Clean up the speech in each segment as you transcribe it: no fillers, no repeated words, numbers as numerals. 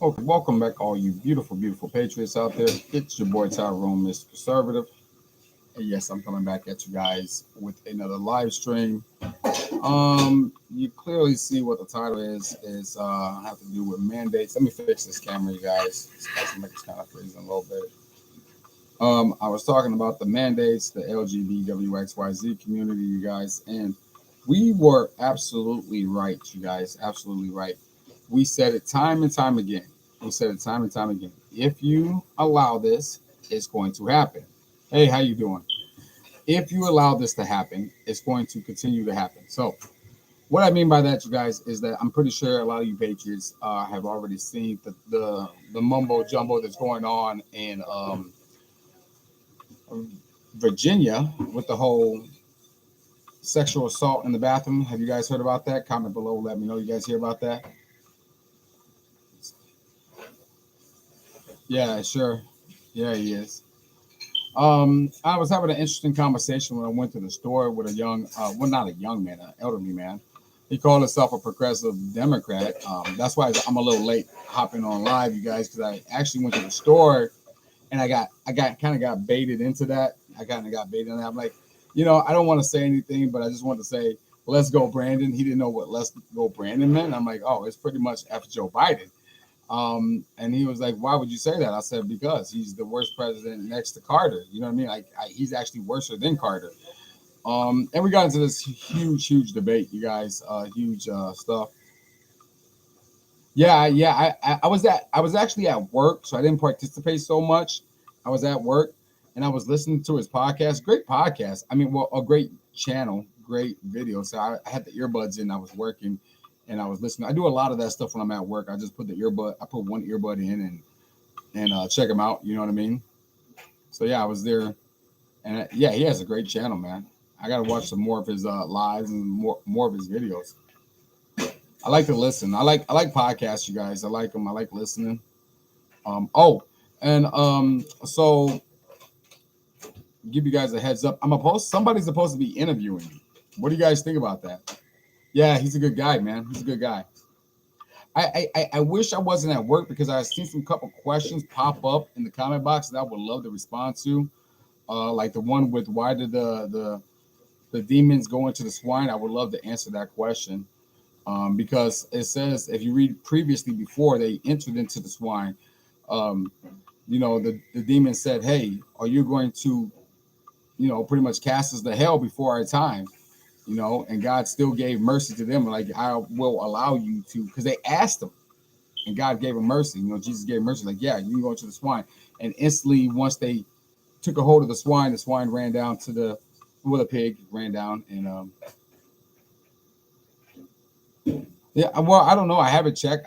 Okay, welcome back, all you beautiful, beautiful patriots out there. It's your boy Tyrone, Mr. Conservative. And yes, I'm coming back at you guys with another live stream. You clearly see what the title is have to do with mandates. Let me fix this camera, you guys. This mic is kind of freezing a little bit. I was talking about the mandates, the LGBTQXYZ community, you guys, and we were absolutely right, you guys, absolutely right. We said it time and time again. We said it time and time again. If you allow this, it's going to happen. Hey, how you doing? If you allow this to happen, it's going to continue to happen. So, what I mean by that, you guys, is that I'm pretty sure a lot of you patriots have already seen the mumbo jumbo that's going on in Virginia with the whole sexual assault in the bathroom. Have you guys heard about that? Comment below. Let me know you guys hear about that. Yeah, sure. Yeah, he is. I was having an interesting conversation when I went to the store with a well, not a young man, an elderly man. He called himself a progressive Democrat. That's why I'm a little late hopping on live, you guys, because I actually went to the store and I kind of got baited into that. I kind of got baited in that. I'm like, I don't want to say anything, but I just want to say, let's go, Brandon. He didn't know what let's go, Brandon meant. I'm like, oh, it's pretty much F Joe Biden. And he was like, why would you say that? I said, because he's the worst president next to Carter. You know what I mean? Like, he's actually worse than Carter. And we got into this huge, huge debate, you guys, huge stuff. Yeah, yeah. I was actually at work, so I didn't participate so much. I was at work and I was listening to his podcast. Great podcast. I mean, well, a great channel, great video. So I had the earbuds in. I was working, and I was listening. I do a lot of that stuff when I'm at work. I just put the earbud. I put one earbud in and check him out. You know what I mean? So yeah, I was there, and yeah, he has a great channel, man. I got to watch some more of his lives and more of his videos. I like to listen. I like podcasts, you guys. I like them. I like listening. So give you guys a heads up. Somebody's supposed to be interviewing me. What do you guys think about that? Yeah, he's a good guy, man. He's a good guy. I wish I wasn't at work because I've seen some couple questions pop up in the comment box that I would love to respond to. Like the one with why did the demons go into the swine? I would love to answer that question. Because it says if you read previously before they entered into the swine, um, the demon said, hey, are you going to, pretty much cast us to hell before our time? And God still gave mercy to them. Like, I will allow you to, because they asked him and God gave him mercy. Jesus gave mercy. Like, yeah, you can go to the swine. And instantly, once they took a hold of the swine ran down to the pig ran down. And yeah, well, I don't know. I haven't checked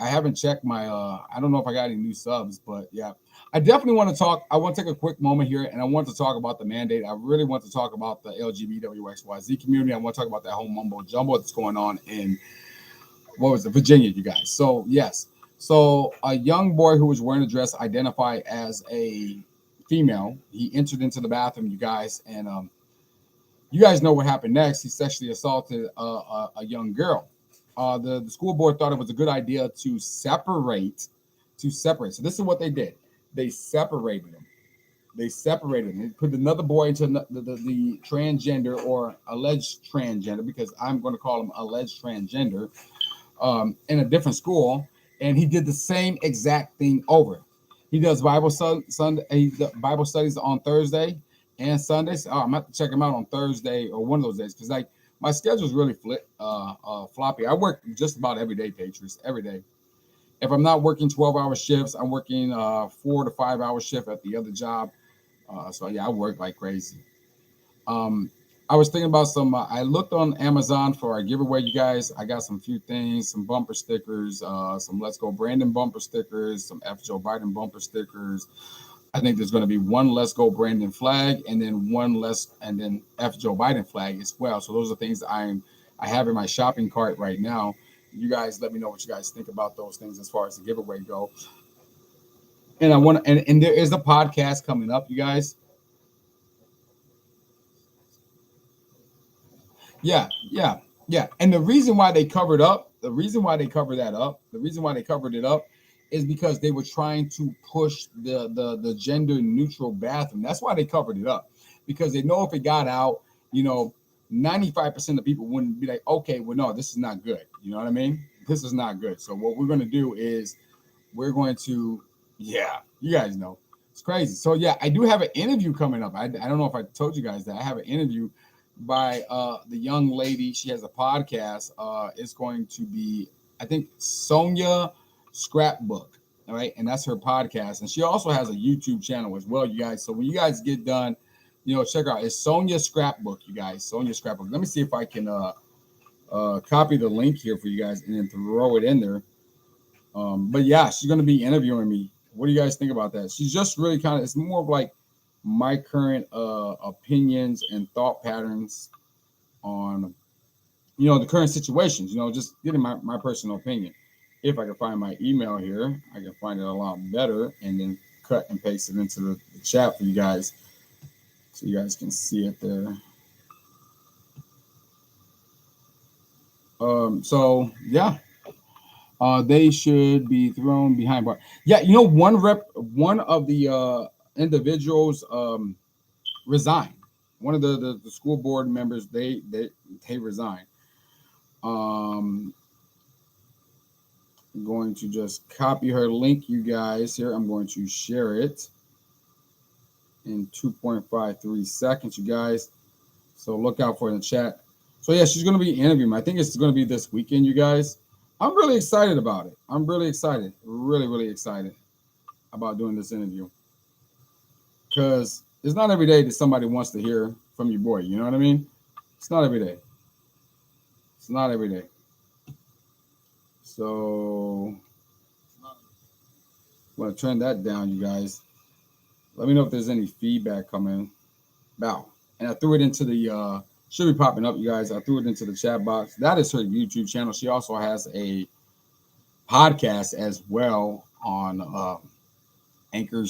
my I don't know if I got any new subs, but yeah. I definitely want to talk. I want to take a quick moment here and I want to talk about the mandate. I really want to talk about the LGBTQXYZ community. I want to talk about that whole mumbo jumbo that's going on in what was it, Virginia, you guys. So yes. So a young boy who was wearing a dress identified as a female. He entered into the bathroom, you guys, and you guys know what happened next. He sexually assaulted a young girl. The school board thought it was a good idea to separate. So this is what they did. They separated them. They separated them. They put another boy into the transgender or alleged transgender, because I'm going to call him alleged transgender, in a different school, and he did the same exact thing over. He does Bible studies on Thursday and Sundays. Oh, I'm gonna have to check him out on Thursday or one of those days, because like my schedule's really floppy. I work just about every day, Patriots, every day. If I'm not working 12-hour shifts, I'm working 4 to 5 hour shift at the other job. So yeah, I work like crazy. Um, I was thinking about some. I looked on Amazon for a giveaway, you guys. I got some few things, some bumper stickers, some Let's Go Brandon bumper stickers, some F Joe Biden bumper stickers. I think there's going to be one Let's Go Brandon flag, and then F Joe Biden flag as well. So those are things I have in my shopping cart right now. You guys, let me know what you guys think about those things as far as the giveaway go. And I want and there is a podcast coming up, you guys. Yeah, yeah, yeah. And the reason why they covered it up, is because they were trying to push the gender neutral bathroom. That's why they covered it up, because they know if it got out, you know, 95% of people wouldn't be like, okay, well, no, this is not good. You know what I mean? This is not good. So what we're going to do is we're going to, yeah, you guys know. It's crazy. So yeah, I do have an interview coming up. I don't know if I told you guys that. I have an interview by the young lady. She has a podcast. It's going to be, I think, Sonia Scrapbook. All right. And that's her podcast. And she also has a YouTube channel as well, you guys. So when you guys get done, you know, check her out. It's Sonia Scrapbook, you guys. Sonia Scrapbook. Let me see if I can copy the link here for you guys and then throw it in there. But yeah, she's going to be interviewing me. What do you guys think about that? She's just really kind of, it's more of like my current opinions and thought patterns on, you know, the current situations, you know, just getting my personal opinion. If I can find my email here, I can find it a lot better and then cut and paste it into the chat for you guys so you guys can see it there. So yeah, they should be thrown behind bars. Yeah, you know, one of the individuals resigned. One of the school board members, they resigned. I'm going to just copy her link, you guys. Here, I'm going to share it in 2.53 seconds, you guys. So look out for it in the chat. So yeah, she's going to be interviewing. I think it's going to be this weekend, you guys. I'm really excited about it. I'm really excited, really excited about doing this interview, because it's not every day that somebody wants to hear from your boy. You know what I mean? It's not every day. It's not every day. So I'm going to turn that down, you guys. Let me know if there's any feedback coming. Wow. And I threw it into the, should be popping up, you guys. I threw it into the chat box. That is her YouTube channel. She also has a podcast as well on Anchor,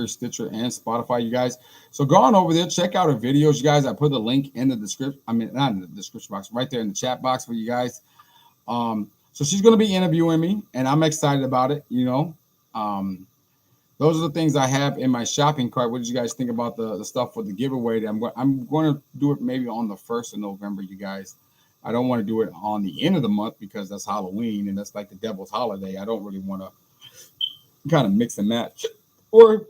Stitcher, and Spotify, you guys. So go on over there, check out her videos, you guys. I put the link in the description. I mean, not in the description box, right there in the chat box for you guys. So she's going to be interviewing me, and I'm excited about it. You know, those are the things I have in my shopping cart. What did you guys think about the stuff for the giveaway? I'm going to do it maybe on the 1st of November, you guys. I don't want to do it on the end of the month because that's Halloween and that's like the devil's holiday. I don't really want to kind of mix and match. Or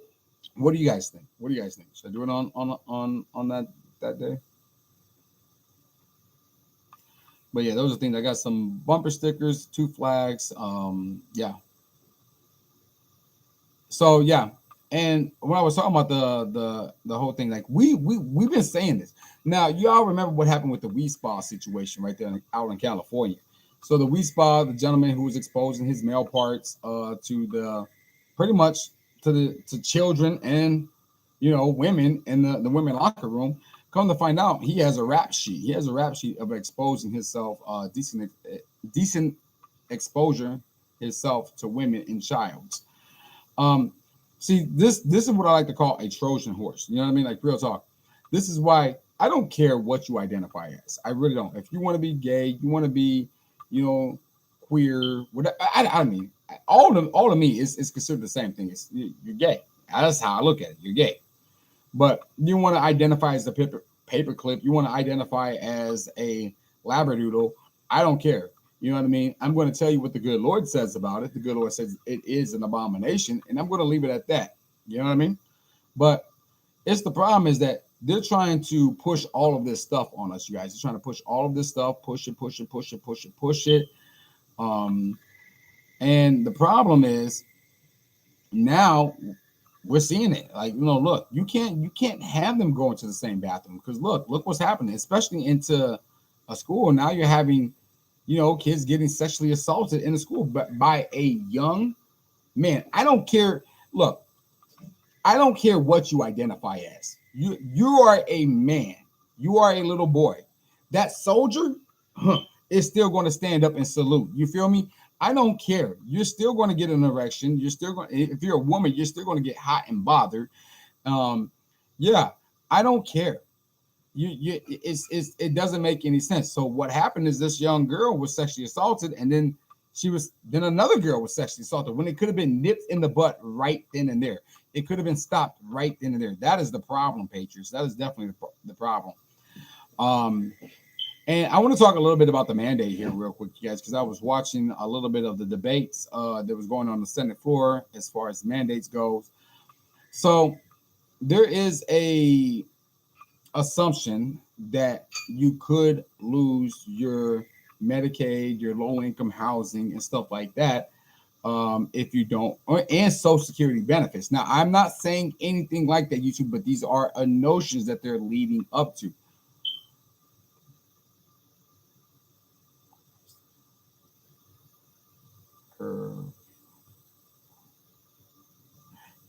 what do you guys think? What do you guys think? Should I do it on that day? But yeah, those are things. I got some bumper stickers, 2 flags. Yeah. So yeah, and when I was talking about the whole thing, like we've been saying this. Now y'all remember what happened with the Wii Spa situation right there out in California. So the Wii Spa, the gentleman who was exposing his male parts to the pretty much to children and, you know, women in the women locker room. Come to find out, he has a rap sheet. He has a rap sheet of exposing himself, decent exposure himself to women and childs. See, this is what I like to call a Trojan horse. You know what I mean? Like real talk. This is why I don't care what you identify as. I really don't. If you want to be gay, you want to be, you know, queer, whatever. I mean, all of me is considered the same thing. You're gay. That's how I look at it. You're gay. But you want to identify as a paperclip. You want to identify as a labradoodle. I don't care. You know what I mean? I'm going to tell you what the good Lord says about it. The good Lord says it is an abomination, and I'm going to leave it at that. You know what I mean? But it's the problem is that they're trying to push all of this stuff on us, you guys. They're trying to push all of this stuff, push it. And the problem is now we're seeing it. Like, you know, look, you can't have them go into the same bathroom because look what's happening, especially into a school. Now you're having, you know, kids getting sexually assaulted in the school by a young man. I don't care. Look, I don't care what you identify as. You are a man. You are a little boy. That soldier is still going to stand up and salute. You feel me? I don't care. You're still going to get an erection. You're still going. If you're a woman, you're still going to get hot and bothered. Yeah, I don't care. It doesn't make any sense. So what happened is this young girl was sexually assaulted, and then Then another girl was sexually assaulted when it could have been nipped in the butt right then and there. It could have been stopped right then and there. That is the problem, Patriots. That is definitely the problem. Um, and I want to talk a little bit about the mandate here, real quick, you guys, because I was watching a little bit of the debates that was going on the Senate floor as far as mandates goes. So there is a assumption that you could lose your Medicaid, your low income housing, and stuff like that if you don't, and Social Security benefits. Now, I'm not saying anything like that, YouTube, but these are notions that they're leading up to.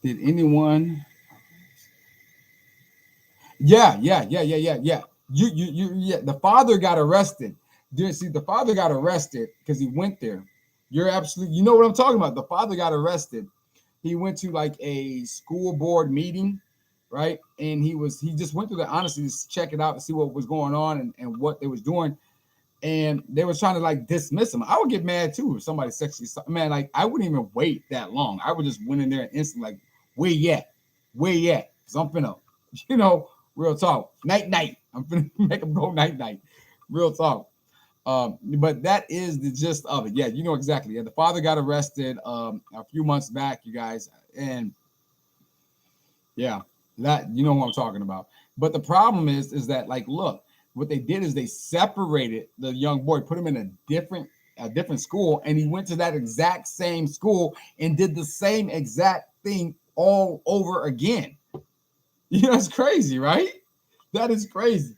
Did anyone? Yeah. Yeah. The father got arrested. See, the father got arrested because he went there. You're absolutely, you know what I'm talking about. The father got arrested. He went to like a school board meeting, right? And he just went to the honestly just check it out and see what was going on and what they was doing. And they were trying to like dismiss him. I would get mad too if somebody sexually, man, like I wouldn't even wait that long. I would just went in there and instantly like, where yet? Where yet? Because I'm finna, real talk. Night. I'm finna make them go night. Real talk. But that is the gist of it. Yeah, you know exactly. Yeah, the father got arrested a few months back, you guys, and yeah, that you know what I'm talking about. But the problem is that like, look, what they did is they separated the young boy, put him in a different school, and he went to that exact same school and did the same exact thing all over again. It's crazy, right? That is crazy.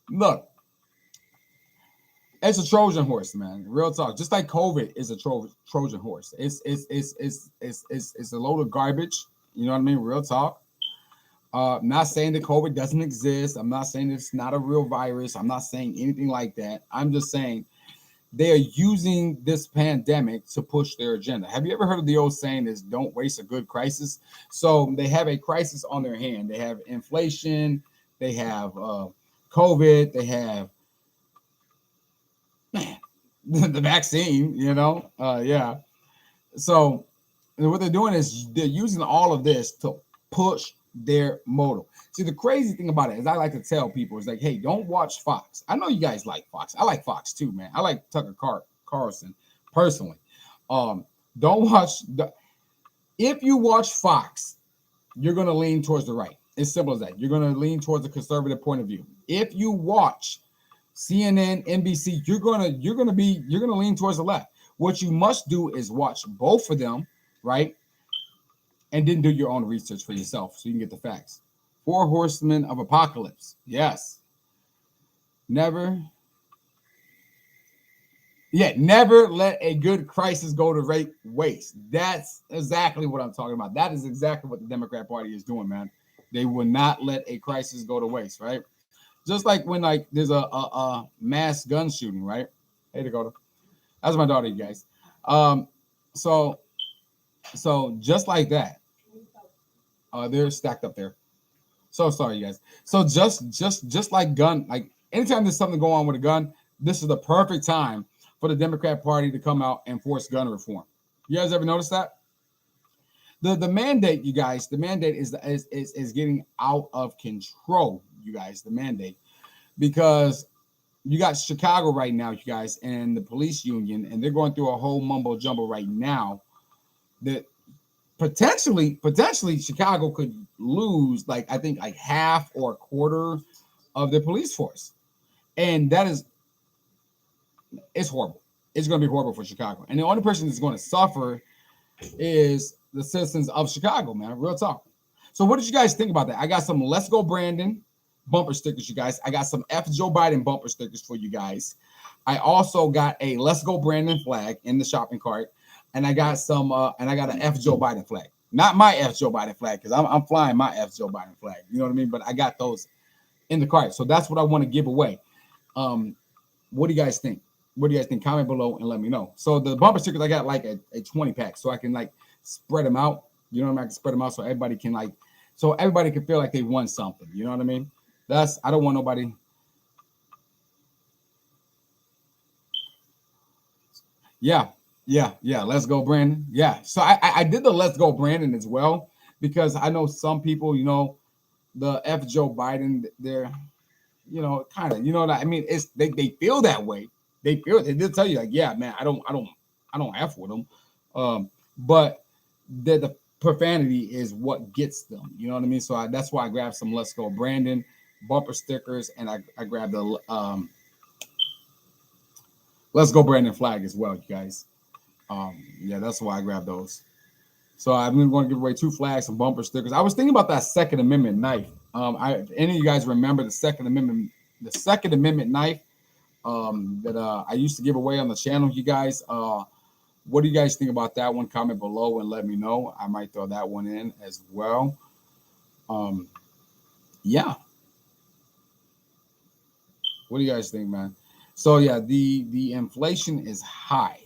Look, it's a Trojan horse, man. Real talk. Just like COVID is a Trojan horse. It's a load of garbage. You know what I mean? Real talk. Not saying that COVID doesn't exist. I'm not saying it's not a real virus. I'm not saying anything like that. I'm just saying they are using this pandemic to push their agenda. Have you ever heard of the old saying is don't waste a good crisis? So they have a crisis on their hand. They have inflation. They have COVID. They have the vaccine, yeah. So what they're doing is they're using all of this to push their model. See, the crazy thing about it is I like to tell people is like, hey, don't watch Fox. I know you guys like Fox. I like Fox too, man. I like Tucker Carlson personally. Don't watch if you watch Fox, you're going to lean towards the right. It's simple as that. You're going to lean towards the conservative point of view. If you watch CNN, NBC, you're gonna lean towards the left. What you must do is watch both of them, right? And then do your own research for yourself so you can get the facts. Four horsemen of apocalypse. Yes. Never let a good crisis go to waste. That's exactly what I'm talking about. That is exactly what the Democrat Party is doing, man. They will not let a crisis go to waste, right? Just like when like there's a mass gun shooting, right? Hey Dakota, that's my daughter, you guys. So just like that, they're stacked up there. So sorry, you guys. So just like gun, like anytime there's something going on with a gun, this is the perfect time for the Democrat Party to come out and force gun reform. You guys ever notice that? The mandate, you guys, the mandate is getting out of control, you guys, the mandate. Because you got Chicago right now, you guys, and the police union, and they're going through a whole mumbo jumbo right now that potentially Chicago could lose like I think like half or a quarter of their police force. And it's horrible. It's going to be horrible for Chicago. And the only person that's going to suffer is the citizens of Chicago, man. Real talk. So what did you guys think about that? I got some Let's Go Brandon bumper stickers, you guys. I got some F Joe Biden bumper stickers for you guys. I also got a Let's Go Brandon flag in the shopping cart. And I got an F Joe Biden flag. Not my F Joe Biden flag, because I'm flying my F Joe Biden flag. You know what I mean? But I got those in the cart. So that's what I want to give away. What do you guys think? What do you guys think? Comment below and let me know. So the bumper stickers, I got like a 20 pack, so I can like spread them out. You know what I mean? I can spread them out so everybody can feel like they won something. You know what I mean? I don't want nobody. Yeah. Yeah. Let's go, Brandon. Yeah. So I did the Let's Go, Brandon as well because I know some people, the F Joe Biden, they're kind of, I mean, it's they feel that way. They feel it. They did tell you like, yeah, man, I don't F with them. But the profanity is what gets them. You know what I mean? So that's why I grabbed some Let's Go, Brandon bumper stickers, and I grabbed the Let's Go, Brandon flag as well, you guys. Yeah, that's why I grabbed those. So I'm going to give away 2 flags and bumper stickers. I was thinking about that Second Amendment knife. If any of you guys remember the Second Amendment knife that I used to give away on the channel, you guys. What do you guys think about that one? Comment below and let me know. I might throw that one in as well. Um, yeah. What do you guys think, man? So yeah, the inflation is high.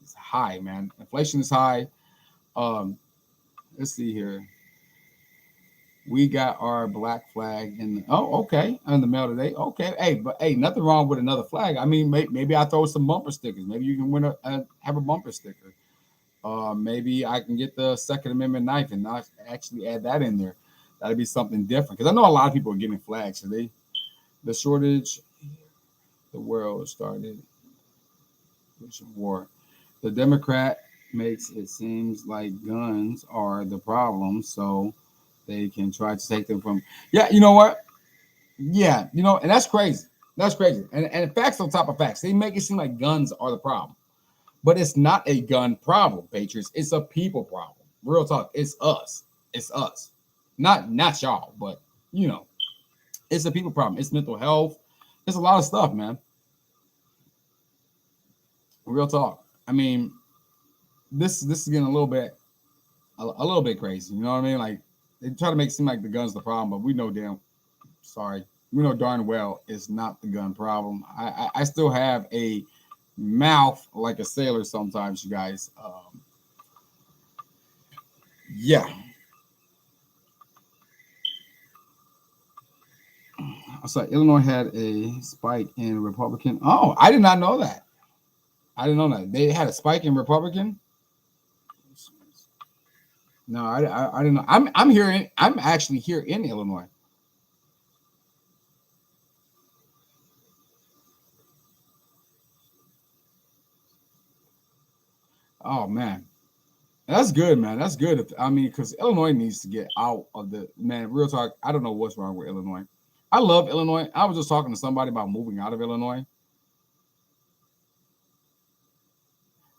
It's high, man. Inflation is high. Um, let's see here. We got our black flag okay, in the mail today. Okay, hey, but hey, nothing wrong with another flag. I mean, maybe I throw some bumper stickers. Maybe you can have a bumper sticker. Maybe I can get the Second Amendment knife and not actually add that in there. That'd be something different because I know a lot of people are getting flags. So the shortage, the world started war. The Democrat makes it seems like guns are the problem, so they can try to take them from. Yeah, you know what? Yeah, and that's crazy. That's crazy. And facts on top of facts. They make it seem like guns are the problem. But it's not a gun problem, Patriots. It's a people problem. Real talk. It's us. It's us. Not y'all, but it's a people problem. It's mental health. It's a lot of stuff, man. Real talk. I mean, this is getting a little bit crazy. You know what I mean? Like they try to make it seem like the gun's the problem, but we know we know darn well it's not the gun problem. I still have a mouth like a sailor sometimes, you guys. Yeah. So Illinois had a spike in Republican. Oh, I did not know that. I didn't know that they had a spike in Republican. No, I didn't know. I'm hearing. I'm actually here in Illinois. Oh man, that's good, man. That's good. I mean, because Illinois needs to get out of the man. Real talk. I don't know what's wrong with Illinois. I love Illinois. I was just talking to somebody about moving out of Illinois.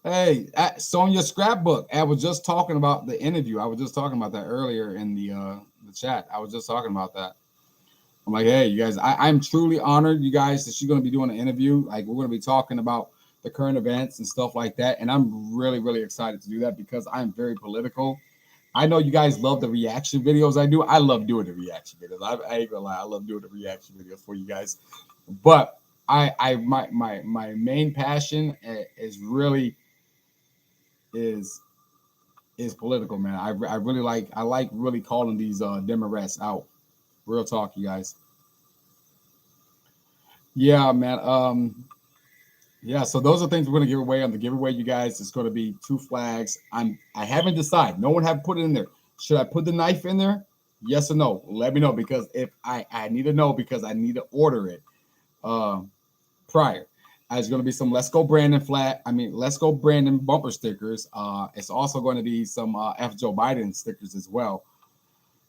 Hey, Sonia Scrapbook. I was just talking about the interview. I was just talking about that earlier in the chat. I was just talking about that. I'm like, hey, you guys, I'm truly honored, you guys, that she's going to be doing an interview. Like, we're going to be talking about the current events and stuff like that. And I'm really, really excited to do that because I'm very political. I know you guys love the reaction videos I do. I love doing the reaction videos. I ain't gonna lie, I love doing the reaction videos for you guys. But my main passion is really is is political, man. I really like really calling these Democrats out. Real talk, you guys. Yeah, man. Yeah, so those are things we're gonna give away on the giveaway, you guys. It's gonna be 2 flags. I haven't decided. No one have put it in there. Should I put the knife in there? Yes or no? Let me know because if I need to know because I need to order it prior. There's gonna be some Let's Go Brandon Let's Go Brandon bumper stickers. It's also going to be some F Joe Biden stickers as well.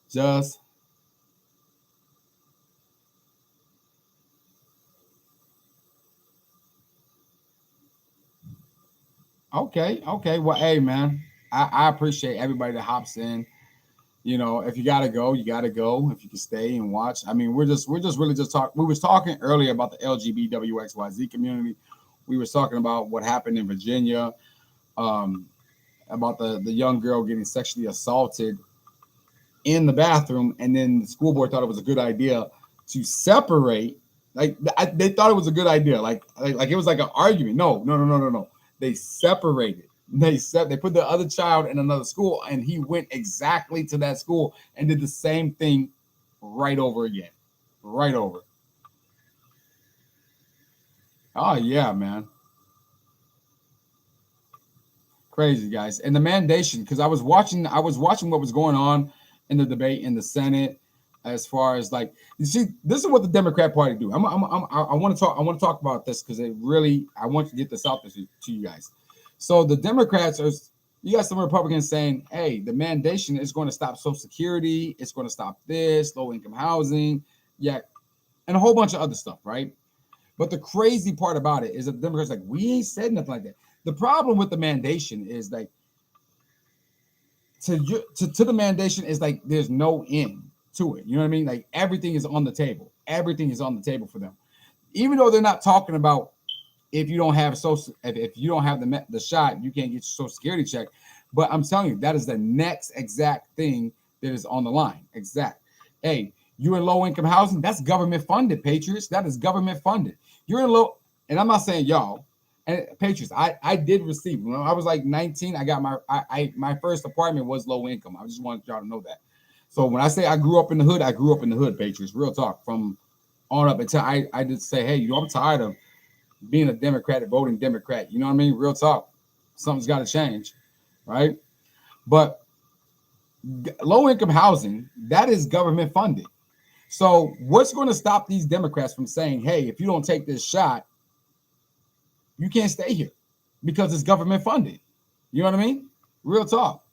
Just okay, okay. Well, hey man, I appreciate everybody that hops in. If you gotta go, you gotta go. If you can stay and watch, I mean, we're just really just talking. We was talking earlier about the LGBTQXYZ community. We was talking about what happened in Virginia, um, about the young girl getting sexually assaulted in the bathroom, and then the school board thought it was a good idea to separate. Like they thought it was a good idea. Like it was like an argument. No, no, no, no, no, no. They separated. They put the other child in another school, and he went exactly to that school and did the same thing right over again, right over. Oh yeah, man. Crazy, guys. And the mandation, because I was watching what was going on in the debate in the Senate, as far as like, you see, this is what the Democrat Party do. I want to talk. I want to talk about this because it really. I want to get this out there to you guys. So the Democrats are. You got some Republicans saying, "Hey, the mandation is going to stop Social Security. It's going to stop this low income housing, yeah, and a whole bunch of other stuff, right?" But the crazy part about it is that the Democrats are like, we ain't said nothing like that. The problem with the mandation is like to the mandation is like there's no end to it. You know what I mean? Like everything is on the table. Everything is on the table for them. Even though they're not talking about if you don't have social, if you don't have the shot, you can't get your social security check. But I'm telling you, that is the next exact thing that is on the line. Exact. Hey, you're in low income housing. That's government funded, Patriots. That is government funded. You're in low, and I'm not saying y'all. And Patriots, I did receive when I was like 19. I got my first apartment was low income. I just want y'all to know that. So when I say I grew up in the hood, I grew up in the hood, Patriots. Real talk from on up until I did say, hey, I'm tired of being a Democrat, voting Democrat. You know what I mean? Real talk. Something's got to change, right? But low income housing, that is government funded. So what's going to stop these Democrats from saying, hey, if you don't take this shot, you can't stay here because it's government funded. You know what I mean? Real talk.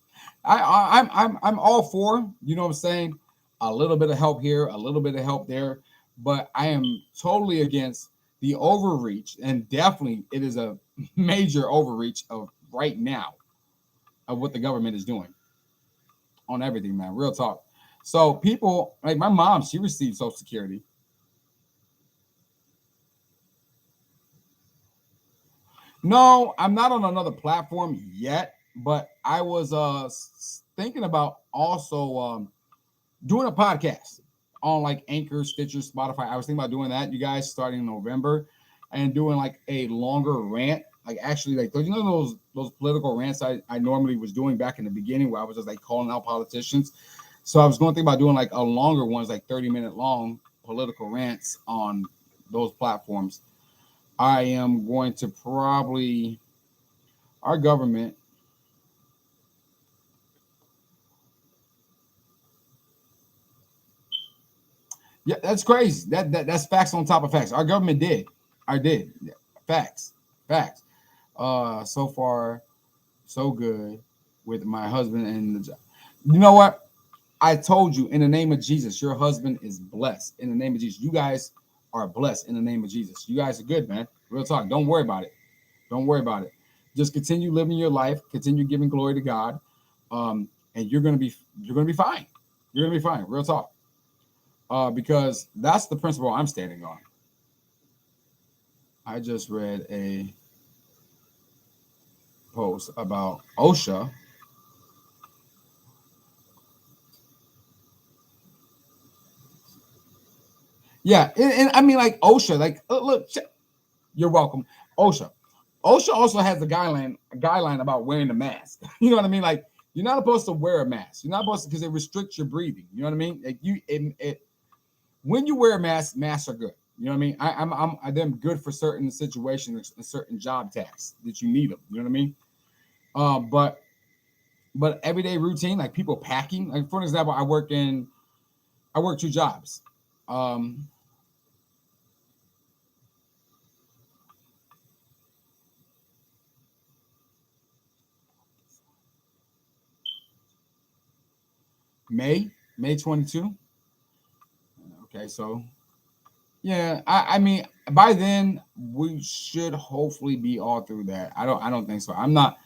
I'm all for, you know what I'm saying, a little bit of help here, a little bit of help there, but I am totally against the overreach, and definitely it is a major overreach of right now of what the government is doing on everything, man. Real talk. So people like my mom, she received Social Security. No, I'm not on another platform yet, but I was thinking about also doing a podcast on like Anchor, Stitcher, Spotify. I was thinking about doing that, you guys, starting in November, and doing like a longer rant, like actually like those political rants I normally was doing back in the beginning where I was just like calling out politicians. So I was going to think about doing like a longer ones, like 30-minute long political rants on those platforms. I am going to probably our government. Yeah, that's crazy. That's facts on top of facts. Our government did. I did. Yeah, facts. Facts. So far, so good with my husband and the job. You know what? I told you in the name of Jesus, your husband is blessed. In the name of Jesus, you guys are blessed in the name of Jesus. You guys are good, man. Real talk. Don't worry about it. Don't worry about it. Just continue living your life. Continue giving glory to God, and you're gonna be fine. You're gonna be fine. Real talk. Because that's the principle I'm standing on. I just read a post about OSHA. Yeah, and I mean like OSHA, like look, you're welcome. OSHA. OSHA also has a guideline about wearing the mask. You know what I mean? Like you're not supposed to wear a mask. You're not supposed to because it restricts your breathing. You know what I mean? Like when you wear a mask, masks are good. You know what I mean? I'm good for certain situations and certain job tasks that you need them. You know what I mean? But everyday routine, like people packing. Like for example, I work two jobs. Um, May 22. Okay, so yeah, I mean by then we should hopefully be all through that. I don't think so. I'm not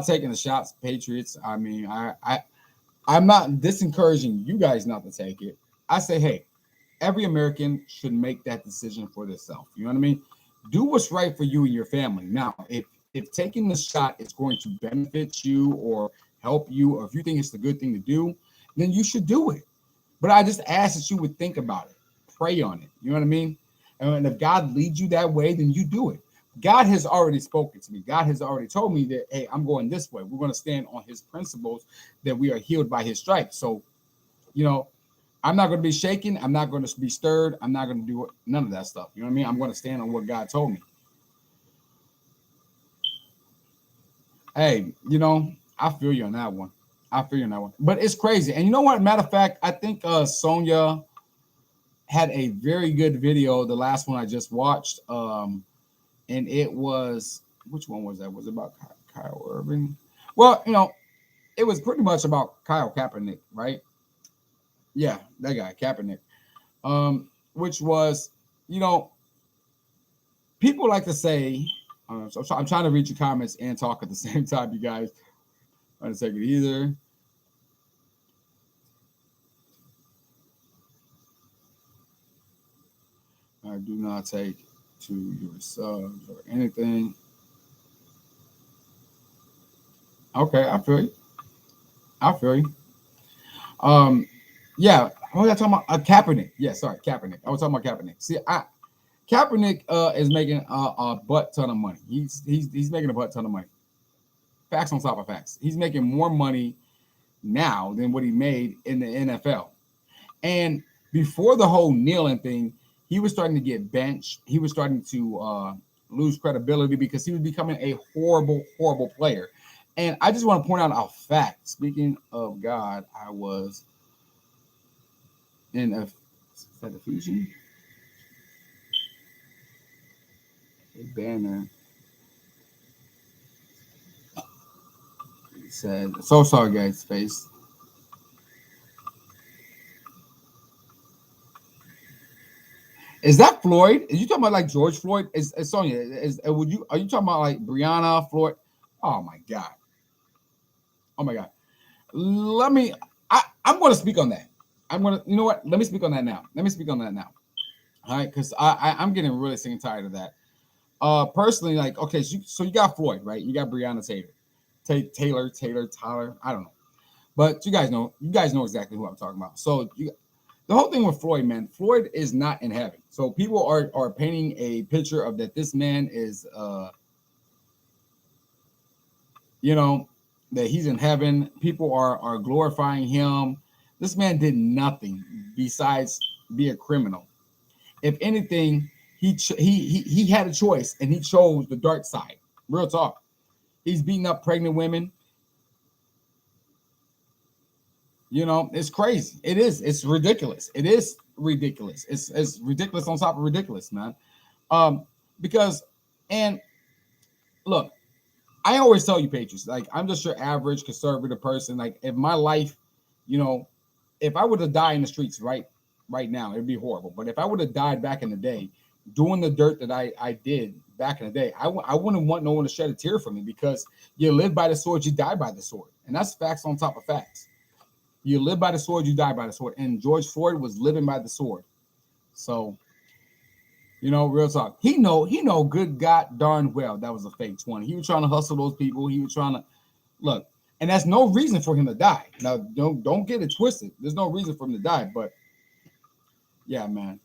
taking the shots, Patriots. I mean, I'm not disencouraging you guys not to take it. I say, hey, every American should make that decision for themselves. You know what I mean? Do what's right for you and your family. Now, if taking the shot is going to benefit you or help you, or if you think it's the good thing to do, then you should do it. But I just ask that you would think about it, pray on it. You know what I mean? And if God leads you that way, then you do it. God has already spoken to me. God has already told me that, hey, I'm going this way. We're going to stand on his principles that we are healed by his stripes. So, you know, I'm not going to be shaken. I'm not going to be stirred. I'm not going to do none of that stuff. You know what I mean? I'm going to stand on what God told me. Hey, I feel you on that one. I feel you on that one. But it's crazy. And you know what? Matter of fact, I think Sonia had a very good video, the last one I just watched. And it was, which one was that? Was it about Kyle Irving? Well, it was pretty much about Kyle Kaepernick, right? Yeah, that guy, Kaepernick. Which was, you know, people like to say, so I'm trying to read your comments and talk at the same time, you guys. Trying to take it either. I do not take to your subs or anything. Okay, I feel you. I feel you. Um, yeah, what was I talking about? Kaepernick. Yeah, sorry, Kaepernick. I was talking about Kaepernick. See, Kaepernick is making a butt ton of money. He's making a butt ton of money. Facts on top of facts. He's making more money now than what he made in the NFL. And before the whole kneeling thing, he was starting to get benched. He was starting to lose credibility because he was becoming a horrible, horrible player. And I just want to point out a fact. Speaking of God, I was in a is that Ephesians? A banner. It said, so sorry, guys. Face. Is that Floyd? Is you talking about like George Floyd? Is Sonya? Would you? Are you talking about like Breonna Floyd? Oh my God! Oh my God! Let me. I'm going to speak on that. I'm going to. You know what? Let me speak on that now. Let me speak on that now. All right, because I'm getting really sick and tired of that. Personally, like, okay, so you got Floyd, right? You got Breonna Tyler. I don't know, but you guys know exactly who I'm talking about. So the whole thing with Floyd, man, Floyd is not in heaven. So people are painting a picture of that this man is, you know, that he's in heaven. People are glorifying him. This man did nothing besides be a criminal. If anything, he had a choice and he chose the dark side. Real talk. He's beating up pregnant women. It's crazy. It is. It's ridiculous. It is ridiculous. It's ridiculous on top of ridiculous, man. Um, because and look, I always tell you, Patriots, like I'm just your average conservative person. Like if my life, you know, if I would have died in the streets right now, it'd be horrible. But if I would have died back in the day, doing the dirt that I did back in the day, I wouldn't want no one to shed a tear for me because you live by the sword, you die by the sword, and that's facts on top of facts. You live by the sword, you die by the sword. And George Floyd was living by the sword. So, real talk. He know good God darn well that was a fake 20. He was trying to hustle those people. He was trying to look, and that's no reason for him to die. Now, don't get it twisted. There's no reason for him to die, but yeah, man.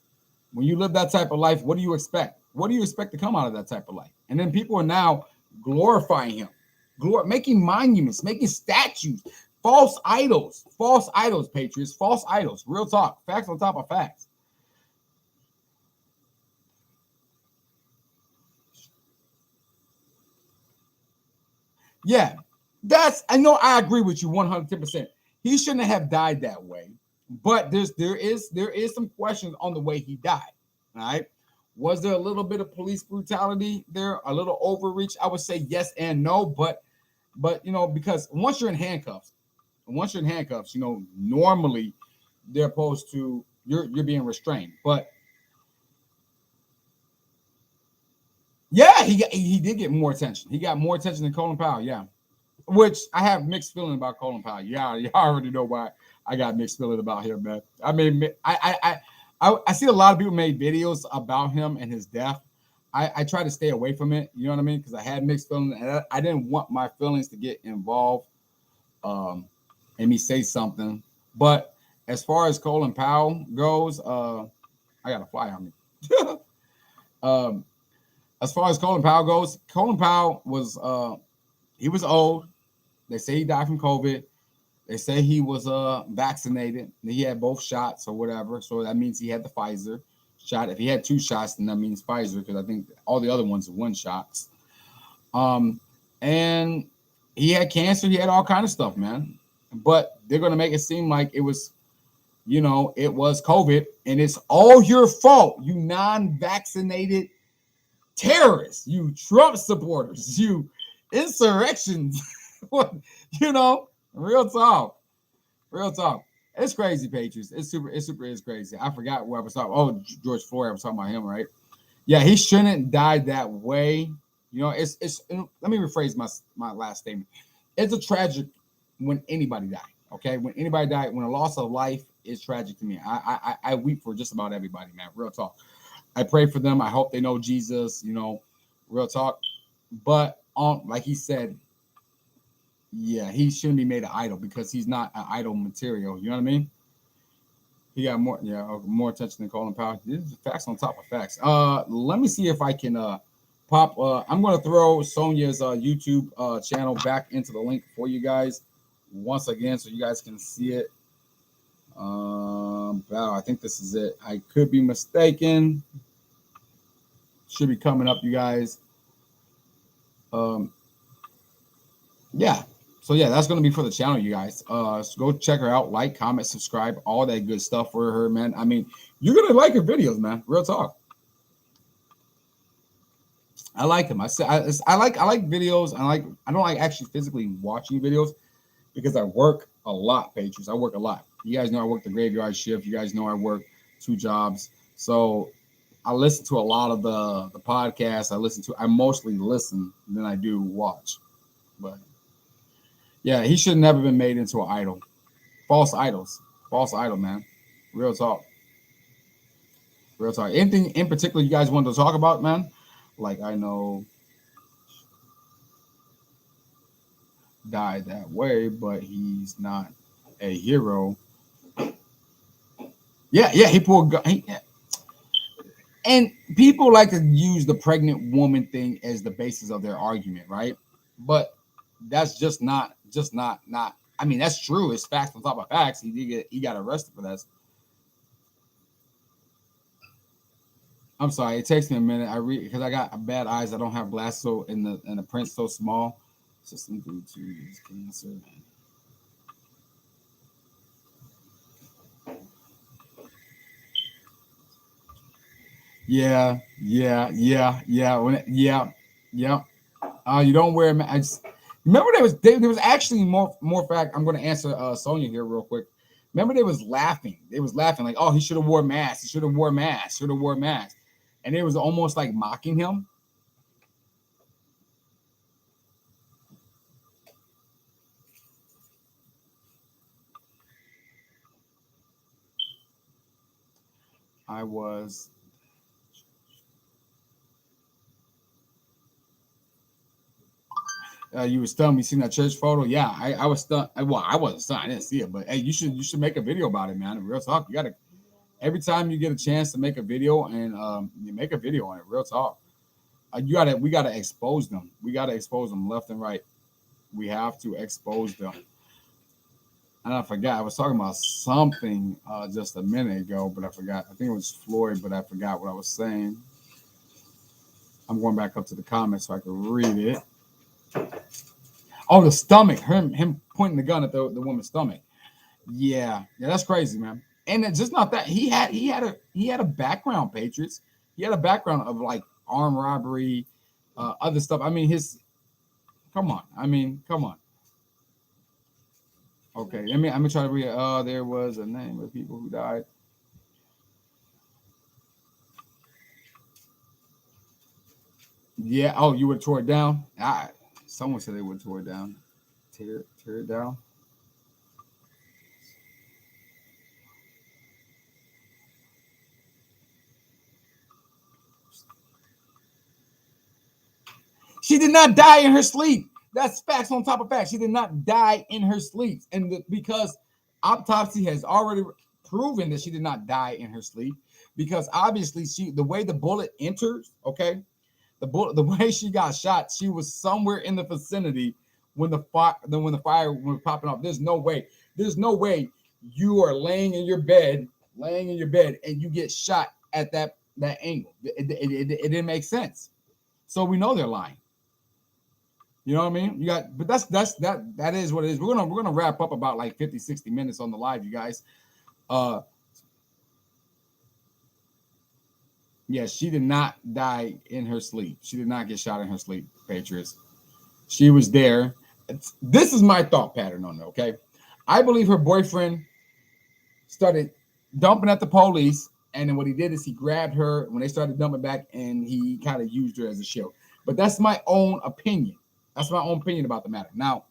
When you live that type of life, what do you expect? What do you expect to come out of that type of life? And then people are now glorifying him, making monuments, making statues, false idols, Patriots, false idols. Real talk, facts on top of facts. Yeah, I know I agree with you 110%. He shouldn't have died that way, but there is some questions on the way he died. All right. Was there a little bit of police brutality there, a little overreach? I would say yes and no, but because once you're in handcuffs, normally they're opposed to you're being restrained. But yeah, he did get more attention. He got more attention than Colin Powell. Yeah, which I have mixed feeling about Colin Powell. Yeah, you already know why I got mixed feeling about him, man. I mean, I see a lot of people made videos about him and his death. I try to stay away from it. You know what I mean? Because I had mixed feelings, and I didn't want my feelings to get involved, and me say something. But as far as Colin Powell goes, I got a fly on me. um, as far as Colin Powell goes, Colin Powell was he was old. They say he died from COVID. They say he was vaccinated. He had both shots or whatever. So that means he had the Pfizer shot. If he had two shots, then that means Pfizer because I think all the other ones are one shots. And He had cancer. He had all kind of stuff, man. But they're gonna make it seem like it was, it was COVID, and it's all your fault. You non-vaccinated terrorists, you Trump supporters, you insurrections. you know, real talk, real talk. It's crazy, Patriots. It's crazy. I forgot where I was talking. Oh, George Floyd. I was talking about him, right? Yeah, he shouldn't die that way. It's. Let me rephrase my last statement. It's a tragic when anybody die. Okay, when anybody die, when a loss of life is tragic to me. I weep for just about everybody, man. Real talk. I pray for them. I hope they know Jesus. Real talk. But like he said, yeah, he shouldn't be made an idol because he's not an idol material. You know what I mean? He got more attention than Colin Powell. This is facts on top of facts. Let me see if I can pop. I'm gonna throw Sonia's YouTube channel back into the link for you guys once again, so you guys can see it. Wow, I think this is it. I could be mistaken. Should be coming up, you guys. Yeah. So yeah, that's gonna be for the channel, you guys. So go check her out, like, comment, subscribe, all that good stuff for her, man. I mean, you're gonna like her videos, man. Real talk. I like them. I like videos. I don't like actually physically watching videos because I work a lot, Patriots. I work a lot. You guys know I work the graveyard shift. You guys know I work 2 jobs. So I listen to a lot of the podcasts. I mostly listen than I do watch. But yeah, he should never been made into an idol. False idols. False idol, man. Real talk. Real talk. Anything in particular you guys wanted to talk about, man? Like I know died that way, but he's not a hero. Yeah, he pulled gun. And people like to use the pregnant woman thing as the basis of their argument, right? But that's just not. I mean, that's true. It's facts on top of facts. He got arrested for that. I'm sorry. It takes me a minute. I read because I got bad eyes. I don't have glasses, so and the print's so small. System due to cancer. Yeah. You don't wear. I just remember there was actually more fact. I'm going to answer Sonia here real quick. Remember they was laughing. They was laughing like, oh, he should have wore mask. He should have wore mask. Should have wore mask. And it was almost like mocking him. I was. You were stunned. You seen that church photo? Yeah, I was stunned. Well, I wasn't stunned. I didn't see it, but hey, you should make a video about it, man. Real talk. You gotta every time you get a chance to make a video and you make a video on it. Real talk. We gotta expose them. We gotta expose them left and right. We have to expose them. And I forgot. I was talking about something just a minute ago, but I forgot. I think it was Floyd, but I forgot what I was saying. I'm going back up to the comments so I can read it. Oh, the stomach. Him pointing the gun at the woman's stomach. Yeah, that's crazy, man. And it's just not that he had a background, Patriots. He had a background of like armed robbery, other stuff. I mean, come on. I mean, come on. Okay, I'm gonna try to read. There was a name of people who died. Yeah. Oh, you would tore it down. Someone said they would tore it down. Tear it down. She did not die in her sleep. That's facts on top of facts. She did not die in her sleep, and because autopsy has already proven that she did not die in her sleep, because obviously the way the bullet enters, okay, the way she got shot, she was somewhere in the vicinity when the fire was popping off. There's no way. There's no way you are laying in your bed, and you get shot at that angle. It didn't make sense. So we know they're lying. You know what I mean? You got, but that is what it is. We're gonna wrap up about like 50, 60 minutes on the live, you guys. Uh, yeah, she did not die in her sleep. She did not get shot in her sleep, Patriots. She was there. This is my thought pattern on it. Okay, I believe her boyfriend started dumping at the police, and then what he did is he grabbed her when they started dumping back, and he kind of used her as a shield. But that's my own opinion. That's my own opinion about the matter. Now,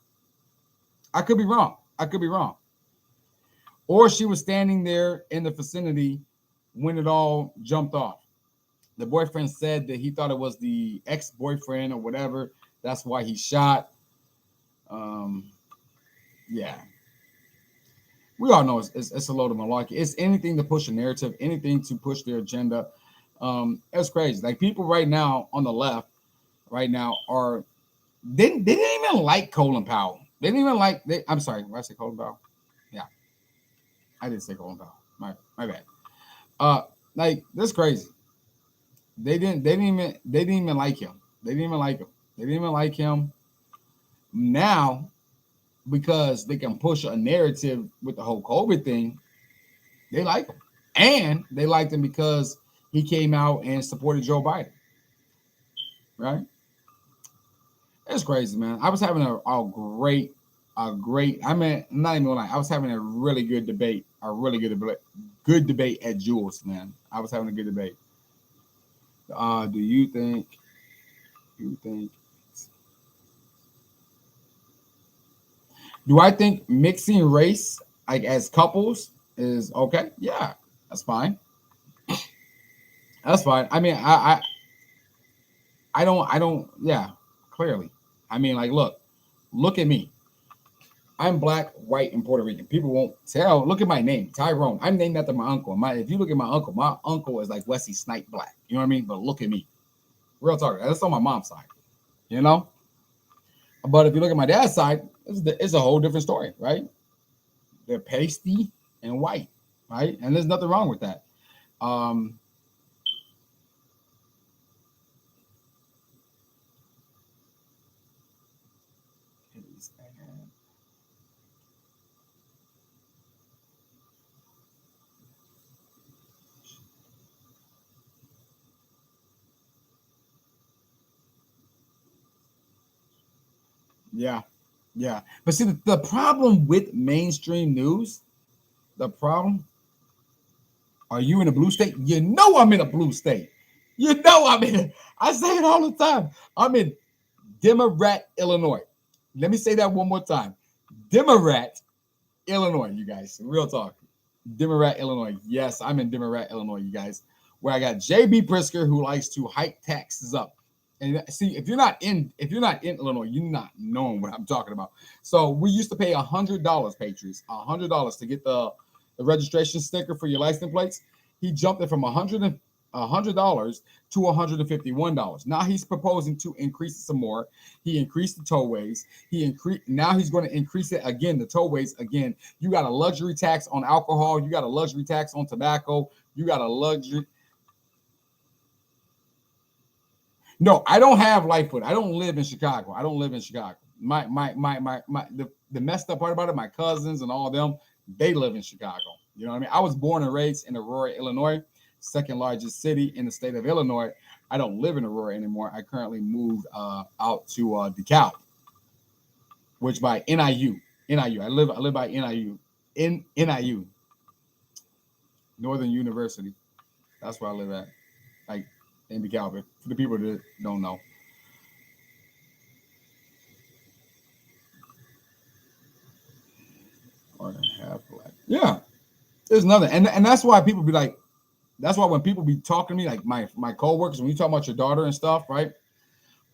I could be wrong. I could be wrong. Or she was standing there in the vicinity when it all jumped off. The boyfriend said that he thought it was the ex-boyfriend or whatever. That's why he shot. Um, yeah, we all know it's a load of malarkey. It's anything to push a narrative, anything to push their agenda. It's crazy. Like people right now on the left, right now are they didn't even like Colin Powell. They didn't even like. I'm sorry, did I say Colin Powell? Yeah, I did say Colin Powell. My bad. Uh, like that's crazy. They didn't even like him. They didn't even like him. They didn't even like him. Now because they can push a narrative with the whole COVID thing, they like him. And they liked him because he came out and supported Joe Biden. Right? It's crazy, man. I was having I mean, I'm not even gonna lie, I was having a really good debate, good debate at Jules, man. I was having a good debate. Do you think do I think mixing race like as couples is okay? Yeah, that's fine. That's fine. I mean, I don't. Yeah, clearly. I mean, like, look at me. I'm black, white, and Puerto Rican. People won't tell. Look at my name, Tyrone. I'm named after my uncle. If you look at my uncle is like Wesley Snipe Black. You know what I mean? But look at me. Real talk. That's on my mom's side. You know. But if you look at my dad's side, it's a whole different story, right? They're pasty and white, right? And there's nothing wrong with that. Um, yeah, yeah. But see, the problem with mainstream news, the problem, are you in a blue state? You know I'm in a blue state. You know I say it all the time. I'm in Democrat, Illinois. Let me say that one more time. Democrat, Illinois, you guys. Real talk. Democrat, Illinois. Yes, I'm in Democrat, Illinois, you guys. Where I got JB Prisker who likes to hike taxes up. And see, if you're not in Illinois, you're not knowing what I'm talking about. So we used to pay $100, Patriots, $100 to get the registration sticker for your license plates. He jumped it from $100 to $151. Now he's proposing to increase it some more. He increased the tollways. Now he's going to increase it again, the tollways again. You got a luxury tax on alcohol. You got a luxury tax on tobacco. You got a luxury. No, I don't have Lightfoot. I don't live in Chicago. I don't live in Chicago. The messed up part about it, my cousins and all of them, they live in Chicago. You know what I mean? I was born and raised in Aurora, Illinois, second largest city in the state of Illinois. I don't live in Aurora anymore. I currently moved out to DeKalb, which by NIU. NIU. I live by NIU. In NIU. Northern University. That's where I live at. Like in DeKalb. For the people that don't know. Or half black. Yeah. There's nothing. And that's why people be like, that's why when people be talking to me, like my coworkers, when you talk about your daughter and stuff, right?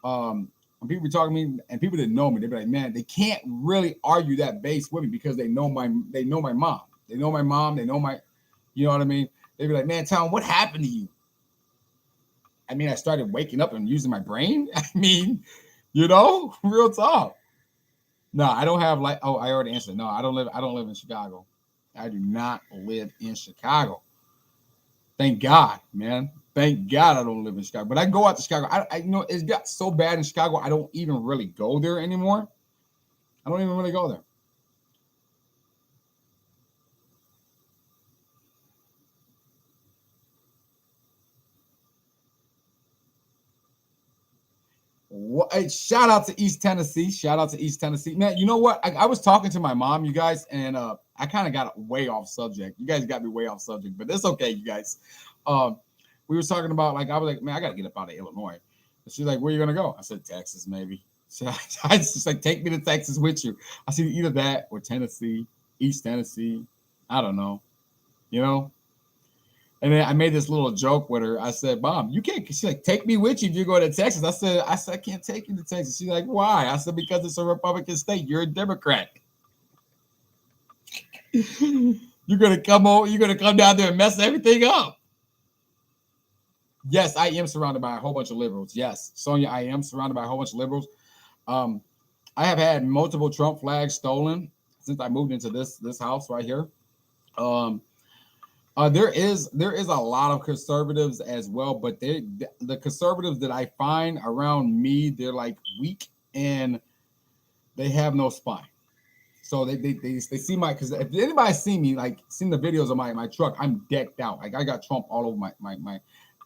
When people be talking to me and people that know me, they be like, man, they can't really argue that base with me because they know my mom. They know my mom, they know my, you know what I mean? They be like, man, Tom, what happened to you? I mean, I started waking up and using my brain. I mean, real talk. No, I don't have like. Oh, I already answered. No, I don't live. I don't live in Chicago. I do not live in Chicago. Thank God, man. Thank God I don't live in Chicago, but I go out to Chicago. It's got so bad in Chicago. I don't even really go there anymore. I don't even really go there. Shout out to East Tennessee. Shout out to East Tennessee. Man, you know what? I was talking to my mom, you guys, and I kind of got way off subject. You guys got me way off subject, but it's okay, you guys. Um, we were talking about, like, I was like, man, I got to get up out of Illinois. And she's like, where are you going to go? I said, Texas, maybe. So I just like, take me to Texas with you. I said, either that or Tennessee, East Tennessee. I don't know, you know? And then I made this little joke with her. I said, Mom, you can't. She's like, take me with you if you go to Texas. I said, I can't take you to Texas. She's like, why? I said, because it's a Republican state. You're a Democrat. You're gonna come on. You're gonna come down there and mess everything up. Yes, I am surrounded by a whole bunch of liberals. Yes, Sonia, I am surrounded by a whole bunch of liberals. Um, I have had multiple Trump flags stolen since I moved into this house right here. Um, there is a lot of conservatives as well, but the conservatives that I find around me, they're like weak and they have no spine. So they see my, because if anybody see me, like seen the videos of my truck, I'm decked out. Like I got Trump all over my.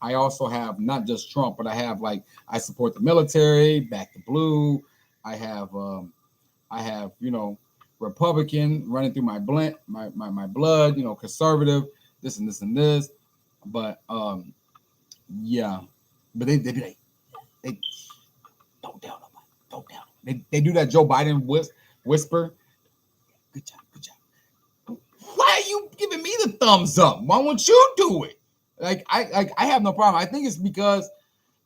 I also have not just Trump, but I have, like, I support the military, back to blue. I have Republican running through my blood, conservative, this and this and this. But yeah. But they be like, they don't tell nobody. Don't tell them. They do that Joe Biden whisper. Good job, good job. Why are you giving me the thumbs up? Why won't you do it? I have no problem. I think it's because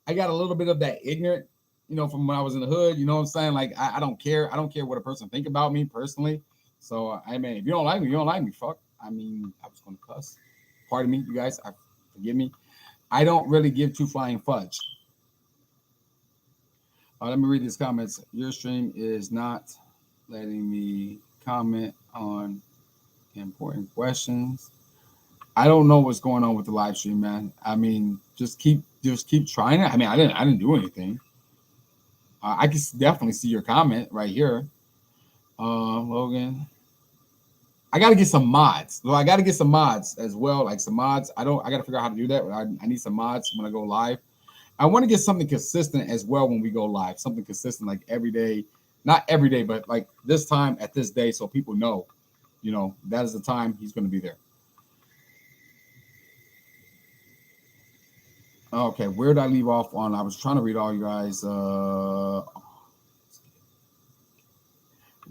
I got a little bit of that ignorant, from when I was in the hood. You know what I'm saying? Like I don't care. I don't care what a person think about me personally. So I mean, if you don't like me, you don't like me. Fuck. I mean, I was gonna cuss. Pardon me, you guys. Forgive me. I don't really give two flying fudge. Let me read these comments. Your stream is not letting me comment on important questions. I don't know what's going on with the live stream, man. I mean, just keep trying it. I mean, I didn't do anything. I can definitely see your comment right here, Logan. I got to get some mods. Well, I got to get some mods as well, like some mods. I got to figure out how to do that. I need some mods when I go live. I want to get something consistent as well when we go live. Something consistent, like every day, not every day, but like this time at this day, so people know, that is the time he's going to be there. Okay, where did I leave off on? I was trying to read all you guys.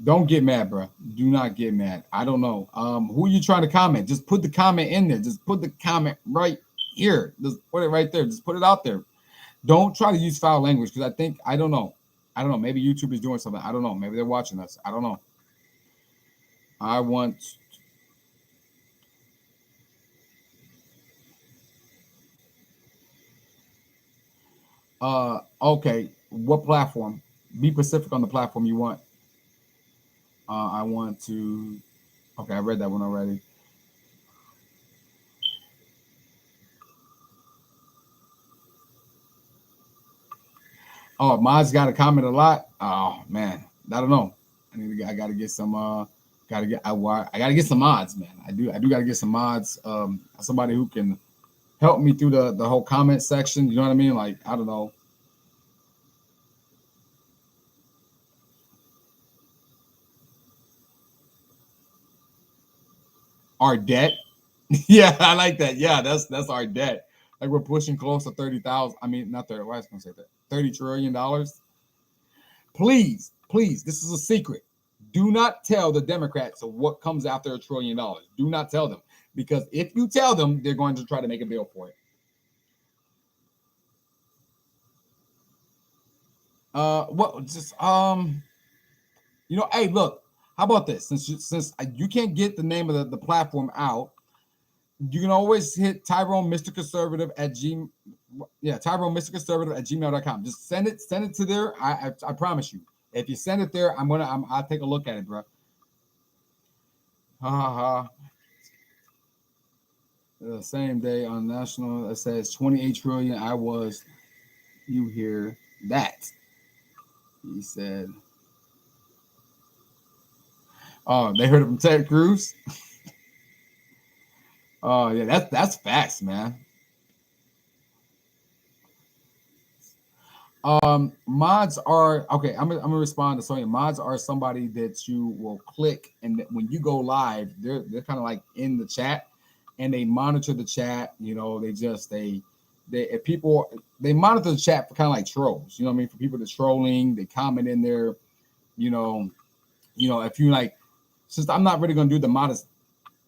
Don't get mad, bro. Do not get mad. I don't know. Who are you trying to comment? Just put the comment in there. Just put the comment right here. Just put it right there. Just put it out there. Don't try to use foul language, because I don't know. I don't know. Maybe YouTube is doing something. I don't know. Maybe they're watching us. I don't know. I want. Okay. What platform? Be specific on the platform you want. I want to. Okay, I read that one already. Oh, mods got to comment a lot. Oh man, I don't know. I got to get some. I got to get some mods, man. I do got to get some mods. Somebody who can help me through the whole comment section. You know what I mean? Like, I don't know. Our debt. Yeah, I like that. Yeah, that's our debt. Like, we're pushing close to 30,000. I mean, not 30. Why was I gonna say that? $30 trillion. Please, this is a secret. Do not tell the Democrats what comes after $1 trillion. Do not tell them, because if you tell them, they're going to try to make a bill for it. What? Just hey, look. How about this? Since you can't get the name of the platform out, you can always hit Tyrone Mr. Conservative at G. Yeah, Tyrone Mr. Conservative at gmail.com. Just send it to there. I promise you. If you send it there, I'll take a look at it, bro. Ha ha ha. The same day on national, it says 28 trillion. I was, you hear that? He said, oh, they heard it from Ted Cruz. Oh yeah, that's facts, man. Mods are okay. I'm gonna respond to Sonya. Mods are somebody that you will click, and that when you go live, they're kind of like in the chat, and they monitor the chat. You know, they if people they monitor the chat for kind of like trolls. You know what I mean? For people that's trolling, they comment in there. You know, if you like, since I'm not really gonna do the modest,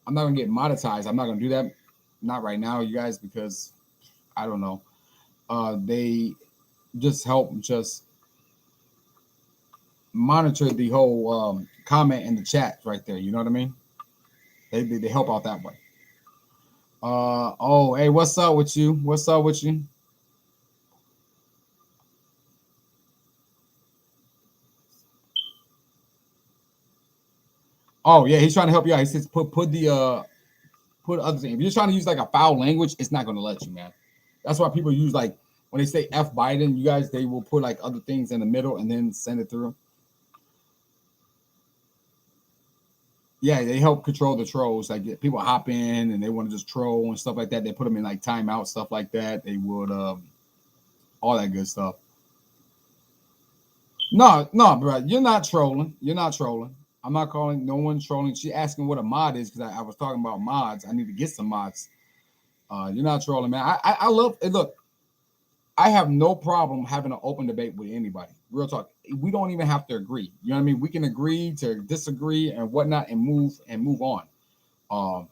I'm not gonna get monetized. I'm not gonna do that, not right now, you guys, because I don't know. They just help just monitor the whole comment in the chat right there. You know what I mean? They help out that way. Oh, hey, what's up with you? What's up with you? Oh yeah, he's trying to help you out. He says put other things. If you're trying to use like a foul language, it's not gonna let you, man. That's why people use like when they say F Biden, you guys they will put like other things in the middle and then send it through. Yeah, they help control the trolls. Like people hop in and they want to just troll and stuff like that. They put them in like timeout stuff like that. They would all that good stuff. No, no, bro, you're not trolling. You're not trolling. I'm not calling no one trolling. She asking what a mod is because I was talking about mods. I need to get some mods. You're not trolling, man. I love it. Look, I have no problem having an open debate with anybody. Real talk. We don't even have to agree. You know what I mean? We can agree to disagree and whatnot and move on. Um,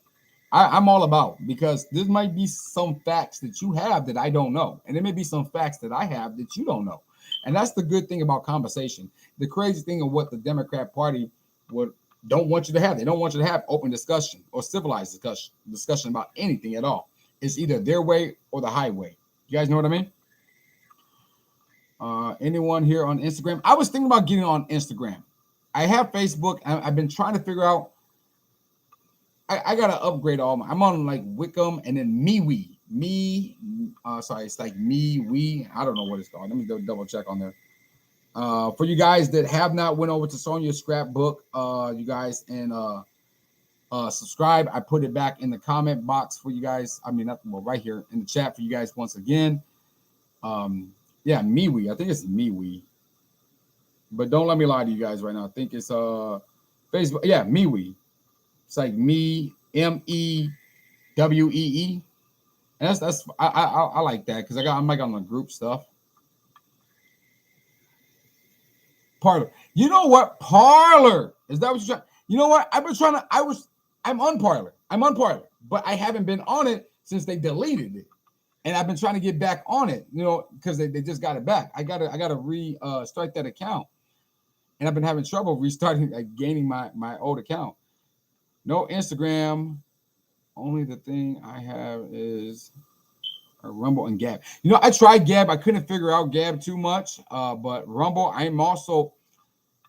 I'm all about because there might be some facts that you have that I don't know, and there may be some facts that I have that you don't know, and that's the good thing about conversation. The crazy thing of what the Democrat Party would don't want you to have. They don't want you to have open discussion or civilized discussion about anything at all. It's either their way or the highway. You guys know what I mean? Anyone here on Instagram? I was thinking about getting on Instagram. I have Facebook. I've been trying to figure out I gotta upgrade all my. I'm on like Wickham and then MeWe. Sorry, it's like we. I don't know what it's called. Let me double check on there. For you guys that have not went over to Sonia's scrapbook, you guys and subscribe. I put it back in the comment box for you guys. I mean, right here in the chat for you guys once again. Yeah, MeWe. I think it's MeWe, but don't let me lie to you guys right now. I think it's Facebook. Yeah, MeWe. It's like MEWEE. And I like that because I'm like on the group stuff. Parlor. You know what? Parlor. Is that what you're trying? You know what? I've been trying to. I'm on Parlor. I'm on Parlor, but I haven't been on it since they deleted it. And I've been trying to get back on it, because they just got it back. I gotta start that account. And I've been having trouble restarting, like gaining my old account. No Instagram. Only the thing I have is Rumble and Gab. I tried Gab. I couldn't figure out Gab too much. But Rumble, I am also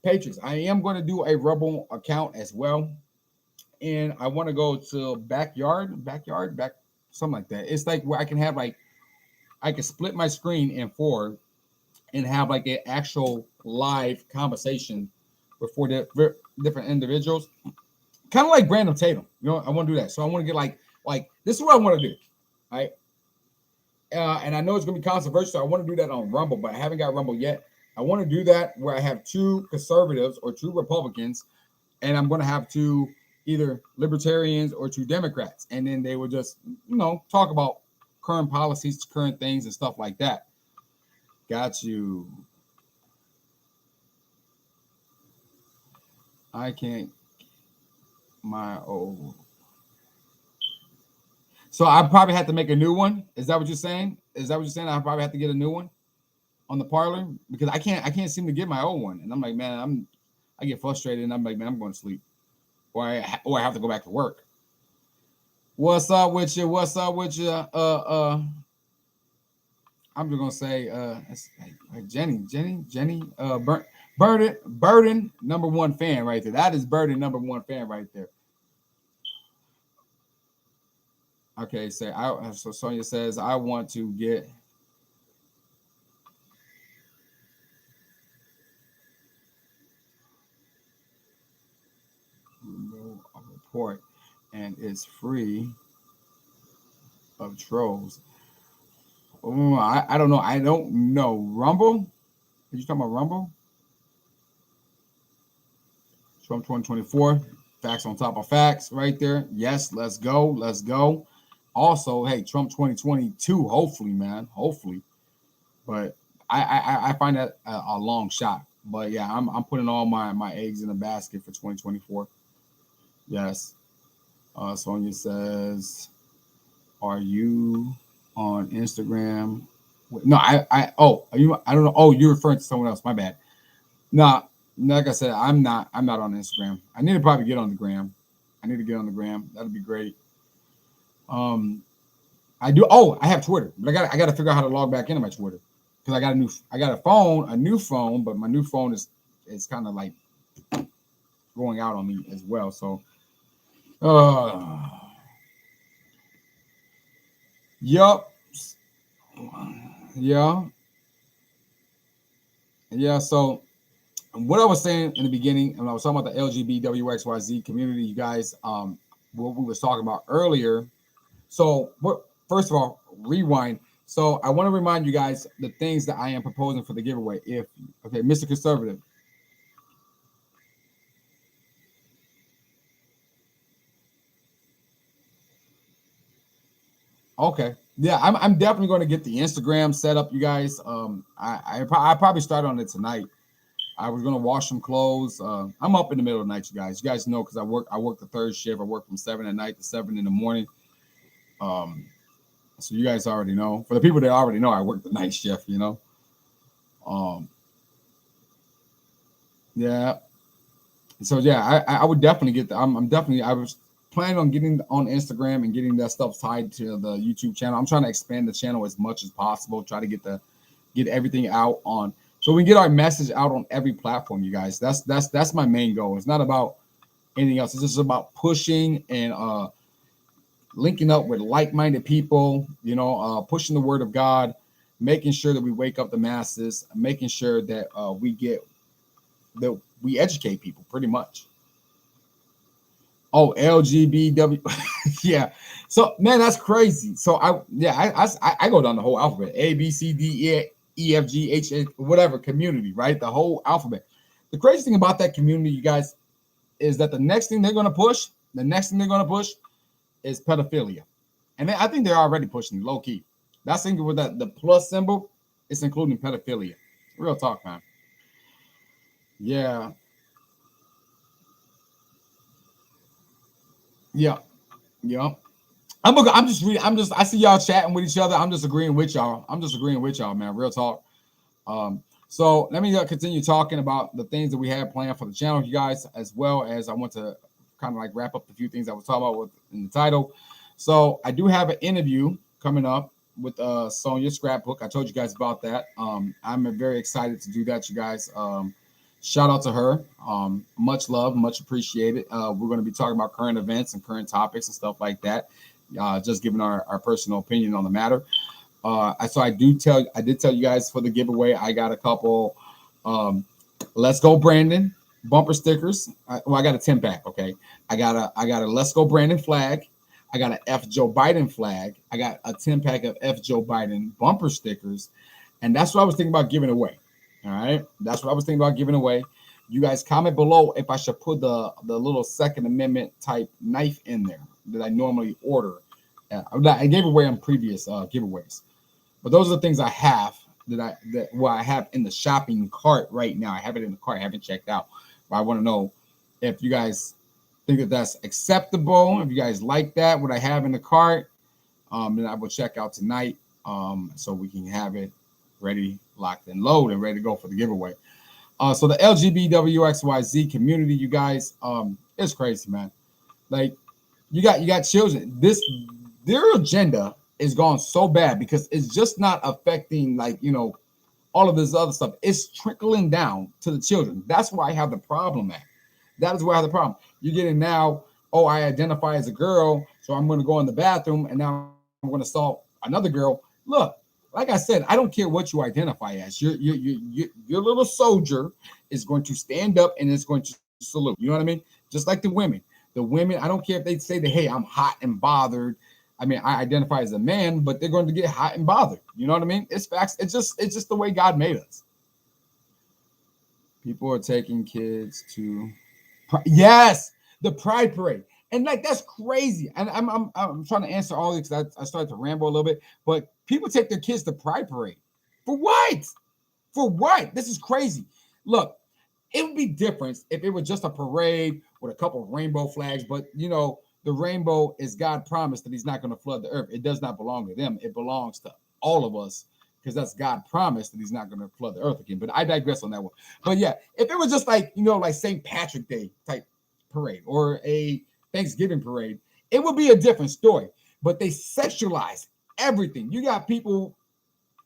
Patriots. I am going to do a Rumble account as well. And I want to go to back, something like that. It's like where I can have I can split my screen in four and have like an actual live conversation with four different individuals. Kind of like Brandon Tatum. I want to do that. So I want to get like this is what I want to do. Right. And I know it's going to be controversial. So I want to do that on Rumble, but I haven't got Rumble yet. I want to do that where I have two conservatives or two Republicans, and I'm going to have two either libertarians or two Democrats. And then they will just, talk about current policies, current things, and stuff like that. Got you. I can't. My old. So I probably have to make a new one. Is that what you're saying? Is that what you're saying? I probably have to get a new one on the Parlor because I can't seem to get my old one. And I'm like, man, I get frustrated and I'm like, man, I'm going to sleep, or I have to go back to work. What's up with you? What's up with you? I'm just gonna say, Jenny, Burden, number one fan right there. That is Burden, number one fan right there. Okay, so Sonia says I want to get a report, and it's free of trolls. Oh, I don't know. I don't know. Rumble? Are you talking about Rumble? Trump 2024. Facts on top of facts right there. Yes, let's go. Let's go. Also, hey, Trump 2022. Hopefully, man. Hopefully. But I find that a long shot. But yeah, I'm putting all my eggs in a basket for 2024. Yes. Sonia says, "Are you on Instagram?" No, are you? I don't know. Oh, you're referring to someone else. My bad. No, like I said, I'm not. I'm not on Instagram. I need to probably get on the gram. I need to get on the gram. That'd be great. Um, I do. Oh, I have Twitter, but I got to figure out how to log back into my Twitter because I got a new phone, but my new phone is kind of like going out on me as well. So, uh, yup, yeah, yeah. So, what I was saying in the beginning, and I was talking about the LGBTQXYZ community, you guys, what we was talking about earlier. So, what? First of all, rewind. So, I want to remind you guys the things that I am proposing for the giveaway. If okay, Mr. Conservative. Okay. Yeah, I'm definitely going to get the Instagram set up, you guys. I probably start on it tonight. I was going to wash some clothes. I'm up in the middle of the night, you guys. You guys know because I work the third shift. I work from 7 at night to 7 in the morning. Um, so you guys already know. For the people that already know, I work the night shift. Um, yeah. So yeah, I would definitely get the. I'm definitely. I was planning on getting on Instagram and getting that stuff tied to the YouTube channel. I'm trying to expand the channel as much as possible. Try to get everything out on so we can get our message out on every platform. You guys, that's my main goal. It's not about anything else. It's just about pushing and linking up with like-minded people. Pushing the word of God, making sure that we wake up the masses, making sure that we educate people pretty much. Oh, LGBTQ. Yeah. So man, that's crazy. So I go down the whole alphabet. A, B, C, D, E, F, G, H, whatever community, right? The whole alphabet. The crazy thing about that community, you guys, is that the next thing they're gonna push is pedophilia. And I think they're already pushing low key. That's thinking with the plus symbol, it's including pedophilia. Real talk, man. Yeah. Yeah. Yeah. I'm just reading. I see y'all chatting with each other. I'm just agreeing with y'all. Man. Real talk. So let me continue talking about the things that we have planned for the channel, you guys, as well as I want to kind of like wrap up the few things I was talking about in the title. So I do have an interview coming up with Sonia Scrapbook. I told you guys about that. I'm very excited to do that, you guys. Shout out to her. Much love, much appreciated. We're going to be talking about current events and current topics and stuff like that. Just giving our personal opinion on the matter. So I did tell you guys for the giveaway, I got a couple Let's Go Brandon bumper stickers. I got a 10-pack. Okay. I got a Let's Go Brandon flag. I got an F Joe Biden flag. I got a 10-pack of F Joe Biden bumper stickers. And that's what I was thinking about giving away. All right. That's what I was thinking about giving away. You guys comment below if I should put the little Second Amendment type knife in there that I normally order. I gave away on previous giveaways. But those are the things I have I have in the shopping cart right now. I have it in the cart. I haven't checked out. But I want to know if you guys think that that's acceptable. If you guys like that, what I have in the cart, then I will check out tonight so we can have it ready, locked, and loaded, and ready to go for the giveaway. So the LGBTQXYZ community, you guys, it's crazy, man. Like you got children. Their agenda is gone so bad because it's just not affecting all of this other stuff. It's trickling down to the children. That's where I have the problem at. That is where I have the problem. You're getting now, oh, I identify as a girl, So I'm going to go in the bathroom and now I'm going to assault another girl. Look, like I said, I don't care what you identify as. Your little soldier is going to stand up and is going to salute. You know what I mean? Just like the women. The women, I don't care if they say that, hey, I'm hot and bothered. I mean, I identify as a man, but they're going to get hot and bothered. You know what I mean? It's facts. It's just the way God made us. People are taking kids to, yes, the Pride Parade, and like that's crazy. And I'm trying to answer all these because I started to ramble a little bit. But people take their kids to Pride Parade for what? For what? This is crazy. Look, it would be different if it was just a parade with a couple of rainbow flags, but the rainbow is God promised that He's not going to flood the earth. It does not belong to them. It belongs to all of us because that's God promised that He's not going to flood the earth again. But I digress on that one. But yeah, if it was just like like St. Patrick Day type parade or a Thanksgiving parade, it would be a different story. But they sexualize everything. You got people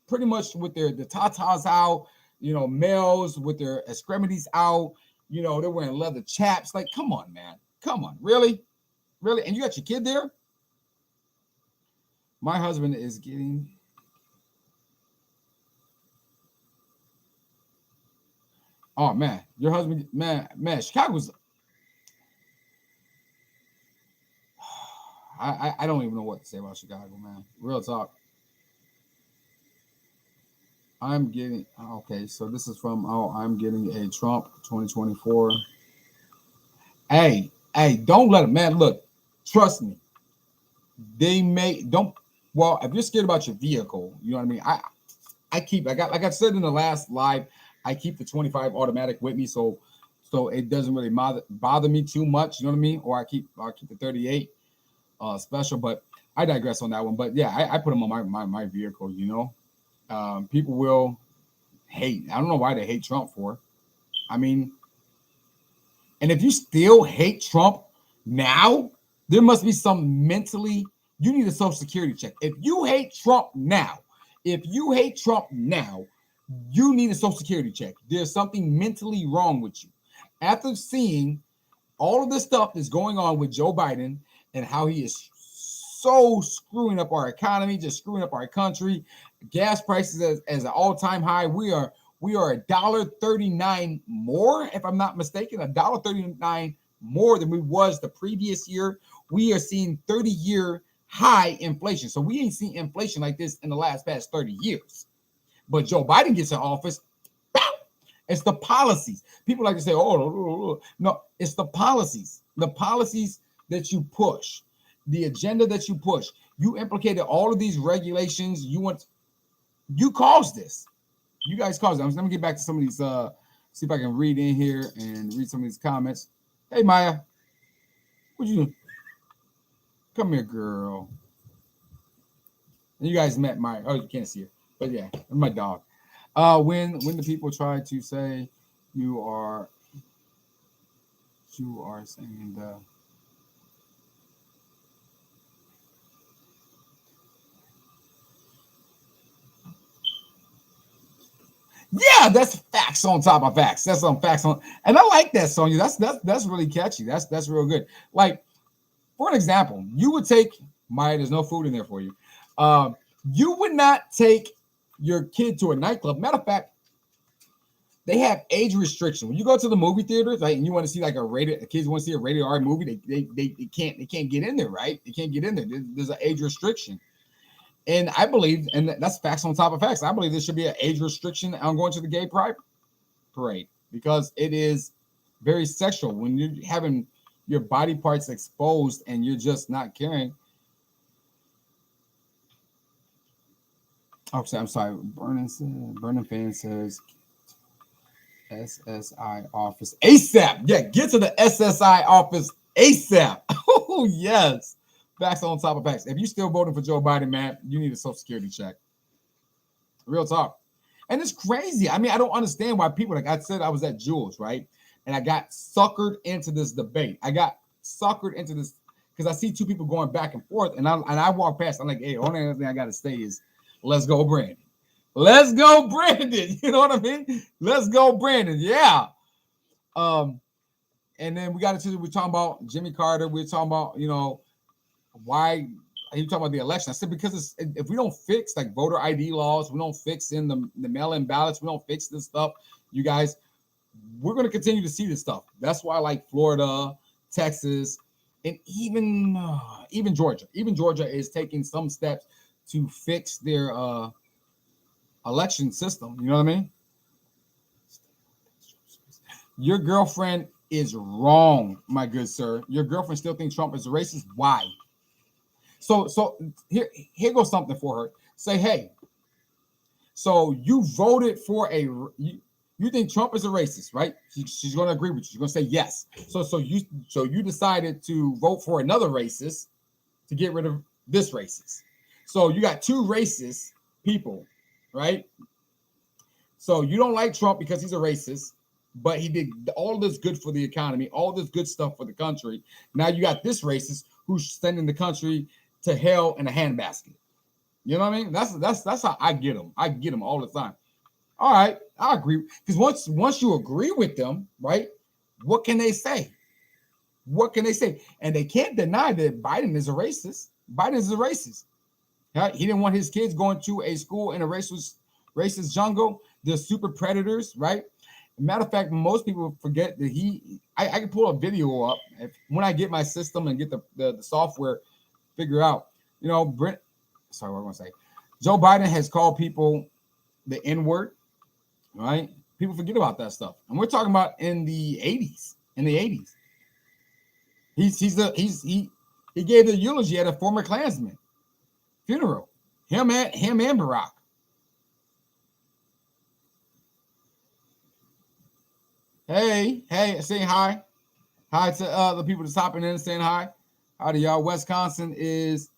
pretty much with the tatas out, males with their extremities out, they're wearing leather chaps. Like, come on, man. Come on. Really? Really? And you got your kid there? My husband is getting... Oh, man. Your husband... Man, Chicago's... I don't even know what to say about Chicago, man. Real talk. I'm getting... Okay, so this is from... I'm getting a Trump 2024. Hey, don't let him... Man, look. Trust me. They may... Don't... Well, if you're scared about your vehicle, you know what I mean? Like I said in the last live, I keep the 25 automatic with me, so it doesn't really bother me too much, you know what I mean? Or I keep the 38 special, but I digress on that one. But yeah, I put them on my vehicle, people will hate. I don't know why they hate Trump for. I mean, and if you still hate Trump now, there must be some mentally... You need a Social Security check. If you hate Trump now, you need a Social Security check. There's something mentally wrong with you. After seeing all of this stuff that's going on with Joe Biden and how he is so screwing up our economy, just screwing up our country, gas prices as an all-time high. We are $1.39 more, if I'm not mistaken, $1.39 more than we was the previous year. We are seeing 30-year high inflation. So we ain't seen inflation like this in the past 30 years. But Joe Biden gets in office, it's the policies. People like to say, no, it's the policies. The policies that you push, the agenda that you push. You implicated all of these regulations. You caused this. You guys caused it. Let me get back to some of these, see if I can read in here and read some of these comments. Hey, Maya, what you doing? Come here, girl. And you guys met Maya. Oh, you can't see her. But yeah, my dog. When the people try to say you are saying the... Yeah, that's facts on top of facts. That's some facts on, and I like that, Sonya. That's really catchy. That's real good. Like, for an example, you would take Maya. There's no food in there for you. You would not take your kid to a nightclub. Matter of fact, they have age restriction. When you go to the movie theaters, like, and you want to see like the kids want to see a rated R movie, they can't get in there, right? They can't get in there. There's an age restriction. And I believe, and that's facts on top of facts, I believe there should be an age restriction on going to the gay pride parade because it is very sexual. When you're having your body parts exposed and you're just not caring. Oh, I'm sorry. Burning fan says SSI office ASAP. Yeah, get to the SSI office ASAP. Oh, yes. Facts on top of facts. If you're still voting for Joe Biden, man, you need a Social Security check. Real talk. And it's crazy. I mean, I don't understand why people, like I said, I was at Jules, right? And I got suckered into this debate. I got suckered into this because I see two people going back and forth. And I walk past. I'm like, hey, only other thing I got to say is, let's go, Brandon. Let's go, Brandon. You know what I mean? Let's go, Brandon. Yeah. And then we're talking about Jimmy Carter. We're talking about, why are you talking about the election? I said, because if we don't fix like voter ID laws, we don't fix in the mail-in ballots, we don't fix this stuff, you guys, we're going to continue to see this stuff. That's why like Florida, Texas, and even Georgia is taking some steps to fix their election system. You know what I mean? Your girlfriend is wrong, my good sir. Your girlfriend still thinks Trump is a racist. Why? So here goes something for her. Say, hey, so you voted for you think Trump is a racist, right? She's going to agree with you. She's going to say yes. So you decided to vote for another racist to get rid of this racist. So you got two racist people, right? So you don't like Trump because he's a racist, but he did all this good for the economy, all this good stuff for the country. Now you got this racist who's sending the country to hell in a handbasket. You know what I mean? That's how I get them. I get them all the time. All right, I agree. Because once you agree with them, right? What can they say? What can they say? And they can't deny that Biden is a racist. Biden is a racist. Right? He didn't want his kids going to a school in a racist jungle. They're super predators, right? Matter of fact, most people forget that I can pull a video up when I get my system and get the software figure out. You know, what I want to say. Joe Biden has called people the N-word, right? People forget about that stuff. And we're talking about in the 80s. In the 80s. He gave the eulogy at a former Klansman funeral. Him and Barack. Hey, saying hi. Hi to the people that's hopping in saying hi. Howdy, y'all. Wisconsin is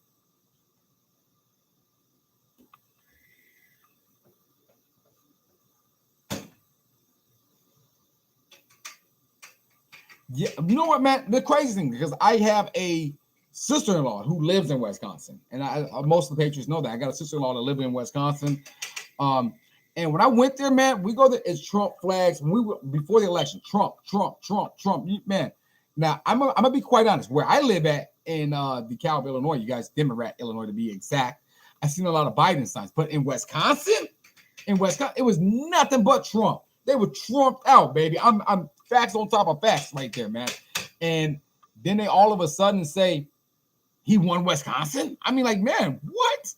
yeah, you know what, man? The crazy thing, because I have a sister-in-law who lives in Wisconsin, and most of the Patriots know that. I got a sister-in-law that lives in Wisconsin. And when I went there, man, we go there, it's Trump flags. When we were before the election, Trump. Man, now I'm gonna be quite honest. Where I live at in DeKalb, Illinois, you guys, Democrat, Illinois to be exact, I seen a lot of Biden signs. But in Wisconsin, it was nothing but Trump. They were trumped out, baby. I'm facts on top of facts right there, man. And then they all of a sudden say he won Wisconsin. I mean, like, man, what?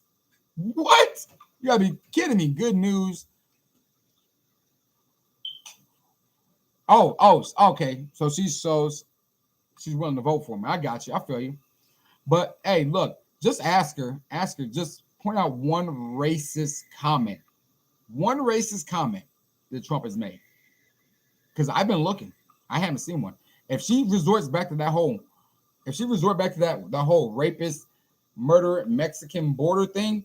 You gotta be kidding me. Good news. Oh, okay. So she's willing to vote for me. I got you. I feel you. But hey, look, just ask her, just point out one racist comment that Trump has made. Because I've been looking. I haven't seen one. If she resorts back to that whole rapist, murderer, Mexican border thing,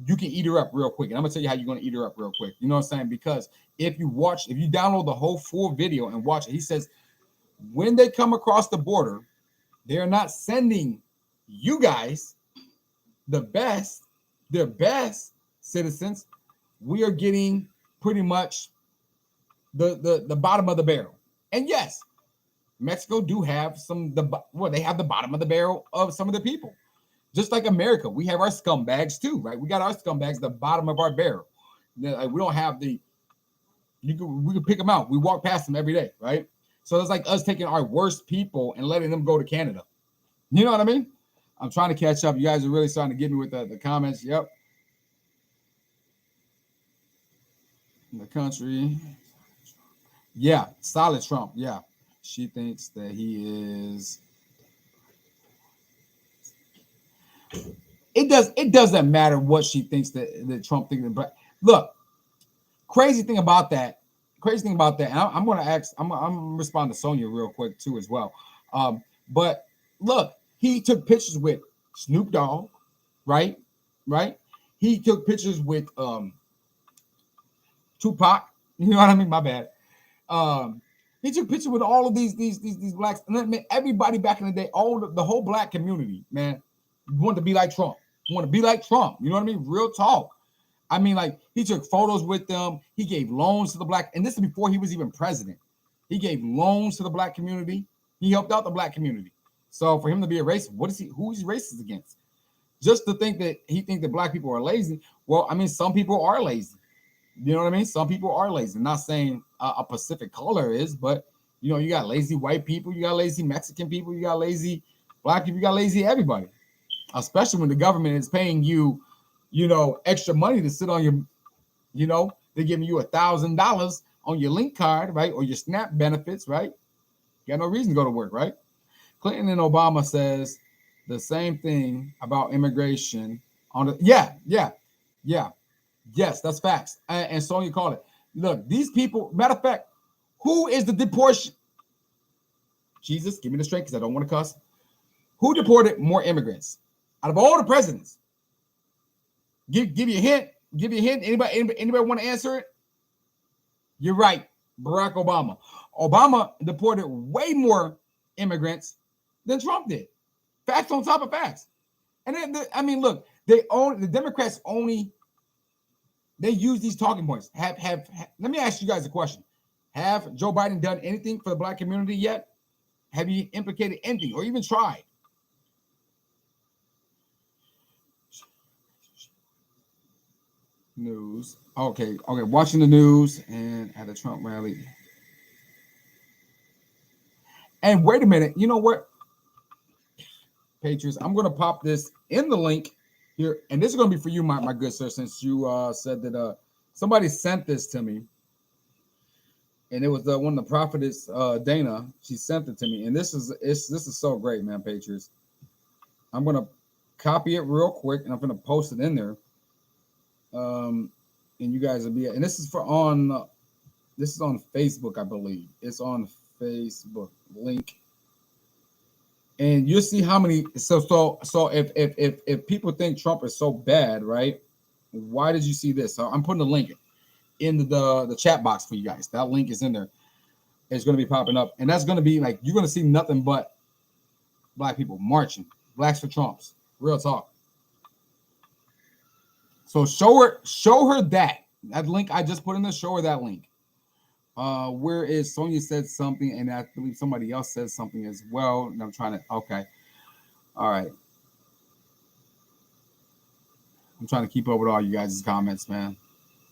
you can eat her up real quick. And I'm gonna tell you how you're gonna eat her up real quick. You know what I'm saying? Because if you download the whole full video and watch it, he says when they come across the border, they're not sending you guys their best citizens. We are getting pretty much the bottom of the barrel. And yes, Mexico do have they have the bottom of the barrel of some of the people. Just like America, we have our scumbags too, right? We got our scumbags, the bottom of our barrel. We don't have we can pick them out. We walk past them every day, right? So it's like us taking our worst people and letting them go to Canada. You know what I mean? I'm trying to catch up. You guys are really starting to get me with the comments. Yep. In the country. Yeah, solid Trump. Yeah. She thinks that he is. It doesn't matter what she thinks that Trump thinks. But look, crazy thing about that. And I'm gonna respond to Sonia real quick too as well. But look, he took pictures with Snoop Dogg, right? He took pictures with Tupac. You know what I mean? My bad. He took pictures with all of these blacks, and everybody back in the day, the whole black community, man, wanted to be like Trump. You know what I mean? Real talk. I mean, like, he took photos with them. He gave loans to the black, and this is before he was even president. He gave loans to the black community. He helped out the black community. So for him to be a racist, what is he? Who is he racist against? Just to think that he think that black people are lazy. Well, I mean, some people are lazy. You know what I mean? Some people are lazy. I'm not saying a Pacific color is, but you know, you got lazy white people, you got lazy Mexican people, you got lazy black people, you got lazy everybody. Especially when the government is paying you, you know, extra money to sit on your, you know, they're giving you $1,000 on your link card, right, or your SNAP benefits, right? You got no reason to go to work, right? Clinton and Obama says the same thing about immigration on the yeah. Yes, that's facts. And Sonya called it. Look, these people, matter of fact, who is the deportation? Jesus, give me the straight because I don't want to cuss. Who deported more immigrants out of all the presidents? Give you a hint. Give you a hint. Anybody want to answer it? You're right. Barack Obama. Obama deported way more immigrants than Trump did. Facts on top of facts. And then, I mean, look, the Democrats only they use these talking points. Let me ask you guys a question. Have Joe Biden done anything for the black community yet? Have you implicated anything or even tried? News. Okay. Watching the news and at a Trump rally. And wait a minute. You know what? Patriots, I'm going to pop this in the link here. And this is going to be for you, my good sir, since you said that somebody sent this to me. And it was one of the prophetess, Dana. She sent it to me. And this is so great, man, Patriots. I'm going to copy it real quick, and I'm going to post it in there. And you guys will be, and this is on Facebook, I believe. It's on Facebook link. And you'll see how many. So if people think Trump is so bad, right? Why did you see this? So I'm putting a link in the chat box for you guys. That link is in there. It's going to be popping up, and that's going to be like you're going to see nothing but black people marching, blacks for Trumps. Real talk. So show her that link I just put in there. Show her that link. Where is Sonya said something, and I believe somebody else said something as well. And I'm trying to. Okay, all right. I'm trying to keep up with all you guys' comments, man.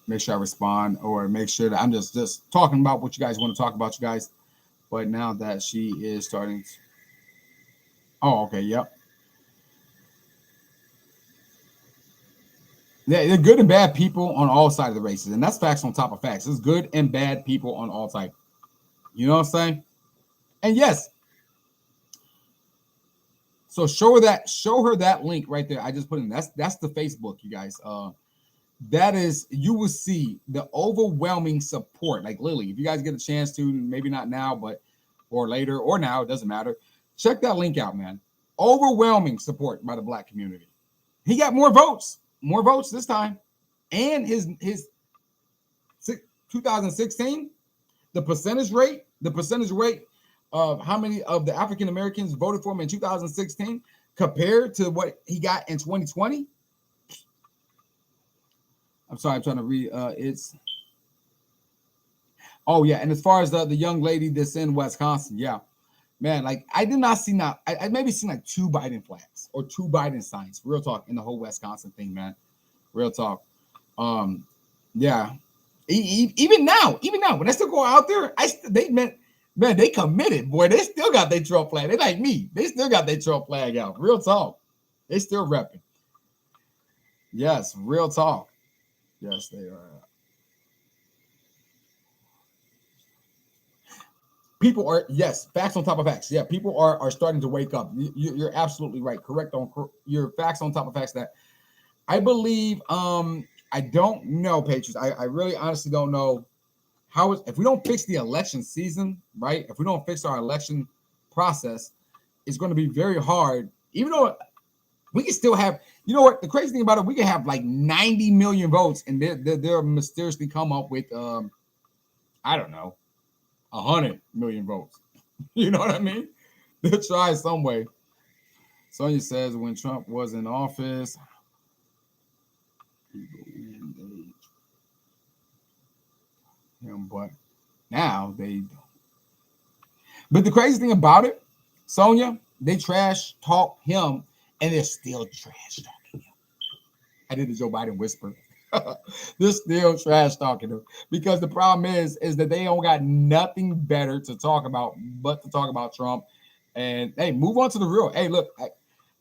Make sure I respond, or make sure that I'm just talking about what you guys want to talk about, you guys. But now that she is starting to... Oh, okay, yep. Yeah, they're good and bad people on all sides of the races, and that's facts on top of facts. There's good and bad people on all sides. You know what I'm saying? And yes, so show her that link right there. I just put in that's the Facebook, you guys. That is, you will see the overwhelming support. Like Lily, if you guys get a chance to, maybe not now, but or later or now, it doesn't matter. Check that link out, man. Overwhelming support by the black community. He got more votes this time. And his 2016, the percentage rate of how many of the African Americans voted for him in 2016 compared to what he got in 2020. I'm sorry, I'm trying to read. Oh yeah, and as far as the young lady that's in Wisconsin, yeah, man, like I did not see I maybe seen like 2 Biden flags or 2 Biden signs. Real talk in the whole Wisconsin thing, man. Real talk. Yeah. Even now, when I still go out there, they committed, boy. They still got their Trump flag. They like me. They still got their Trump flag out. Real talk. They still repping. Yes, real talk. Yes, they are. People are, yes, facts on top of facts. Yeah, people are starting to wake up. You're absolutely right. Correct on your facts on top of facts. That I believe. I don't know, Patriots. I really honestly don't know how if we don't fix the election season, right? If we don't fix our election process, it's going to be very hard. Even though we can still have, you know what? The crazy thing about it, we can have like 90 million votes, and they'll mysteriously come up with, I don't know, 100 million votes. You know what I mean? They'll try some way. Sonya says when Trump was in office, but now they don't. But the crazy thing about it, Sonya, They trash talk him, and they're still trash talking him. I did the Joe Biden whisper. They're still trash talking him because the problem is that they don't got nothing better to talk about but to talk about Trump. And hey, move on to the real. Hey, look,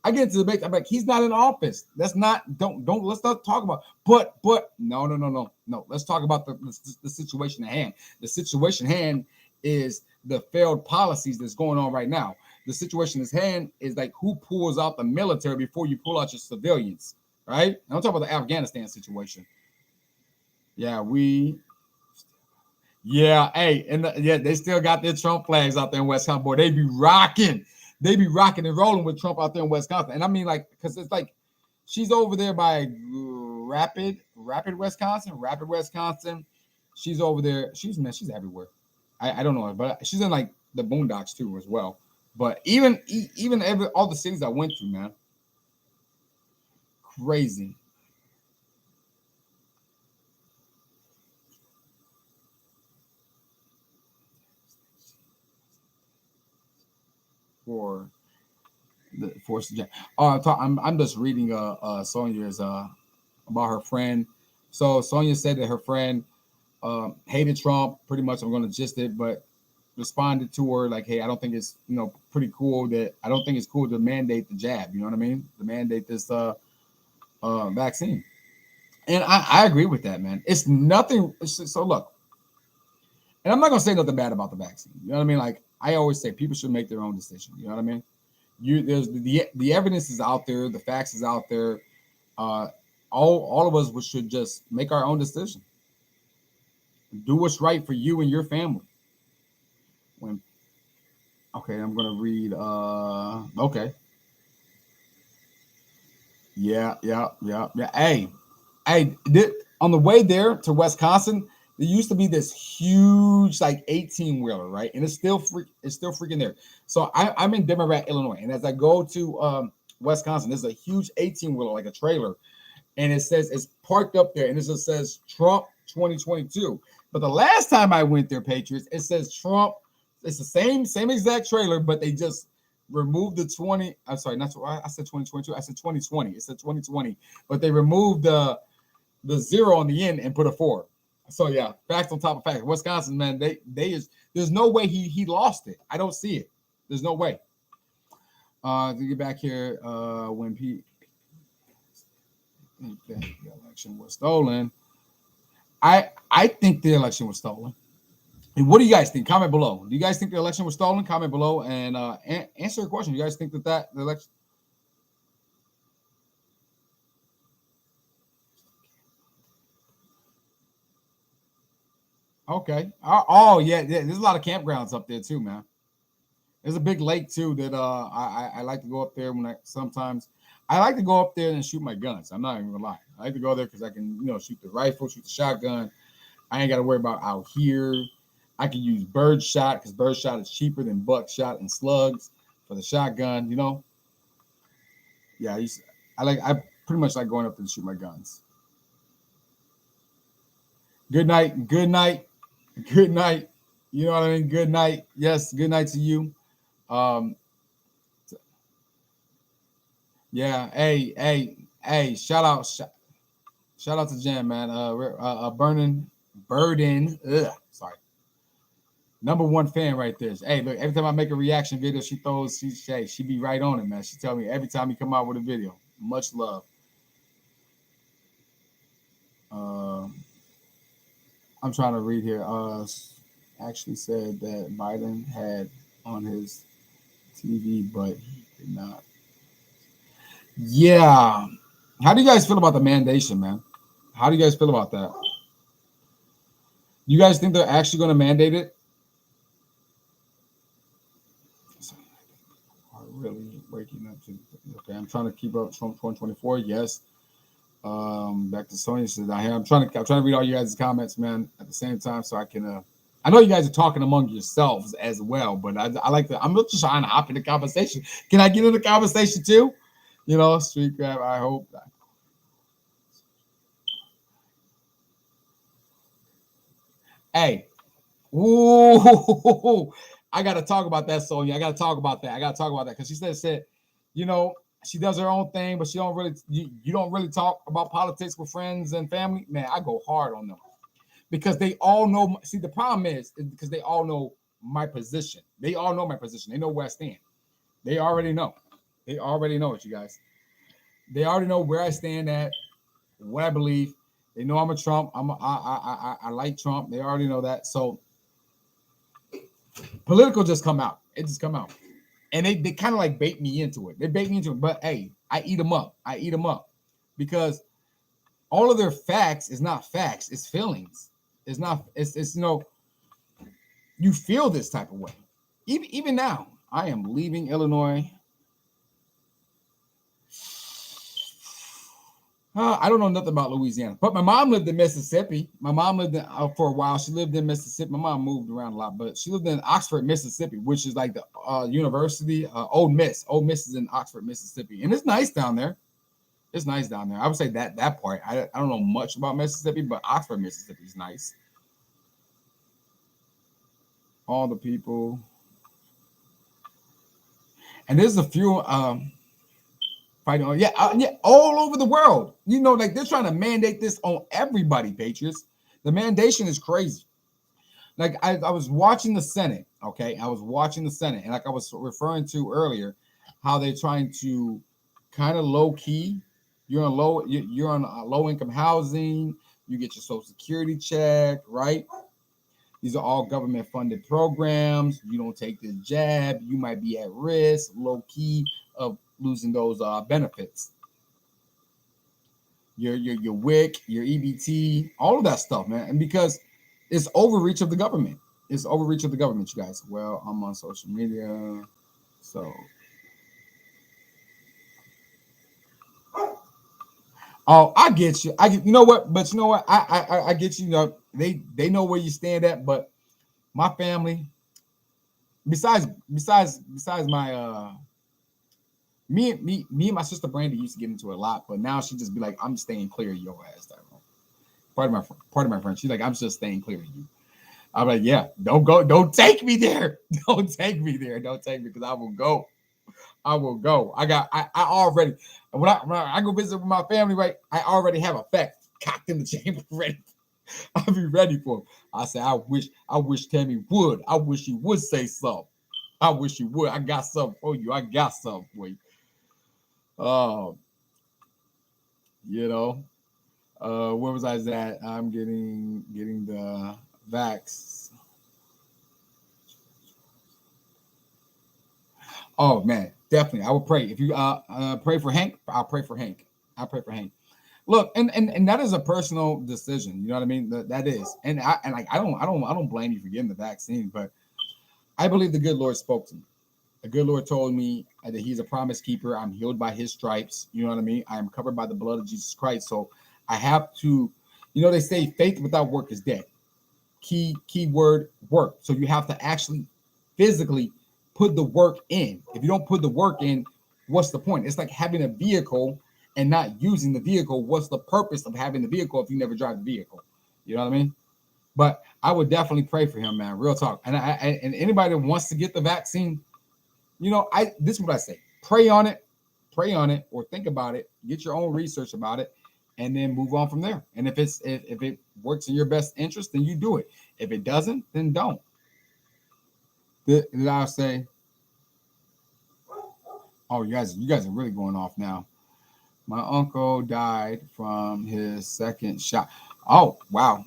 I get into the debate. I'm like, he's not in office. That's not. Don't. Let's not talk about. But no. Let's talk about the situation at hand. The situation at hand is the failed policies that's going on right now. The situation at hand is like who pulls out the military before you pull out your civilians, right? And I'm talking about the Afghanistan situation. Yeah, hey, and they still got their Trump flags out there in Wisconsin. Boy, they be rocking. They be rocking and rolling with Trump out there in Wisconsin. And I mean, like, because it's like she's over there by Rapid, Wisconsin. She's over there. She's everywhere. I don't know, but she's in like the Boondocks too as well. But even all the cities I went to, man, crazy. For the force. I'm just reading Sonia's about her friend. So Sonia said that her friend hated Trump. Pretty much, I'm going to gist it, but responded to her like, "Hey, I don't think it's pretty cool that I don't think it's cool to mandate the jab. You know what I mean? To mandate this vaccine." And I agree with that, man. It's nothing. So look, and I'm not going to say nothing bad about the vaccine. You know what I mean? Like I always say, people should make their own decision. You know what I mean? There's the evidence is out there, the facts is out there. Uh, all of us should just make our own decision. Do what's right for you and your family. When okay, I'm gonna read. Okay, yeah. On the way there to Wisconsin, there used to be this huge like 18 wheeler, right? And it's still freaking there. So I'm in Democrat, Illinois, and as I go to Wisconsin, there's a huge 18 wheeler, like a trailer, and it says it's parked up there, and it just says Trump 2022. But the last time I went there, Patriots, it says Trump. It's the same exact trailer, but they just removed the 20. I'm sorry, not I said 2022. I said 2020. It said 2020, but they removed the zero on the end and put a 4. So yeah, facts on top of facts. Wisconsin, man, there's no way he lost it. I don't see it. There's no way. To get back here, when the election was stolen, I think the election was stolen. And what do you guys think? Comment below. Do you guys think the election was stolen? Comment below and answer the question. Do you guys think that the election? Okay. Oh yeah. There's a lot of campgrounds up there too, man. There's a big lake too that I like to go up there when I like to go up there and shoot my guns. I'm not even gonna lie. I like to go there because I can shoot the rifle, shoot the shotgun. I ain't got to worry about out here. I can use bird shot because bird shot is cheaper than buckshot and slugs for the shotgun. Yeah. I pretty much like going up there to shoot my guns. Good night. Good night. Good night. You know what I mean? Good night. Yes. Good night to you. Um, yeah. Hey. Shout out to Jan, man. Burden. Sorry. Number one fan right there. Hey, look, every time I make a reaction video, she be right on it, man. She tell me every time you come out with a video. Much love. I'm trying to read here. Actually said that Biden had on his TV, but he did not. Yeah. How do you guys feel about the mandation, man? How do you guys feel about that? You guys think they're actually going to mandate it? Are really waking up to? Okay, I'm trying to keep up Trump 2024. Yes. Back to Sonya says I'm trying to read all you guys' comments, man, at the same time, so I can. I know you guys are talking among yourselves as well, but I like to. I'm just trying to hop in the conversation. Can I get in the conversation too? Street crab. I hope. Hey, ooh, I got to talk about that, Sonya. I got to talk about that. I got to talk about that because she said, you know, she does her own thing, but she don't really, you don't really talk about politics with friends and family. Man, I go hard on them because they all know. See, the problem is because they all know my position. They all know my position. They know where I stand. They already know. They already know it, you guys. They already know where I stand at, what I believe. They know I'm a Trump. I like Trump. They already know that. So political just come out. It just come out. And they kind of like bait me into it. They bait me into it. But hey, I eat them up. I eat them up. Because all of their facts is not facts. It's feelings. It's not, it's you feel this type of way. Even now, I am leaving Illinois. I don't know nothing about Louisiana, but my mom lived in Mississippi. My mom lived in, for a while. She lived in Mississippi. My mom moved around a lot, but she lived in Oxford, Mississippi, which is like the university. Ole Miss. Ole Miss is in Oxford, Mississippi, and it's nice down there. It's nice down there. I would say that part. I don't know much about Mississippi, but Oxford, Mississippi is nice. All the people, and there's a few. Fighting on, yeah, all over the world. You know, like they're trying to mandate this on everybody, Patriots. The mandation is crazy. Like I was watching the Senate, okay? I was watching the Senate, and like I was referring to earlier, how they're trying to kind of low key. You're on low income housing. You get your Social Security check, right? These are all government funded programs. You don't take this jab, you might be at risk, low key of losing those benefits. Your WIC, your EBT, all of that stuff, man. And because it's overreach of the government. It's overreach of the government, you guys. Well, I'm on social media, so oh, I get you. You know what? But you know what? I get you. You know, they know where you stand at. But my family, besides my me and my sister Brandy used to get into it a lot, but now she just be like, I'm staying clear of your ass, Tyrone. Part of my friend. She's like, I'm just staying clear of you. I'm like, yeah, don't take me there. Don't take me there. Don't take me because I will go. I will go. I already when I go visit with my family, right? I already have a fact cocked in the chamber ready. I'll be ready for him. I say, I wish Tammy would. I wish he would say something. I wish he would. I got something for you. I got something for you. You know, where was I at? I'm getting the vax. Oh man, definitely. I will pray. If you pray for Hank, I'll pray for Hank. I'll pray for Hank. Look, and that is a personal decision. You know what I mean? That is, and I don't blame you for getting the vaccine, but I believe the good Lord spoke to me. The good Lord told me that He's a promise keeper. I'm healed by His stripes. You know what I mean? I am covered by the blood of Jesus Christ. So I have to, you know, they say faith without work is dead. Key word work. So you have to actually physically put the work in. If you don't put the work in, what's the point? It's like having a vehicle and not using the vehicle. What's the purpose of having the vehicle if you never drive the vehicle? You know what I mean? But I would definitely pray for him, man. Real talk. And and anybody that wants to get the vaccine, you know, this is what I say: pray on it, or think about it. Get your own research about it, and then move on from there. And if it works in your best interest, then you do it. If it doesn't, then don't. Did I say? Oh, you guys are really going off now. My uncle died from his second shot. Oh, wow.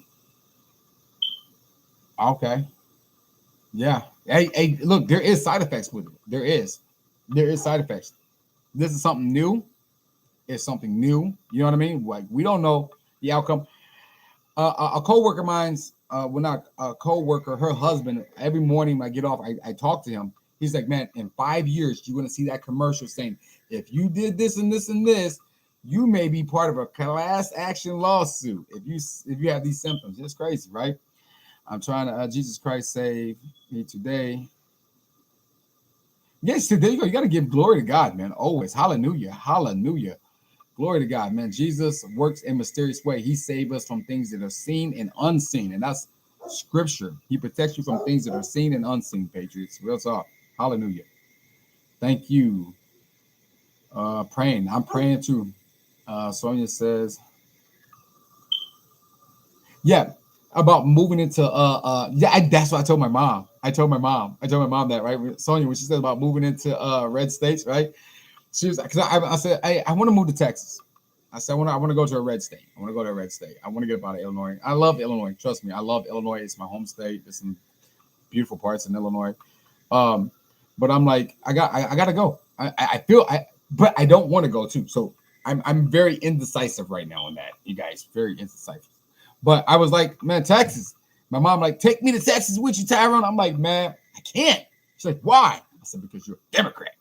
Okay. Yeah. Hey, look, there is side effects with it. There is side effects. This is something new. It's something new. You know what I mean? Like we don't know the outcome. A coworker of mine's, well, not a coworker, her husband. Every morning when I get off, I talk to him. He's like, man, in 5 years, you're gonna see that commercial saying, if you did this and this and this, you may be part of a class action lawsuit if you have these symptoms. It's crazy, right? I'm trying to Jesus Christ save me today. Yes, there you go. You got to give glory to God, man. Always. Hallelujah. Hallelujah. Glory to God, man. Jesus works in a mysterious way. He saved us from things that are seen and unseen. And Scripture. He protects you from things that are seen and unseen, Patriots. Real talk. Hallelujah. Thank you. Praying. I'm praying too. Sonia says, yeah, about moving into that's what I told my mom. I told my mom that, right? Sonia, when she said about moving into red states, right? She was, because I said, I want to move to Texas. I said, I want to go to a red state. I want to go to a red state. I want to get up out of Illinois. I love Illinois. Trust me, I love Illinois. It's my home state. There's some beautiful parts in Illinois. But I'm like, I gotta go. I feel but I don't want to go too. So I'm very indecisive right now on that. You guys, very indecisive. But I was like, man, Texas. My mom like, take me to Texas with you, Tyrone. I'm like, man, I can't. She's like, why? I said, because you're a Democrat.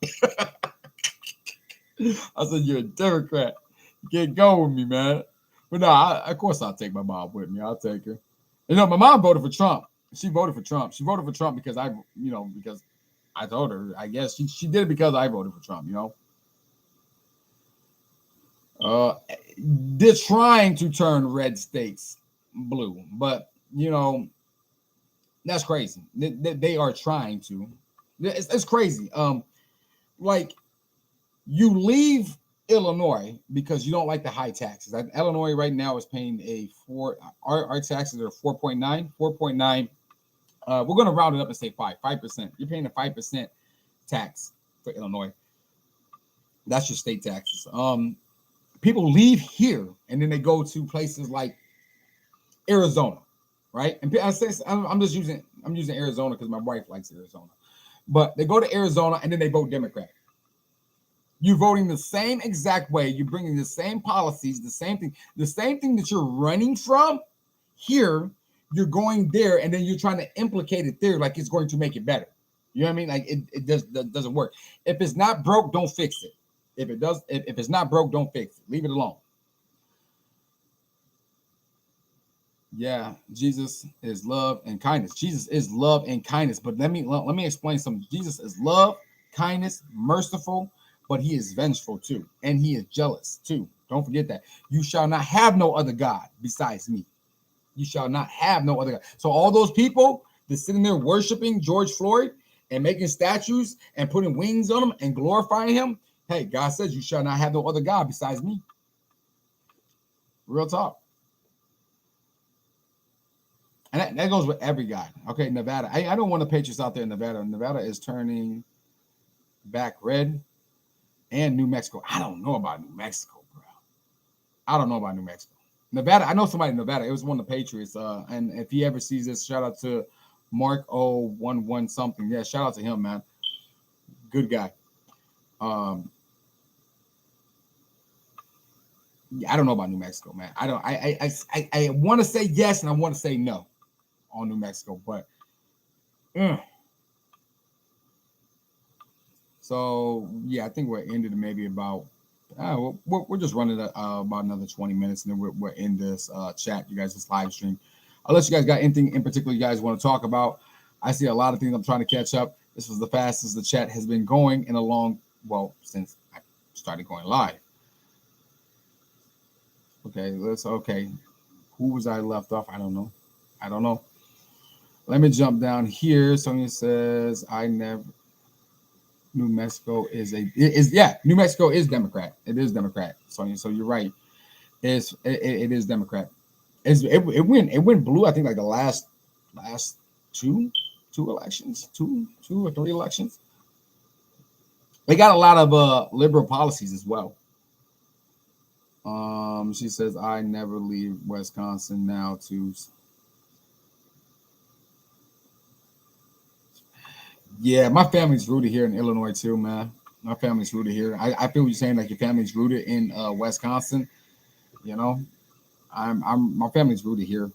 I said, you're a Democrat. You can't go with me, man. But no, of course I'll take my mom with me. I'll take her. You know, my mom voted for Trump. She voted for Trump. She voted for Trump because because I told her. I guess she did it because I voted for Trump, They're trying to turn red states blue, but that's crazy. They are trying to. It's crazy. Like you leave Illinois because you don't like the high taxes. Illinois right now is paying our taxes are 4.9. We're going to round it up and say 5%. You're paying a 5% tax for Illinois. That's your state taxes. People leave here and then they go to places like Arizona, right? And I'm using Arizona because my wife likes Arizona, but they go to Arizona and then they vote Democrat. You're voting the same exact way. You're bringing the same policies, the same thing that you're running from here. You're going there, and then you're trying to implicate it there, like it's going to make it better. You know what I mean? Like it doesn't work. If it's not broke, don't fix it. If it's not broke, don't fix it. Leave it alone. Yeah, Jesus is love and kindness. Jesus is love and kindness. But let me explain something. Jesus is love, kindness, merciful, but he is vengeful too, and he is jealous too. Don't forget that. You shall not have no other God besides me. You shall not have no other God. So all those people that sitting there worshiping George Floyd and making statues and putting wings on him and glorifying him, hey, God says you shall not have no other God besides me. Real talk. And that goes with every guy. Okay, Nevada. I don't want the Patriots out there in Nevada. Nevada is turning back red. And New Mexico. I don't know about New Mexico, bro. I don't know about New Mexico. Nevada, I know somebody in Nevada. It was one of the Patriots. And if he ever sees this, shout out to Mark 011 something. Yeah, shout out to him, man. Good guy. I don't know about New Mexico, man. I want to say yes and I want to say no on New Mexico, but so yeah, I think we're ended maybe about we're just running about another 20 minutes, and then we're in this chat. You guys, this live stream. Unless you guys got anything in particular you guys want to talk about, I see a lot of things I'm trying to catch up. This was the fastest the chat has been going in a long, since I started going live. Okay, who was I left off? I don't know. Let me jump down here. Sonia says New Mexico New Mexico is Democrat. It is Democrat, Sonia. So you're right. It is Democrat. It went blue. I think like the last two elections, two or three elections. They got a lot of liberal policies as well. She says I never leave Wisconsin now to. Yeah, my family's rooted here in Illinois too, man. My family's rooted here. I feel what you're saying, like your family's rooted in Wisconsin. My family's rooted here.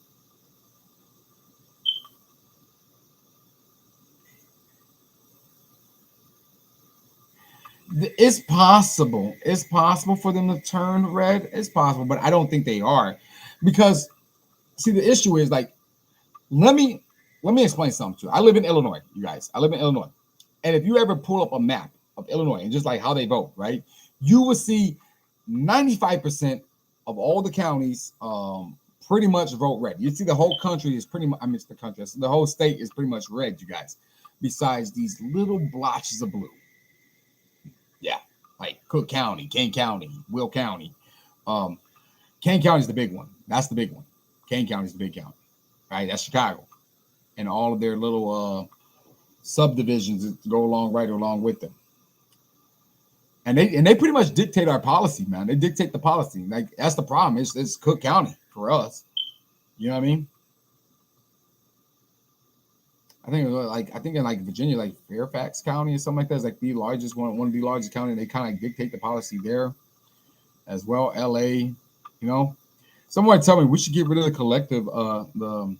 It's possible. It's possible for them to turn red. It's possible, but I don't think they are, because see, the issue is like, let me explain something to you. I live in Illinois, you guys. I live in Illinois, and if you ever pull up a map of Illinois and just like how they vote, right, you will see 95% of all the counties pretty much vote red. You see, the whole country is pretty much, I mean, it's the country, the whole state is pretty much red, you guys, besides these little blotches of blue. Yeah, like Cook County, Kane County, Will County. Um, Kane County is the big one. That's the big one. Kane County is the big county, right? That's Chicago, and all of their little subdivisions that go along right along with them. And they pretty much dictate our policy, man. They dictate the policy. Like that's the problem. It's Cook County for us. You know what I mean? I think in like Virginia, like Fairfax County or something like that is like the largest one of the largest county. They kind of dictate the policy there as well. LA, you know. Someone tell me we should get rid of the collective the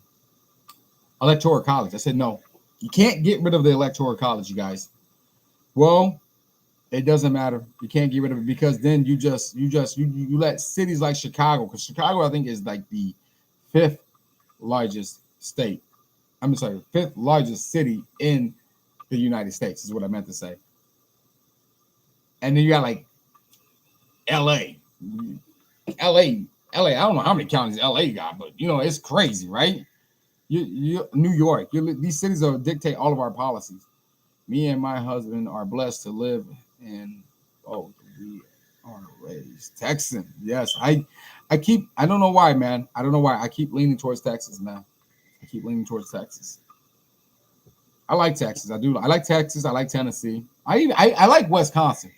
electoral college. I said no. You can't get rid of the electoral college, you guys. Well, it doesn't matter. You can't get rid of it because then you let cities like Chicago, because Chicago I think is like the fifth largest state. I'm sorry, fifth largest city in the United States is what I meant to say. And then you got like LA. LA. I don't know how many counties LA got, but you know, it's crazy, right? New York. These cities will dictate all of our policies. Me and my husband are blessed to live in we are raised Texan. Yes, I don't know why, man. I don't know why. I keep leaning towards Texas, man. I keep leaning towards Texas. I like Texas. I do. I like Texas. I like Tennessee. I like Wisconsin.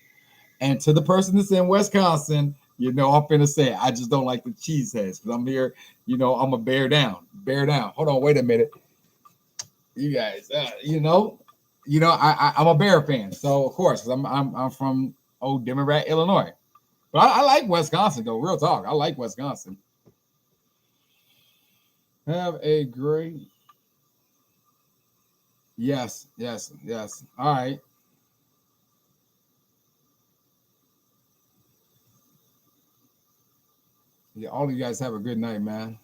And to the person that's in Wisconsin, you know, I'm finna say I just don't like the cheeseheads because I'm here. You know, I'm a bear down. Bear down. Hold on, wait a minute. You guys, I'm a Bear fan, so of course I'm from Democrat, Illinois. But I like Wisconsin though. Real talk, I like Wisconsin. Have a great. Yes. All right. Yeah, all of you guys have a good night, man.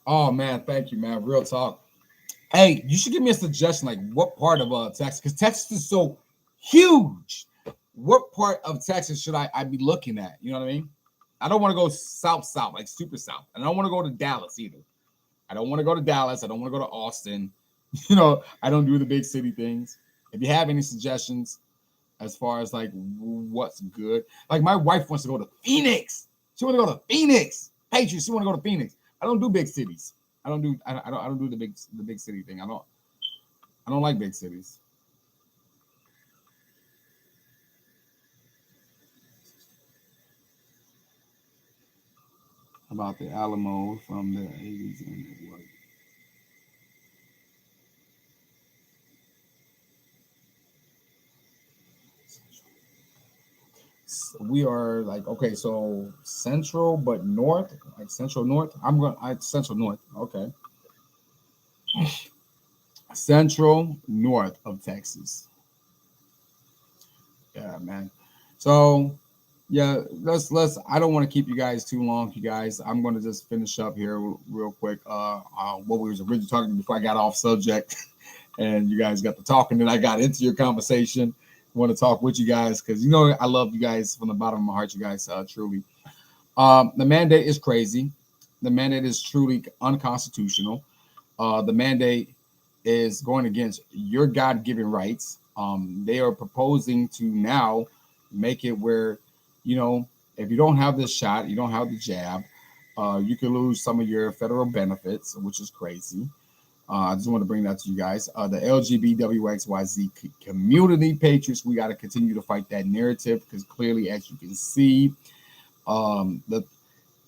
Oh man, thank you, man. Real talk. Hey, you should give me a suggestion, like what part of Texas, because Texas is so huge. What part of Texas should I be looking at? You know what I mean? I don't want to go south, like super south. And I don't want to go to Dallas either. I don't want to go to Dallas. I don't want to go to Austin. You know, I don't do the big city things. If you have any suggestions as far as like what's good, like my wife wants to go to Phoenix. She want to go to Phoenix. Patriots. She want to go to Phoenix. I don't do big cities. I don't do the big city thing. I don't like big cities. About the Alamo from the 80s and what? We are like okay, so central but north, like central north. Central north. Okay, central north of Texas. Yeah, man. So yeah, let's. I don't want to keep you guys too long, you guys. I'm going to just finish up here real quick. What we was originally talking before I got off subject, and you guys got to talking, and I got into your conversation. I want to talk with you guys because you know I love you guys from the bottom of my heart. You guys, truly. The mandate is crazy. The mandate is truly unconstitutional. The mandate is going against your God-given rights. They are proposing to now make it where, you know, if you don't have this shot, you don't have the jab, you can lose some of your federal benefits, which is crazy. I just want to bring that to you guys. The LGBTQXYZ community patriots, we got to continue to fight that narrative because clearly, as you can see, the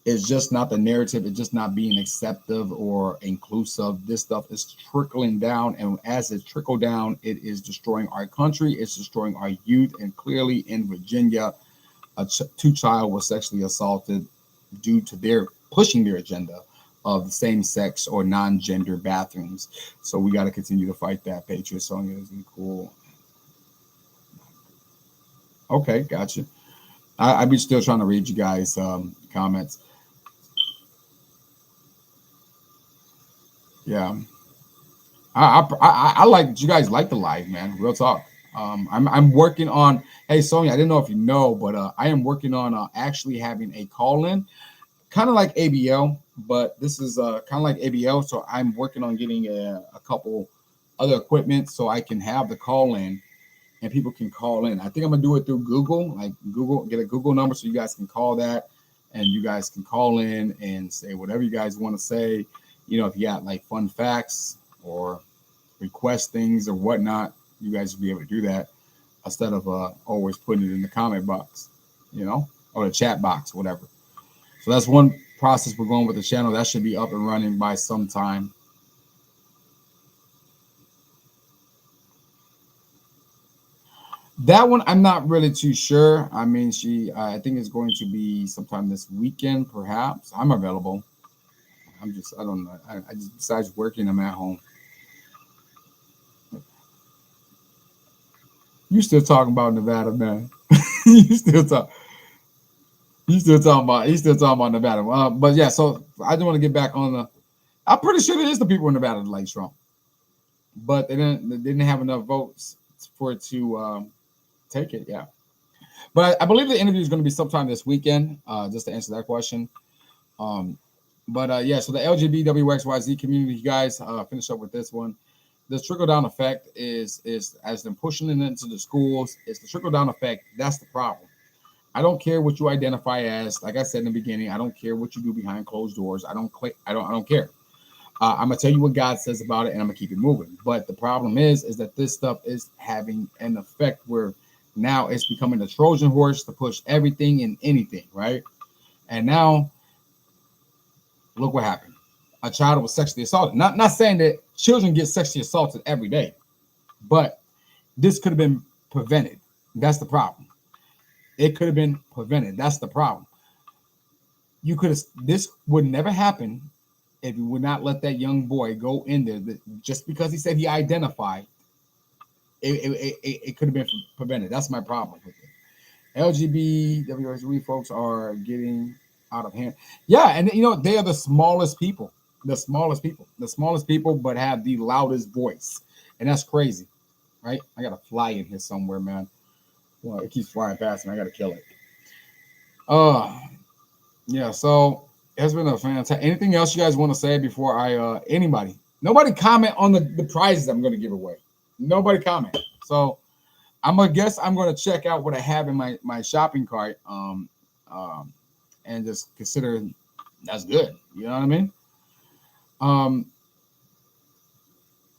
it's just not the narrative. It's just not being acceptive or inclusive. This stuff is trickling down. And as it trickle down, it is destroying our country. It's destroying our youth. And clearly in Virginia, two child was sexually assaulted due to their pushing their agenda of the same sex or non-gender bathrooms. So we got to continue to fight that. Patriot song is cool. Okay, gotcha. I'll be still trying to read you guys' comments. Yeah, I like you guys like the live, man. Real talk. I'm working on. Hey Sonia, I didn't know if you know, but I am working on actually having a call in, kind of like ABL, but this is kind of like ABL. So I'm working on getting a couple other equipment so I can have the call in and people can call in. I think I'm gonna do it through Google, like Google, get a Google number so you guys can call that, and you guys can call in and say whatever you guys want to say. You know, if you got like fun facts or request things or whatnot, you guys will be able to do that instead of always putting it in the comment box, you know, or the chat box, whatever. So that's one process we're going with the channel. That should be up and running by sometime. That one, I'm not really too sure. I mean, I think it's going to be sometime this weekend, perhaps. I'm available. I don't know. I just, besides working, I'm at home. You still talking about Nevada, man? you still talk. You still talking about Nevada. But yeah, so I just want to get back on the. I'm pretty sure it is the people in Nevada that like Trump, but they didn't have enough votes for it to take it. Yeah, but I believe the interview is going to be sometime this weekend. Just to answer that question. Um, but yeah, so the LGBTQXYZ community, you guys, finish up with this one. The trickle down effect is as them pushing it into the schools. It's the trickle down effect. That's the problem. I don't care what you identify as. Like I said in the beginning, I don't care what you do behind closed doors. I don't care. I'm gonna tell you what God says about it, and I'm gonna keep it moving. But the problem is that this stuff is having an effect where now it's becoming a Trojan horse to push everything and anything, right? And now look what happened. A child was sexually assaulted. Not saying that children get sexually assaulted every day, but this could have been prevented. That's the problem. It could have been prevented. That's the problem. You could have. This would never happen if you would not let that young boy go in there. Just because he said he identified, it could have been prevented. That's my problem with it. LGBTQ folks are getting out of hand. Yeah, and you know they are the smallest people, the smallest people, but have the loudest voice, and that's crazy, right? I got a fly in here somewhere, man. Well, it keeps flying past, and I got to kill it. Uh, yeah. So it's been a fantastic. Anything else you guys want to say before I? Anybody? Nobody comment on the prizes I'm going to give away. Nobody comment. So I'm gonna guess I'm gonna check out what I have in my shopping cart, um, and just consider that's good. You know what I mean? Um,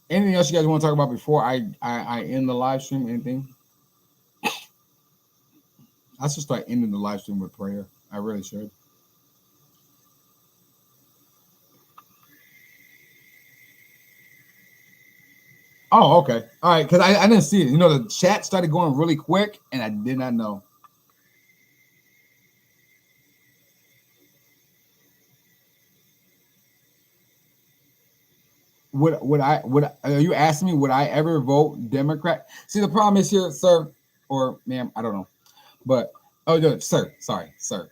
anything else you guys want to talk about before I end the live stream? Anything? I should start ending the live stream with prayer. I really should. Oh, okay. All right, because I didn't see it. You know, the chat started going really quick, and I did not know. Are you asking me would I ever vote Democrat? See, the problem is here, sir, or ma'am, I don't know. But oh no, sir, sorry, sir.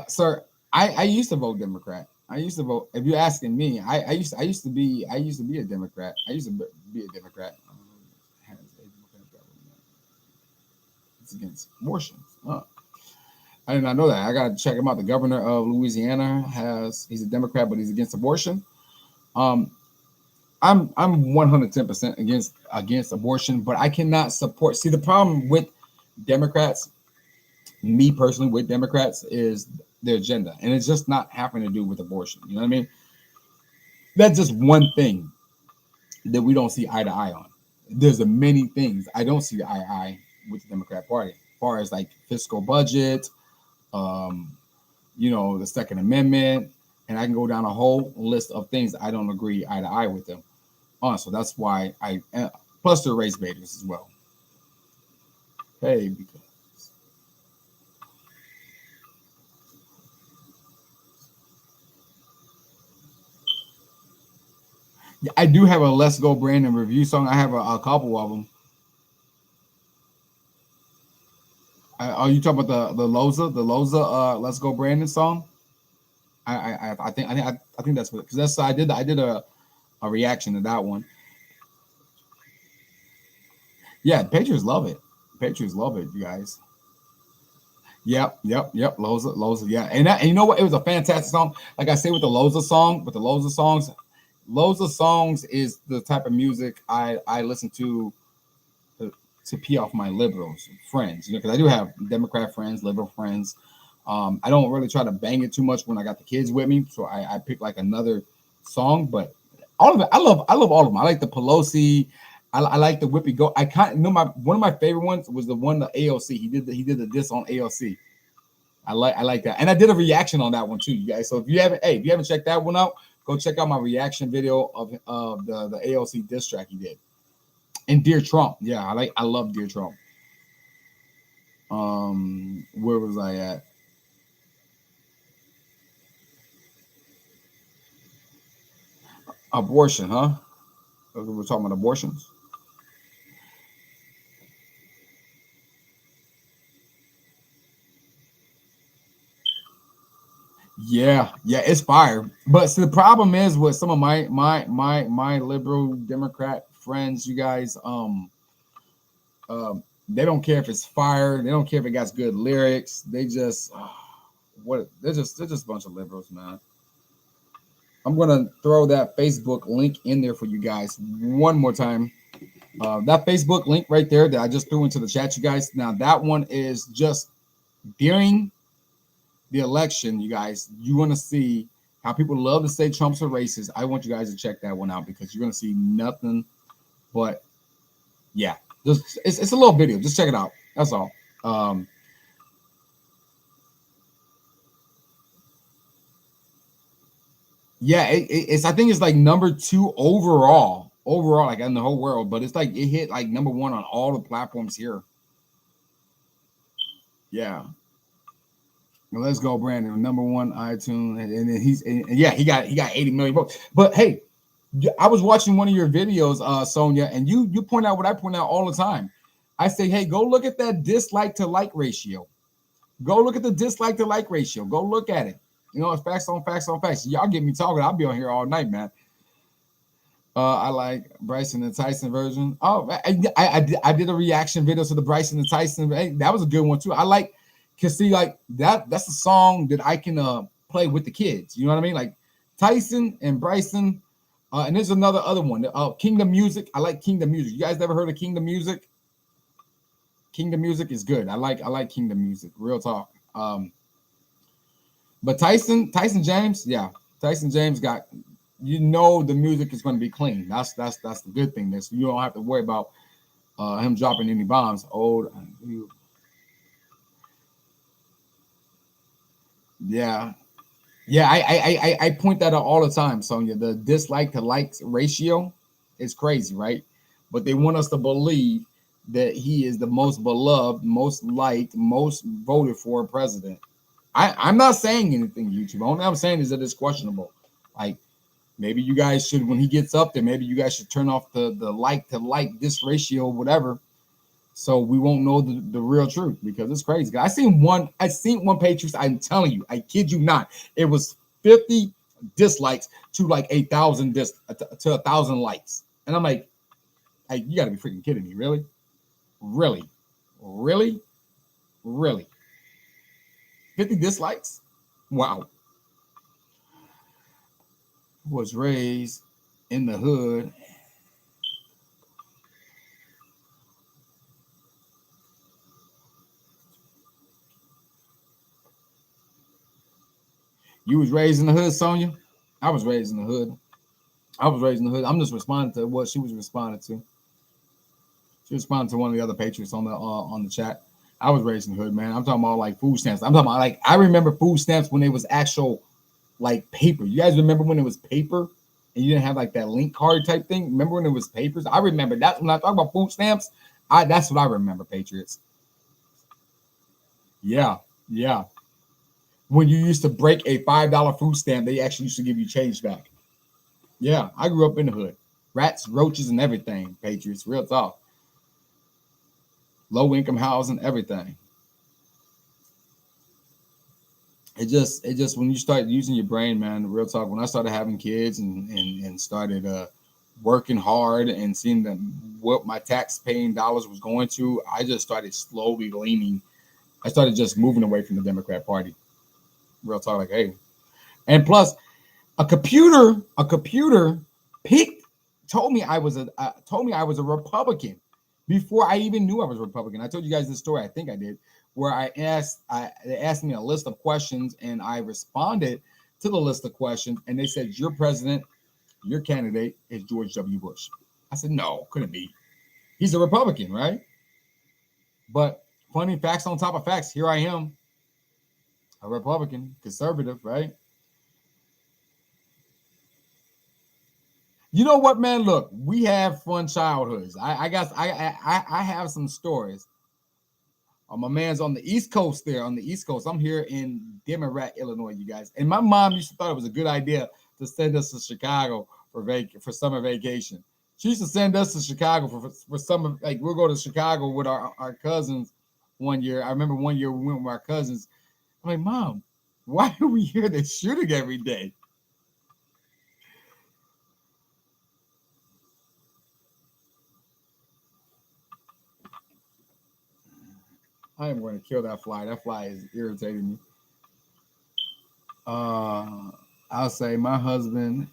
Sir, I used to vote Democrat. I used to vote. If you're asking me, I used to be a Democrat. I used to be a Democrat. It's against abortion. I did not know that. I gotta check him out. The governor of Louisiana he's a Democrat, but he's against abortion. Um, I'm 110% against abortion, but I cannot support. See, the problem with Democrats, me personally, with Democrats is their agenda, and it's just not having to do with abortion. You know what I mean? That's just one thing that we don't see eye to eye on. There's a many things I don't see eye to eye with the Democrat Party, as far as like fiscal budget, um, you know, the Second Amendment, and I can go down a whole list of things I don't agree eye to eye with them on. So that's why plus they're race baiters as well. Hey, because yeah, I do have a Let's Go Brandon review song. I have a couple of them. Are you talking about the Loza Let's Go Brandon song? I think that's what because that's I did a reaction to that one. Yeah, Patriots love it. Patriots love it, you guys. Yep. Loza. Yeah, and you know what? It was a fantastic song. Like I say, with the Loza song, with the Loza songs, Loza songs is the type of music I listen to, to pee off my liberals friends. You know, because I do have Democrat friends, liberal friends. I don't really try to bang it too much when I got the kids with me, so I pick like another song. But all of it, I love all of them. I like the Pelosi. I like the Whippy Go. I kind of know my one of my favorite ones was the one the AOC. He did the diss on AOC. I like that, and I did a reaction on that one too, you guys. So if you haven't checked that one out, go check out my reaction video of the AOC diss track he did. And Dear Trump, yeah, I love Dear Trump. Where was I at? Abortion, huh? We're talking about abortions. Yeah, it's fire. But see, the problem is with some of my liberal Democrat friends, you guys, they don't care if it's fire. They don't care if it got good lyrics. They just what they're just a bunch of liberals, man. I'm gonna throw that Facebook link in there for you guys one more time. That Facebook link right there that I just threw into the chat, you guys. Now that one is just during the election, you guys. You want to see how people love to say Trump's a racist. I want you guys to check that one out because you're gonna see nothing but yeah. Just it's a little video. Just check it out. That's all. Um, yeah, it's I think it's like number two overall, like in the whole world. But it's like it hit like number one on all the platforms here. Yeah. Well, let's go, Brandon. Number one iTunes, and then and yeah, he got 80 million votes. But hey, I was watching one of your videos, Sonia, and you point out what I point out all the time. I say, hey, go look at that dislike to like ratio. Go look at the dislike to like ratio. Go look at it. You know, it's facts on facts on facts. Y'all get me talking. I'll be on here all night, man. I like Bryson and Tyson version. Oh, I did a reaction video to the Bryson and Tyson. Hey, that was a good one too. I like cause see like that. That's a song that I can play with the kids. You know what I mean? Like Tyson and Bryson. And there's another other one. Kingdom Music. I like Kingdom Music. You guys never heard of Kingdom Music? Kingdom Music is good. I like Kingdom Music. Real talk. But Tyson James, yeah, Tyson James got the music is going to be clean. That's the good thing. This you don't have to worry about him dropping any bombs. Yeah, yeah. I point that out all the time, Sonia. The dislike to likes ratio is crazy, right? But they want us to believe that he is the most beloved, most liked, most voted for president. I'm not saying anything, YouTube. Only I'm saying is that it's questionable. Like maybe you guys should, when he gets up there, maybe you guys should turn off the like to like this ratio, whatever, so we won't know the real truth because it's crazy. I seen one Patriots. I'm telling you, I kid you not. It was 50 dislikes to like 1,000 to 1,000 likes, and I'm like, hey, you got to be freaking kidding me, really, really, really, really, 50 dislikes. Wow. Was raised in the hood. You was raised in the hood, Sonya. I was raised in the hood. I was raised in the hood. I'm just responding to what she was responding to. She responded to one of the other patriots on the chat. I was raised in the hood, man. I'm talking about like food stamps. I'm talking about like I remember food stamps when it was actual like paper. You guys remember when it was paper and you didn't have like that link card type thing? Remember when it was papers? I remember that's when I talk about food stamps. That's what I remember, Patriots. Yeah, yeah. When you used to break a $5 food stamp, they actually used to give you change back. Yeah, I grew up in the hood. Rats, roaches, and everything, Patriots. Real talk. Low income housing, everything. It just when you start using your brain, man, real talk. When I started having kids and started working hard and seeing what my tax paying dollars was going to, I just started slowly leaning. I started just moving away from the Democrat Party. Real talk, like, hey. And plus, a computer picked told me I was a Republican before I even knew I was a Republican. I told you guys this story, I think I did, where they asked me a list of questions and I responded to the list of questions, and they said, your president, your candidate is George W. Bush. I said, no, couldn't be. He's a Republican, right? But funny facts on top of facts, here I am, a Republican, conservative, right? You know what, man? Look, we have fun childhoods. I guess I have some stories. My man's on the East Coast there, on the East Coast. I'm here in Democrat, Illinois, you guys. And my mom used to thought it was a good idea to send us to Chicago for summer vacation. She used to send us to Chicago for summer. Like, we'll go to Chicago with our cousins one year. I remember one year we went with our cousins. I'm like, Mom, why are we here? They're shooting every day. I am going to kill that fly. That fly is irritating me. I'll say my husband.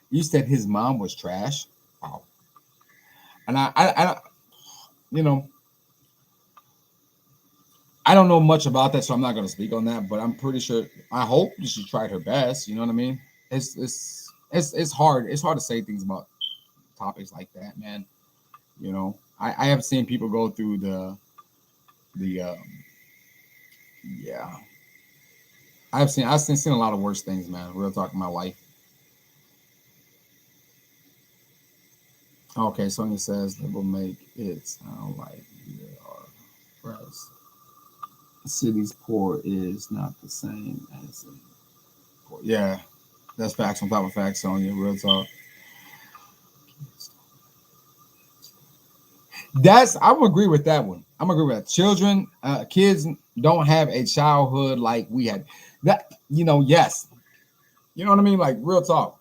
You said his mom was trash. Wow. And you know, I don't know much about that, so I'm not going to speak on that. But I'm pretty sure. I hope she tried her best. You know what I mean? It's hard. It's hard to say things about topics like that, man. You know, I have seen people go through the yeah. I've seen a lot of worse things, man. Real talk in my life. Okay, Sonia says that will make it sound like we are whereas the city's poor is not the same as a poor. Yeah, that's facts on top of facts, Sonia. Real talk. I'm gonna agree with that one. I'm gonna agree with that. Kids don't have a childhood like we had. That yes, you know what I mean. Like, real talk,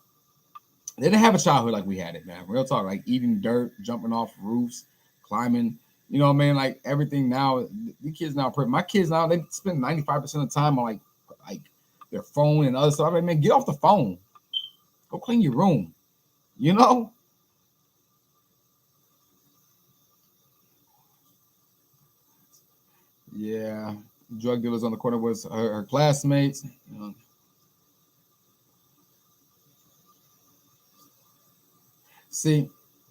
they didn't have a childhood like we had it, man. Real talk, like eating dirt, jumping off roofs, climbing. You know what I mean? Like, everything now, the kids now. My kids now, they spend 95% of the time on like their phone and other stuff. I'm like, man, get off the phone. Go clean your room. You know? Yeah. Drug dealers on the corner was her classmates. You know. See,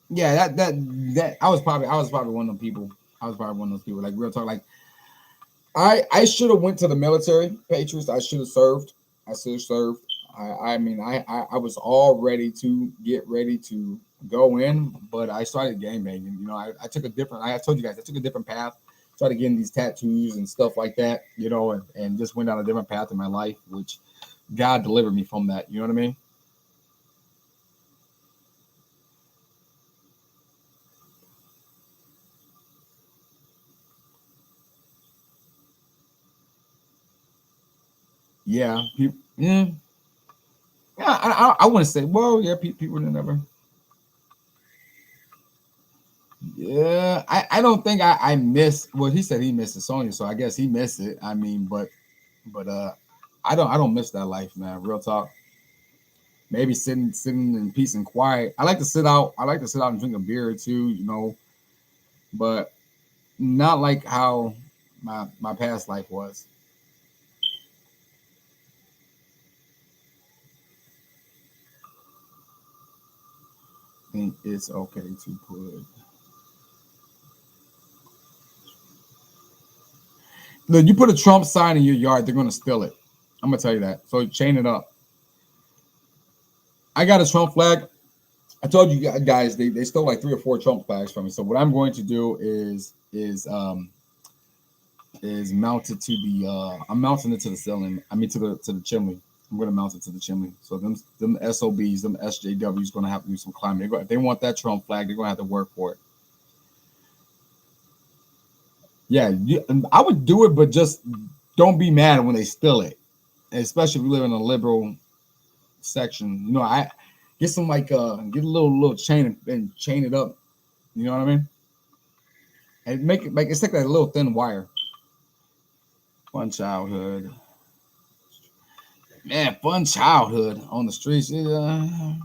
yeah, that I was probably one of them people. I was probably one of those people. Like, real talk, like I should have went to the military, Patriots. I should have served. I should have served. I mean, I was all ready to get ready to go in, but I started game banging. I took a different. I told you guys I took a different path. Started getting these tattoos and stuff like that. And just went down a different path in my life, which God delivered me from that. You know what I mean? Yeah, people. Yeah, I want to say, well, yeah, people never. Yeah, I don't think I missed. Well, he said he missed the Sonya, so I guess he missed it. I mean, but I don't miss that life, man. Real talk. Maybe sitting in peace and quiet. I like to sit out. I like to sit out and drink a beer or two, but not like how my past life was. I think it's okay to put. Look, you put a Trump sign in your yard, they're gonna steal it. I'm gonna tell you that. So chain it up. I got a Trump flag. I told you guys they stole like 3 or 4 Trump flags from me. So what I'm going to do is mount it to the I'm mounting it to the ceiling. I mean, to the chimney. I'm going to mount it to the chimney. So them SOBs, them SJWs, going to have to do some climbing. If they want that Trump flag, they're going to have to work for it. Yeah, I would do it, but just don't be mad when they steal it, especially if you live in a liberal section. I get some like get a little chain and chain it up. You know what I mean? And make it it's like that little thin wire. Fun childhood, man. Fun childhood on the streets. I'm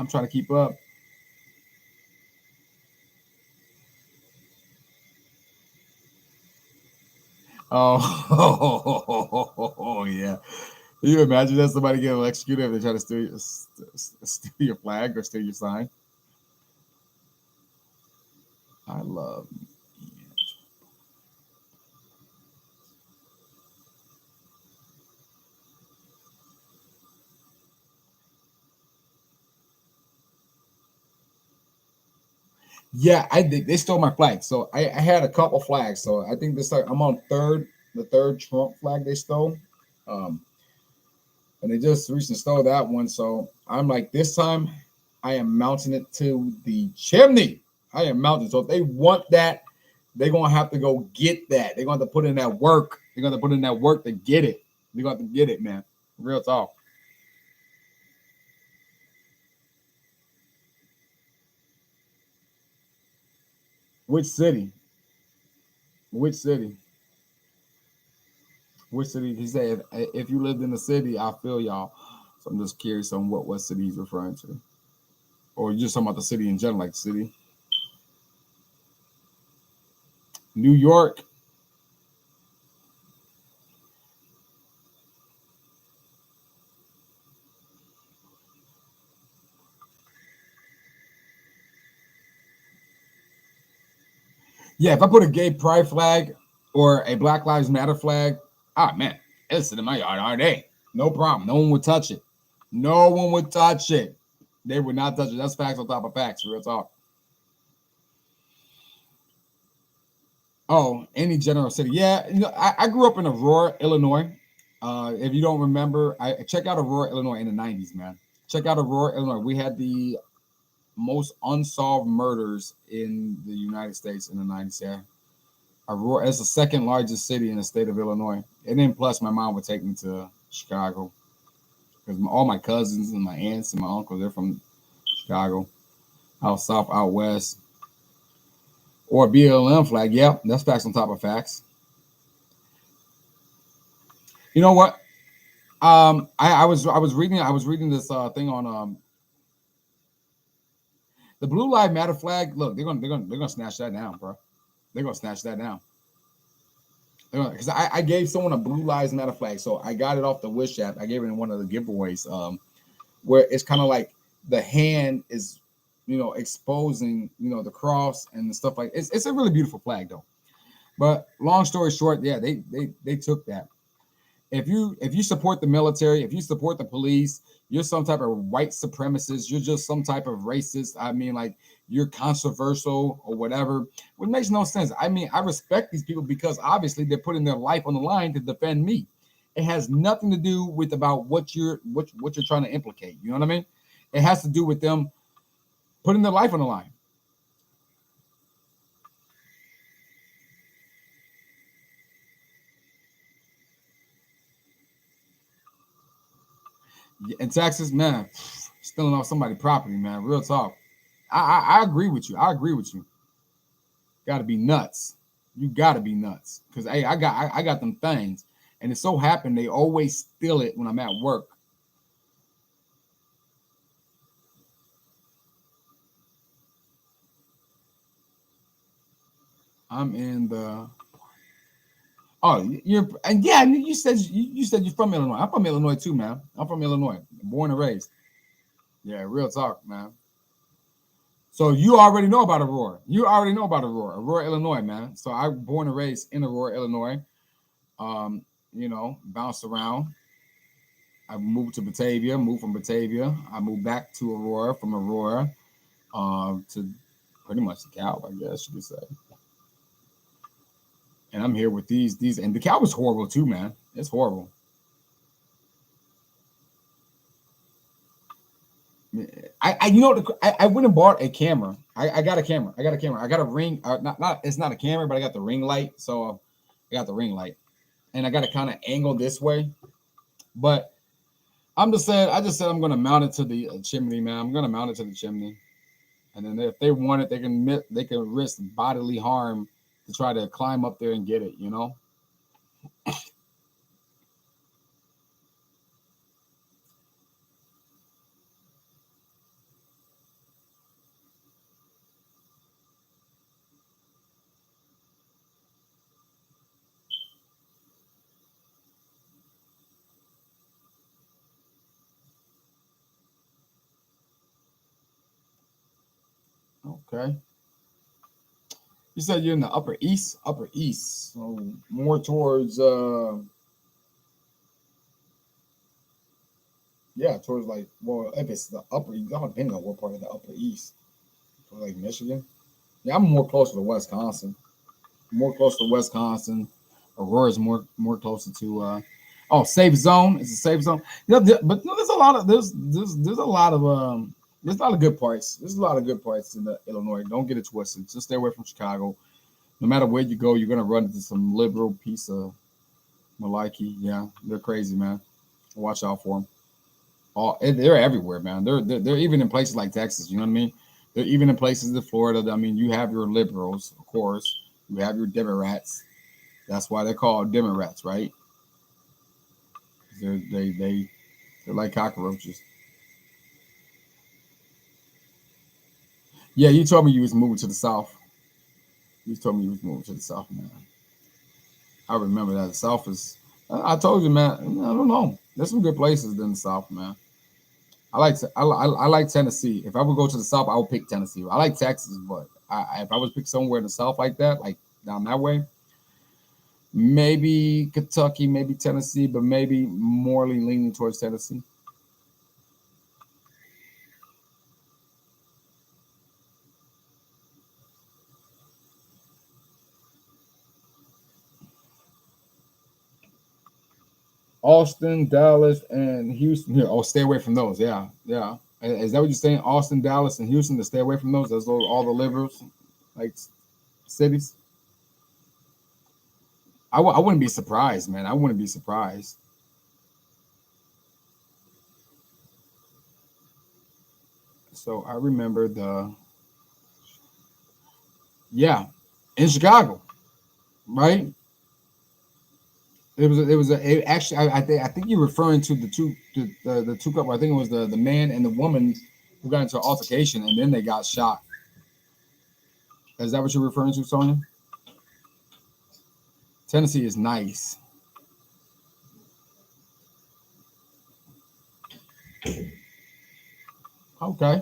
trying to keep up. Oh, yeah. Can you imagine that somebody getting electrocuted if they try to steal your flag or steal your sign? I love. Yeah, I did. They stole my flag, so I had a couple flags. So I think I'm on the third Trump flag they stole, um, and they just recently stole that one. So I'm like, this time, I am mounting it to the chimney. I am mounting. So if they want that, they're gonna have to go get that. They're gonna have to put in that work. They're gonna have to put in that work to get it. They're gonna have to get it, man. Real talk. Which city? Which city? Which city? He said, if you lived in the city, I feel y'all. So I'm just curious on what city he's referring to. Or you just talking about the city in general, like the city? New York. Yeah, if I put a gay pride flag or a Black Lives Matter flag, man, it's in my yard all day. No problem. No one would touch it. No one would touch it. They would not touch it. That's facts on top of facts. Real talk. Oh, any general city. Yeah, I grew up in Aurora, Illinois. If you don't remember, I check out Aurora, Illinois in the '90s, man. Check out Aurora, Illinois. We had the most unsolved murders in the United States in the '90s. Yeah, Aurora is the second largest city in the state of Illinois. And then plus, my mom would take me to Chicago because all my cousins and my aunts and my uncles they're from Chicago, out south, out west, or BLM flag. Yep, that's facts on top of facts. You know what? I was reading this thing on the Blue Lives Matter flag. Look, they're gonna snatch that down, bro. They're gonna snatch that down. Because I gave someone a Blue Lives Matter flag, so I got it off the Wish app. I gave it in one of the giveaways, where it's kind of like the hand is, exposing, the cross and stuff like. It's a really beautiful flag though. But long story short, yeah, they took that. If you support the military, if you support the police, you're some type of white supremacist, you're just some type of racist. I mean, like you're controversial or whatever, which makes no sense. I mean, I respect these people because obviously they're putting their life on the line to defend me. It has nothing to do with about what you're trying to implicate. You know what I mean? It has to do with them putting their life on the line. In Texas, man, stealing off somebody's property, man. Real talk. I agree with you. I agree with you. Got to be nuts. You got to be nuts. Cause hey, I got them things, and it so happened they always steal it when I'm at work. I'm in the. Oh, you're and yeah, you said you're from Illinois. I'm from Illinois too, man. I'm from Illinois, born and raised. Yeah, real talk, man. So you already know about Aurora. You already know about Aurora, Illinois, man. So I born and raised in Aurora, Illinois. Bounced around. I moved to Batavia, moved from Batavia. I moved back to Aurora, from Aurora, to pretty much the Cal, I guess you could say. And I'm here with these, and the Cal was horrible too, man. It's horrible. I I went and bought a camera. I got a camera. I got a camera. I got a ring. Not it's not a camera, but I got the ring light. So I got the ring light, and I got it kind of angled this way. But I just said I'm gonna mount it to the chimney, man. I'm gonna mount it to the chimney, and then if they want it, they can risk bodily harm to try to climb up there and get it. Okay. You said you're in the upper east, so more towards yeah, towards like well, if it's the upper east, all depending on what part of the upper east, like Michigan. Yeah, I'm more closer to Wisconsin. More close to Wisconsin. Aurora's more closer to safe zone. It's a safe zone. But there's a lot of there's a lot of there's a lot of good parts. There's a lot of good parts in the Illinois. Don't get it twisted. Just stay away from Chicago. No matter where you go, you're gonna run into some liberal piece of malarkey. Yeah, they're crazy, man. Watch out for them. They're everywhere, man. They're even in places like Texas. You know what I mean? They're even in places in Florida. I mean, you have your liberals, of course. You have your Democrats. That's why they're called Democrats, right? They're like cockroaches. Yeah, you told me you was moving to the south. You told me you was moving to the south, man. I remember that. The south is. I told you, man. I don't know. There's some good places in the south, man. I like Tennessee. If I would go to the south, I would pick Tennessee. I like Texas, but if I was pick somewhere in the south like that, like down that way, maybe Kentucky, maybe Tennessee, but maybe morally leaning towards Tennessee. Austin, Dallas, and Houston. Here, stay away from those. Yeah, yeah. Is that what you're saying? Austin, Dallas, and Houston to stay away from those? Those all the liberals, like cities. I wouldn't be surprised, man. I wouldn't be surprised. So I remember yeah, in Chicago, right? Actually I think you're referring to the two couple. I think it was the man and the woman who got into an altercation and then they got shot. Is that what you're referring to, Sonia? Tennessee is nice. Okay.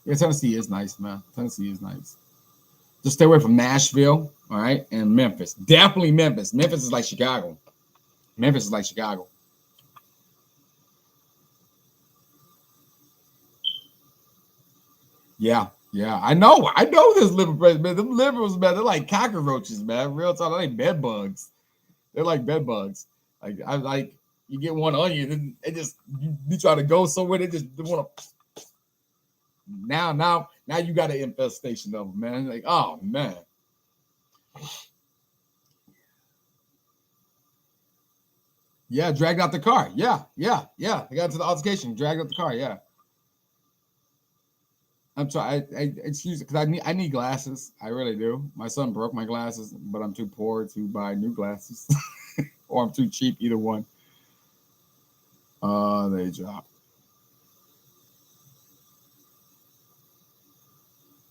Yeah, Tennessee is nice, man. Tennessee is nice. Just stay away from Nashville, all right, and Memphis. Definitely Memphis. Memphis is like Chicago. Memphis is like Chicago. Yeah, yeah. I know this liberal president. Them liberals, man, they're like cockroaches, man. Real talk, they're like bed bugs. They're like bed bugs. I like you get one on you, then it just you try to go somewhere, they just want to now you got an infestation of them, man. Like, oh man. Yeah, dragged out the car. Yeah, yeah, yeah. I got into the altercation, dragged out the car. Yeah. I'm sorry. I excuse because I need glasses. I really do. My son broke my glasses, but I'm too poor to buy new glasses, or I'm too cheap. Either one. They drop.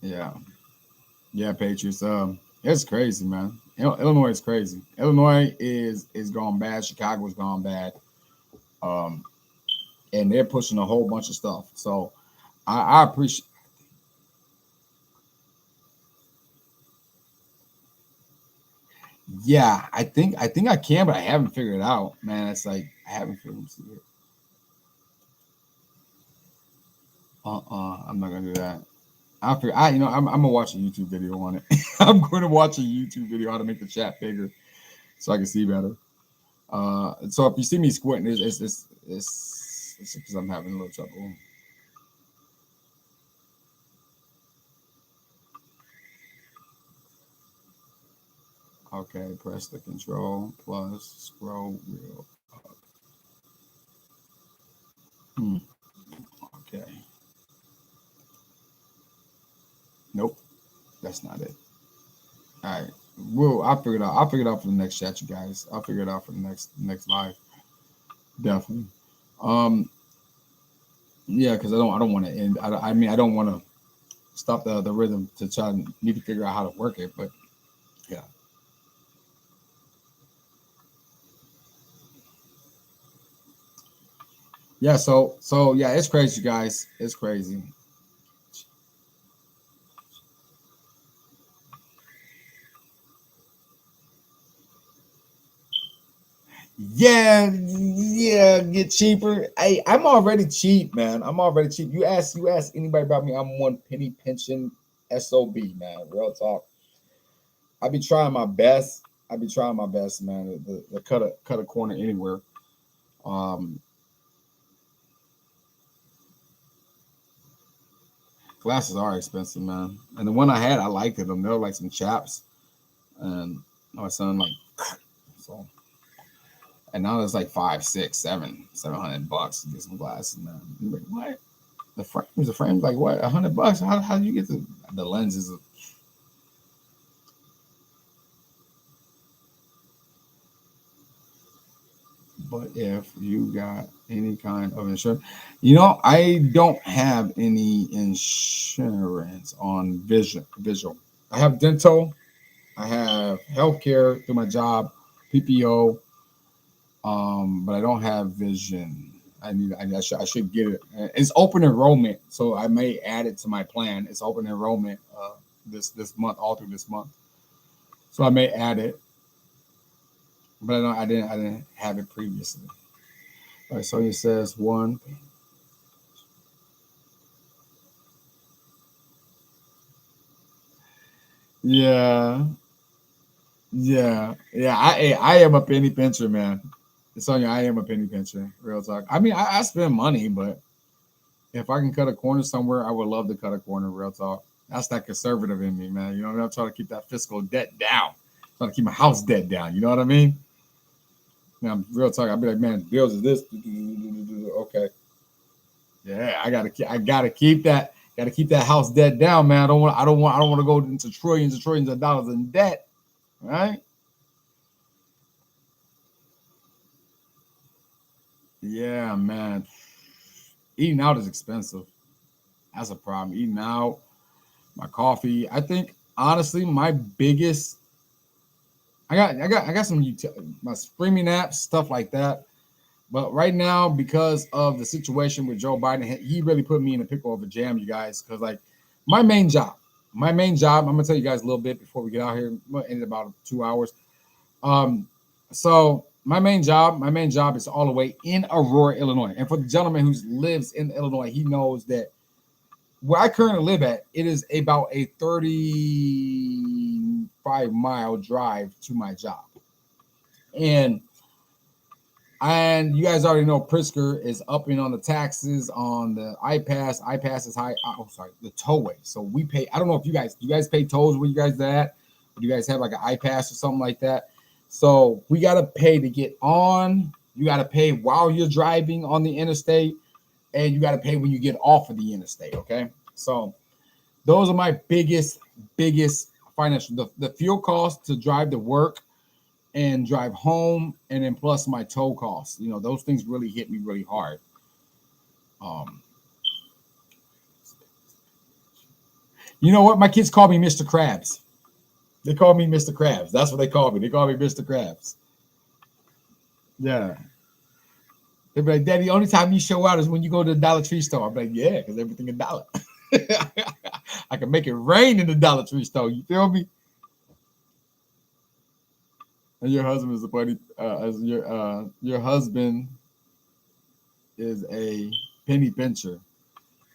Yeah, yeah, Patriots. It's crazy, man. Illinois is crazy. Illinois is gone bad. Chicago's gone bad. Um, and they're pushing a whole bunch of stuff. So I appreciate. Yeah, I think I can, but I haven't figured it out, man. It's like I haven't figured it. I'm not gonna do that. I figure I'm gonna watch a YouTube video on it. I'm going to watch a YouTube video how to make the chat bigger so I can see better. So if you see me squinting, it's because I'm having a little trouble. Okay, press the control plus scroll wheel up. Hmm. Okay. Nope, that's not it. All right. Well, I'll figure it out. I'll figure it out for the next chat, you guys. I'll figure it out for the next live. Definitely. Um. Yeah, because I don't want to end. I mean, I don't want to stop the rhythm to try and need to figure out how to work it. But yeah. Yeah. So yeah, it's crazy, guys. It's crazy. Yeah, yeah, get cheaper. Hey, I'm already cheap, man. I'm already cheap. You ask anybody about me, I'm one penny pension SOB, man. Real talk. I be trying my best. I be trying my best, man. The cut a corner anywhere. Um, Glasses are expensive, man. And the one I had, I liked it. Them. They were like some chaps, and my son like so. And now it's like 700 bucks to get some glasses, man. I'm like, what? The frame's like what? $100? How do you get the lenses? But if you got any kind of insurance, I don't have any insurance on visual. I have dental, I have healthcare through my job, PPO, but I don't have vision. I should get it. It's open enrollment, so I may add it to my plan. It's open enrollment this month, all through this month. So I may add it, but I didn't have it previously. All right, so it says one. Yeah, yeah. I am a penny pincher, man. Sonya, I am a penny pincher. Real talk. I mean, I spend money, but if I can cut a corner somewhere, I would love to cut a corner. Real talk. That's that conservative in me, man. You know what I mean? I'm trying to keep that fiscal debt down. I'm trying to keep my house debt down. You know what I mean? Now, real talk. I'd be like, man, bills is this. Okay, yeah, I gotta keep that. Got to keep that house debt down, man. I don't want to go into trillions and trillions of dollars in debt. Right? Yeah, man. Eating out is expensive. That's a problem. Eating out, my coffee. I think honestly, my biggest. I got some my streaming apps, stuff like that. But right now, because of the situation with Joe Biden, he really put me in a pickle of a jam, you guys. Because like my main job, I'm gonna tell you guys a little bit before we get out here. In about 2 hours. Um, so my main job is all the way in Aurora, Illinois. And for the gentleman who lives in Illinois, he knows that where I currently live at, it is about a 35-mile drive to my job. And you guys already know Pritzker is upping on the taxes on the iPass. iPass is high. Oh, sorry, the tollway. So we pay. I don't know if you guys pay tolls where you guys at, or do you guys have like an iPass or something like that? So we gotta pay to get on. You gotta pay while you're driving on the interstate, and you gotta pay when you get off of the interstate. Okay, so those are my biggest financial. The fuel cost to drive to work and drive home, and then plus my tow costs. Those things really hit me really hard. Um, you know what? My kids call me Mr. Krabs. They call me Mr. Krabs. That's what they call me. They call me Mr. Krabs. Yeah. They'd be like, Daddy, the only time you show out is when you go to the Dollar Tree store. I'm like, yeah, because everything a dollar. I can make it rain in the Dollar Tree store. You feel me? And your husband is a buddy. As your husband is a penny pincher.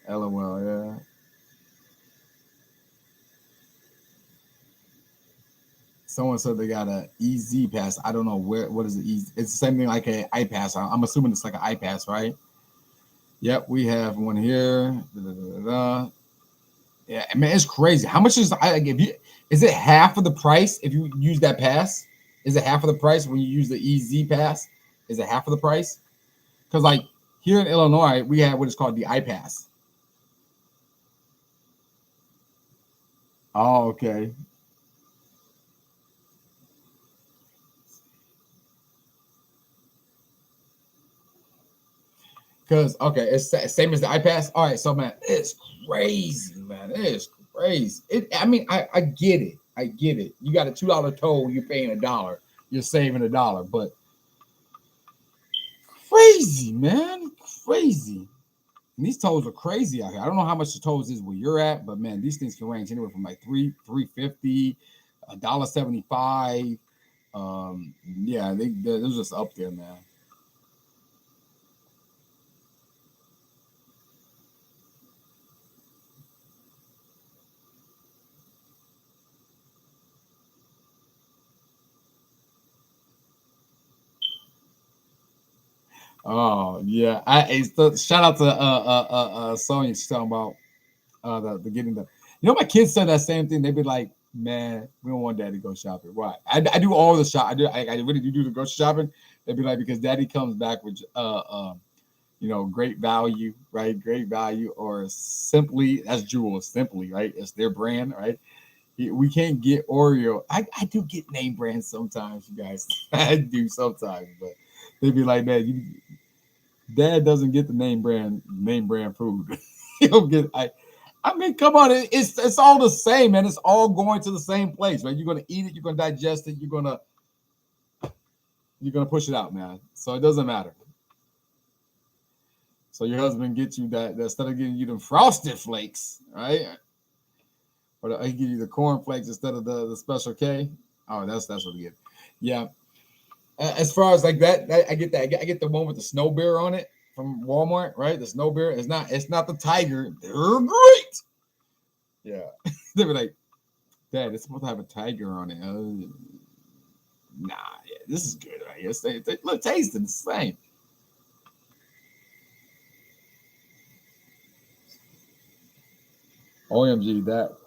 LOL. Yeah. Someone said they got a EZ pass. I don't know what is the EZ. It's the same thing like a iPass. I'm assuming it's like an iPass, right? Yep, we have one here. Da, da, da, da. Yeah, I mean it's crazy. How much is I give you? Is it half of the price if you use that pass? Is it half of the price when you use the EZ pass? Is it half of the price? Because like here in Illinois, we have what is called the iPass. Oh, okay. Because okay, it's same as the iPass. All right, so man, it's crazy, man. It is crazy. I mean, I get it. I get it. You got a $2 toll, you're paying $1. You're saving $1, but crazy, man, crazy. And these tolls are crazy out here. I don't know how much the tolls is where you're at, but man, these things can range anywhere from like 350, $1.75. Yeah, they're just up there, man. Oh yeah, shout out to Sonya. She's talking about the getting the. You know, my kids said that same thing. They'd be like, "Man, we don't want Daddy to go shopping." Why? I do all the shop. I really do the grocery shopping. They'd be like, because Daddy comes back with great value, right? Great value, or simply that's Jewel, simply, right? It's their brand, right? We can't get Oreo. I do get name brands sometimes, you guys. I do sometimes, but they'd be like, man, Dad doesn't get the name brand food. He'll get I mean, come on, it's all the same, man. It's all going to the same place, right? You're gonna eat it, you're gonna digest it, you're gonna push it out, man. So it doesn't matter. So your husband gets you that instead of getting you the frosted flakes, right? Or he give you the corn flakes instead of the special K. Oh, that's what he get. Yeah. As far as like that I get that. I get the one with the snow bear on it from Walmart, right? The snow bear. It's not the tiger. They're great. Yeah. They were like, Dad, it's supposed to have a tiger on it. Nah, yeah, this is good right here. Look, tasting the same. OMG, that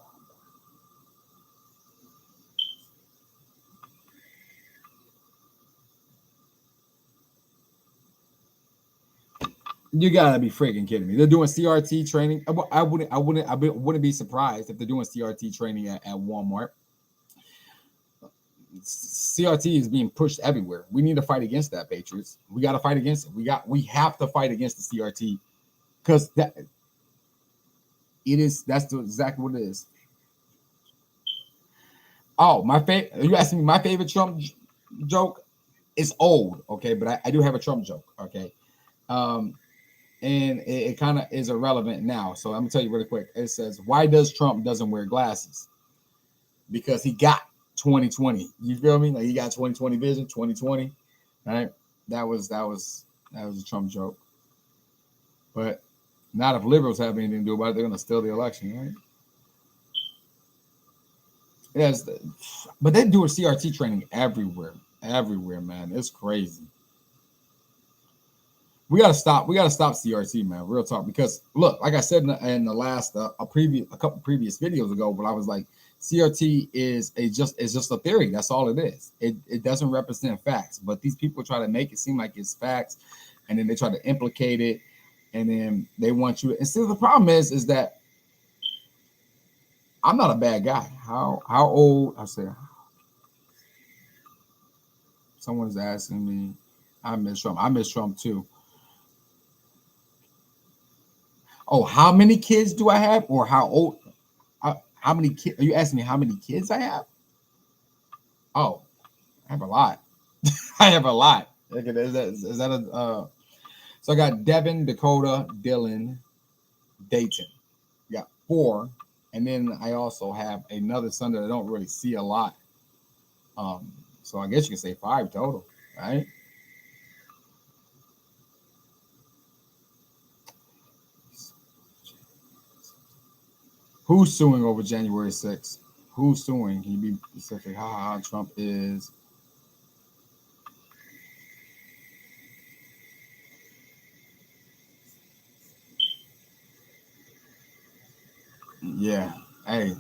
you gotta be freaking kidding me. They're doing CRT training. I wouldn't be surprised if they're doing CRT training at Walmart. CRT is being pushed everywhere. We need to fight against that, Patriots. We got to fight against it. We have to fight against the CRT because that's exactly what it is. Oh, my favorite. Are you asking me my favorite Trump joke? It's old, okay, but I do have a Trump joke, okay. Um, and it kind of is irrelevant now. So I'm gonna tell you really quick. It says, "Why does Trump doesn't wear glasses? Because he got 2020. You feel me? Like he got 2020 vision, 2020. Right? That was a Trump joke. But not if liberals have anything to do about it. They're gonna steal the election, right? Yes, but they do a CRT training everywhere, man. It's crazy. We gotta stop CRT, man. Real talk. Because look, like I said in the last a couple previous videos ago, when I was like, CRT is just a theory. That's all it is. It doesn't represent facts. But these people try to make it seem like it's facts, and then they try to implicate it, and then they want you. And see, the problem is that I'm not a bad guy. How old? I say someone's asking me. I miss Trump. I miss Trump too. Oh, how many kids do I have, or how old? How many kids? Are you asking me how many kids I have? Oh, I have a lot. I have a lot. Okay, is that a? So I got Devin, Dakota, Dylan, Dayton. Got four, and then I also have another son that I don't really see a lot. Um, so I guess you can say five total, right? Who's suing over January 6th? Who's suing? Can you be specific? Trump is. Yeah. Hey.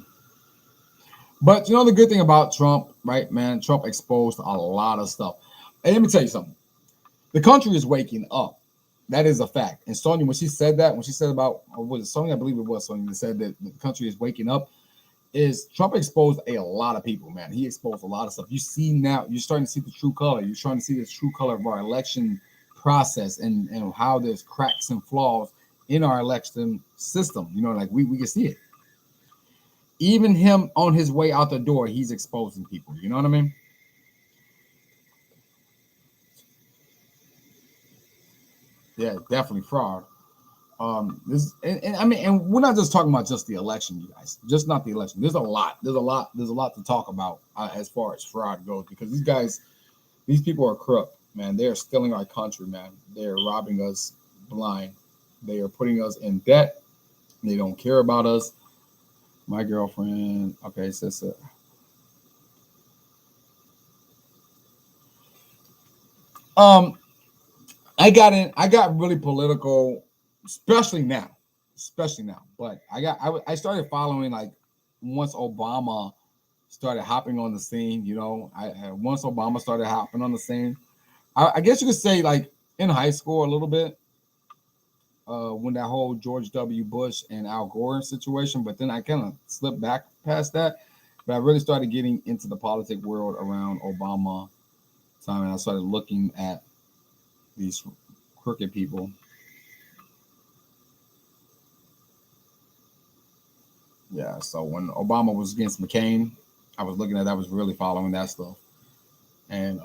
But you know the good thing about Trump, right, man? Trump exposed a lot of stuff. And let me tell you something. The country is waking up. That is a fact. And Sonia, when she said that, when she said about, or was it Sonia? I believe it was Sonia that said that the country is waking up. Is Trump exposed a lot of people, man. He exposed a lot of stuff. You see now, you're starting to see the true color. You're starting to see the true color of our election process and how there's cracks and flaws in our election system. You know, like we can see it. Even him on his way out the door, he's exposing people. You know what I mean? Yeah, definitely fraud. This and I mean, and we're not just talking about just the election, you guys. Just not the election. There's a lot. There's a lot to talk about as far as fraud goes because these guys, these people are corrupt, man. They are stealing our country, man. They are robbing us blind. They are putting us in debt. They don't care about us. My girlfriend, okay, says um, I got really political, especially now, especially now. But I started following like once Obama started hopping on the scene. You know, once Obama started hopping on the scene, I guess you could say like in high school a little bit. When that whole George W. Bush and Al Gore situation, but then I kind of slipped back past that. But I really started getting into the politic world around Obama time, and I started looking at these crooked people. Yeah, so when Obama was against McCain, I was looking at that, I was really following that stuff, and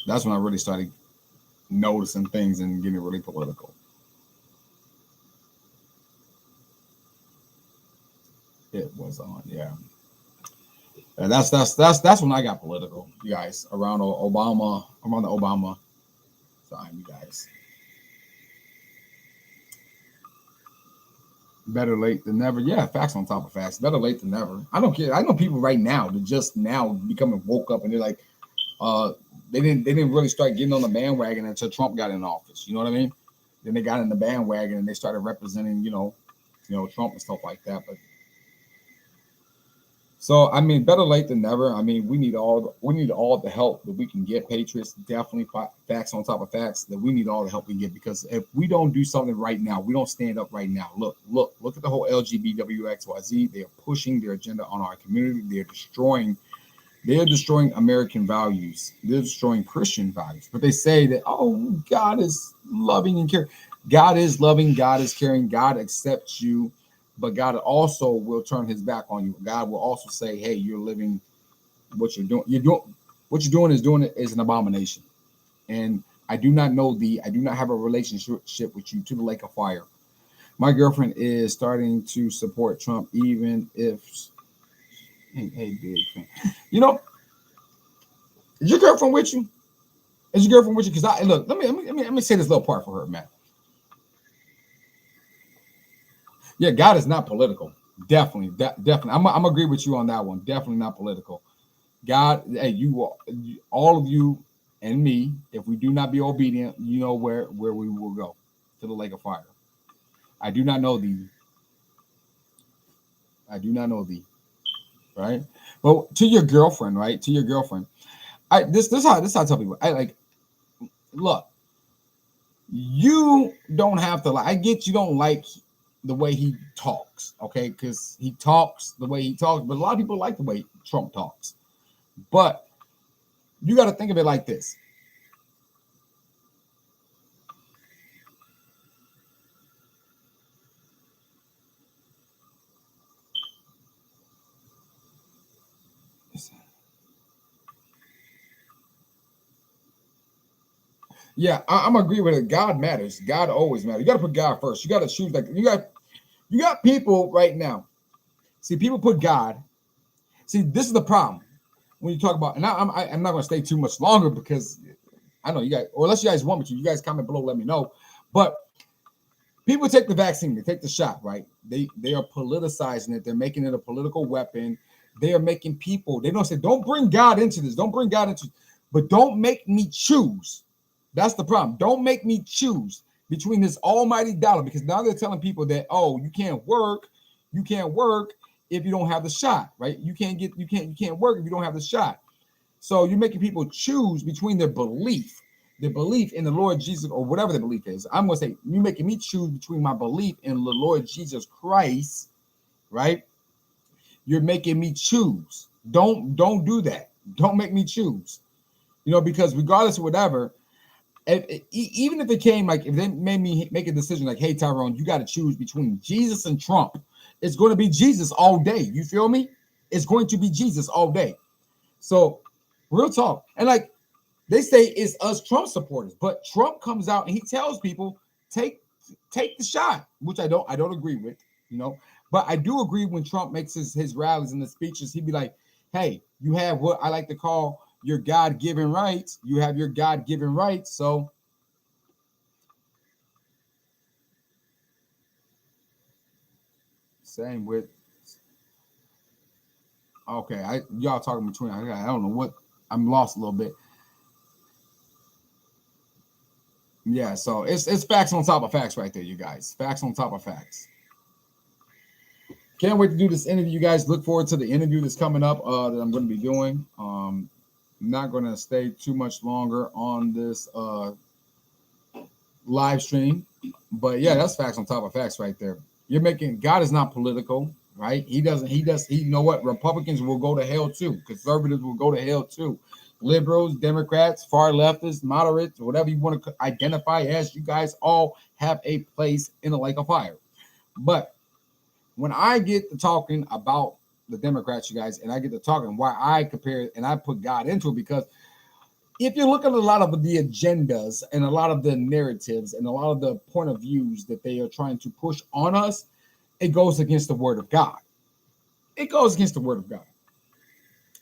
that's when I really started noticing things and getting really political. It was on, yeah. And that's when I got political, you guys, around Obama, around the Obama time, you guys. Better late than never. Yeah, facts on top of facts. Better late than never. I don't care. I know people right now that just now becoming woke up and they're like, uh, they didn't really start getting on the bandwagon until Trump got in office. You know what I mean? Then they got in the bandwagon and they started representing, Trump and stuff like that. But so I mean, better late than never. I mean, we need all the help that we can get. Patriots definitely facts on top of facts that we need all the help we can get because if we don't do something right now, we don't stand up right now. Look at the whole LGBTQXYZ. They are pushing their agenda on our community. They are destroying American values. They're destroying Christian values. But they say that, oh, God is loving and caring. God is loving. God is caring. God accepts you. But God also will turn his back on you. God will also say, hey, you're living what you're doing. What you're doing it is an abomination. And I do not know thee. I do not have a relationship with you to the lake of fire. My girlfriend is starting to support Trump, even if hey big fan. You know, is your girlfriend with you? Is your girlfriend with you? Because I look, let me say this little part for her, man. Yeah, God is not political. Definitely, definitely. I'm agree with you on that one. Definitely not political. God, hey, all of you and me, if we do not be obedient, you know where we will go to the lake of fire. I do not know thee. I do not know thee. Right. But to your girlfriend, right? To your girlfriend, this how I tell people. I like look. You don't have to like. I get you don't like the way he talks, okay? Because he talks the way he talks, but a lot of people like the way Trump talks. But you got to think of it like this. Yeah, I'm agree with it. God matters. God always matters. You got to put God first. You got to choose like you got people right now. See, people put God. See, this is the problem when you talk about. And I'm not going to stay too much longer because I know you guys, or unless you guys want me to, you guys comment below, let me know. But people take the vaccine, they take the shot, right? They are politicizing it. They're making it a political weapon. They are making people. They don't say, don't bring God into this. Don't bring God into, but don't make me choose. That's the problem. Don't make me choose between this almighty dollar because now they're telling people that, oh, you can't work, you can't work if you don't have the shot, right? You can't work if you don't have the shot. So you're making people choose between their belief in the Lord Jesus, or whatever the belief is. I'm gonna say you're making me choose between my belief in the Lord Jesus Christ, right? You're making me choose. Don't do that. Don't make me choose. Because regardless of whatever, even if it came, like, if they made me make a decision like, hey, Tyrone, you got to choose between Jesus and Trump, it's going to be Jesus all day. You feel me? It's going to be Jesus all day. So real talk. And like they say, it's us Trump supporters, but Trump comes out and he tells people, take the shot, which I don't agree with, but I do agree when Trump makes his rallies and the speeches. He'd be like, hey, you have what I like to call your God-given rights. You have your God-given rights. So same with, okay, y'all talking between, I don't know what, I'm lost a little bit. Yeah, so it's facts on top of facts right there, you guys. Facts on top of facts. Can't wait to do this interview, you guys. Look forward to the interview that's coming up that I'm going to be doing. I'm not going to stay too much longer on this live stream, but yeah, that's facts on top of facts right there. You're making, God is not political, right? He doesn't. You know what? Republicans will go to hell too. Conservatives will go to hell too. Liberals, Democrats, far leftists, moderates, whatever you want to identify as, you guys all have a place in the lake of fire. But when I get to talking about the Democrats, you guys, and I get to talking why I compare it and I put God into it, because if you look at a lot of the agendas and a lot of the narratives and a lot of the point of views that they are trying to push on us, it goes against the word of God. It goes against the word of God.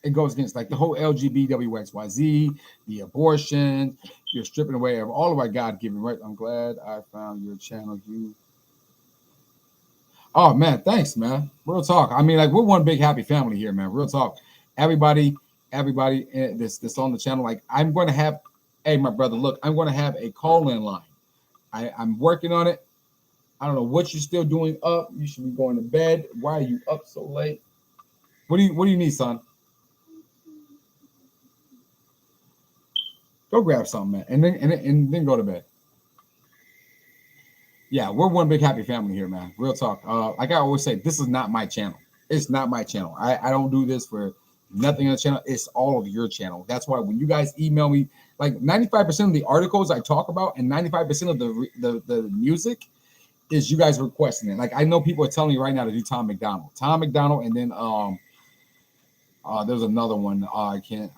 It goes against like the whole LGBTQXYZ, the abortion. You're stripping away of all of our God-given rights. I'm glad I found your channel. Oh man, thanks, man. Real talk. I mean, like, we're one big happy family here, man. Real talk. Everybody that's on the channel. Like, I'm going to have, hey, my brother, look, I'm going to have a call-in line. I'm working on it. I don't know what you're still doing up. You should be going to bed. Why are you up so late? What do you need, son? Go grab something, man, and then go to bed. Yeah, we're one big happy family here, man. Real talk. Like I always say, this is not my channel. It's not my channel. I don't do this for nothing on the channel. It's all of your channel. That's why when you guys email me, like 95% of the articles I talk about and 95% of the music is you guys requesting it. Like, I know people are telling me right now to do Tom McDonald, and then there's another one. I can't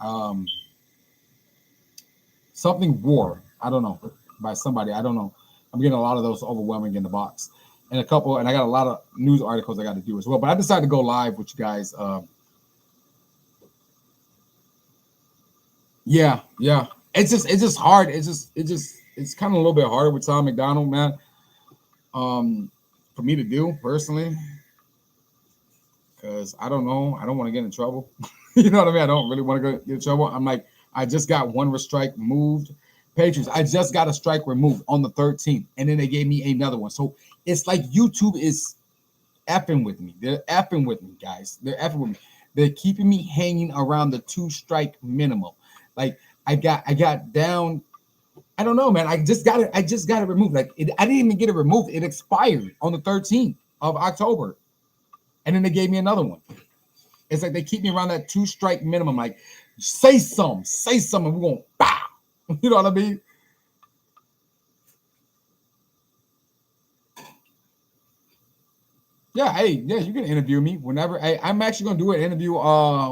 something war. I don't know, by somebody. I don't know. I'm getting a lot of those overwhelming in the box, and I got a lot of news articles I got to do as well. But I decided to go live with you guys. Yeah. It's just hard. It's kind of a little bit harder with Tom McDonald, man. For me to do personally, because I don't know. I don't want to get in trouble. You know what I mean? I don't really want to get in trouble. I'm like, I just got one strike moved. Patriots, I just got a strike removed on the 13th, and then they gave me another one. So it's like YouTube is effing with me. They're effing with me, guys. They're effing with me. They're keeping me hanging around the 2-strike minimum. Like, I got down. I don't know, man. I just got it removed. Like, I didn't even get it removed. It expired on the 13th of October, and then they gave me another one. It's like they keep me around that 2-strike minimum. Like, say something, and we're going to bow. You know what I mean? Yeah, hey, yeah, you can interview me whenever. Hey, I'm actually gonna do an interview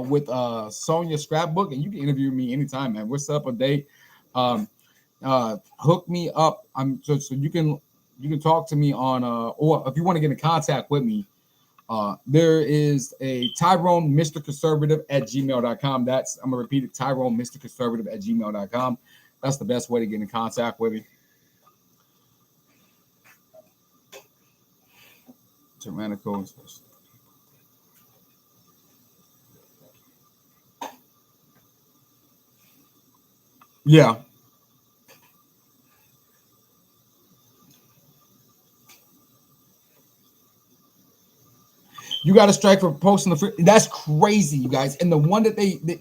with Sonia Scrapbook, and you can interview me anytime, man. What's up a date? Um Hook me up. So you can talk to me on or if you want to get in contact with me, there is a Tyrone Mr. Conservative at gmail.com. I'm gonna repeat it, Tyrone Mr. Conservative at gmail.com. That's the best way to get in contact with me. Tyrannical. Yeah. You got a strike for posting the free. That's crazy, you guys. And the one that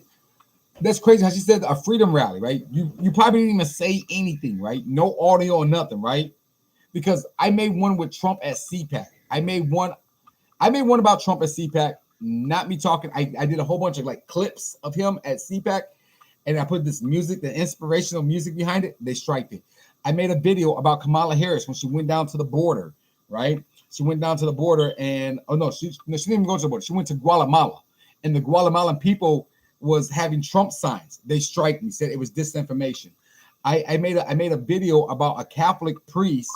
that's crazy how she said a freedom rally, right? You probably didn't even say anything, right? No audio or nothing, right? Because I made one with Trump at CPAC. I made one about Trump at CPAC. Not me talking. I did a whole bunch of like clips of him at CPAC, and I put this music, the inspirational music behind it. They striked it. I made a video about Kamala Harris when she went down to the border, right? She went down to the border, and she didn't even go to the border. She went to Guatemala, and the Guatemalan people was having Trump signs. They strike me, said it was disinformation. I made a video about a Catholic priest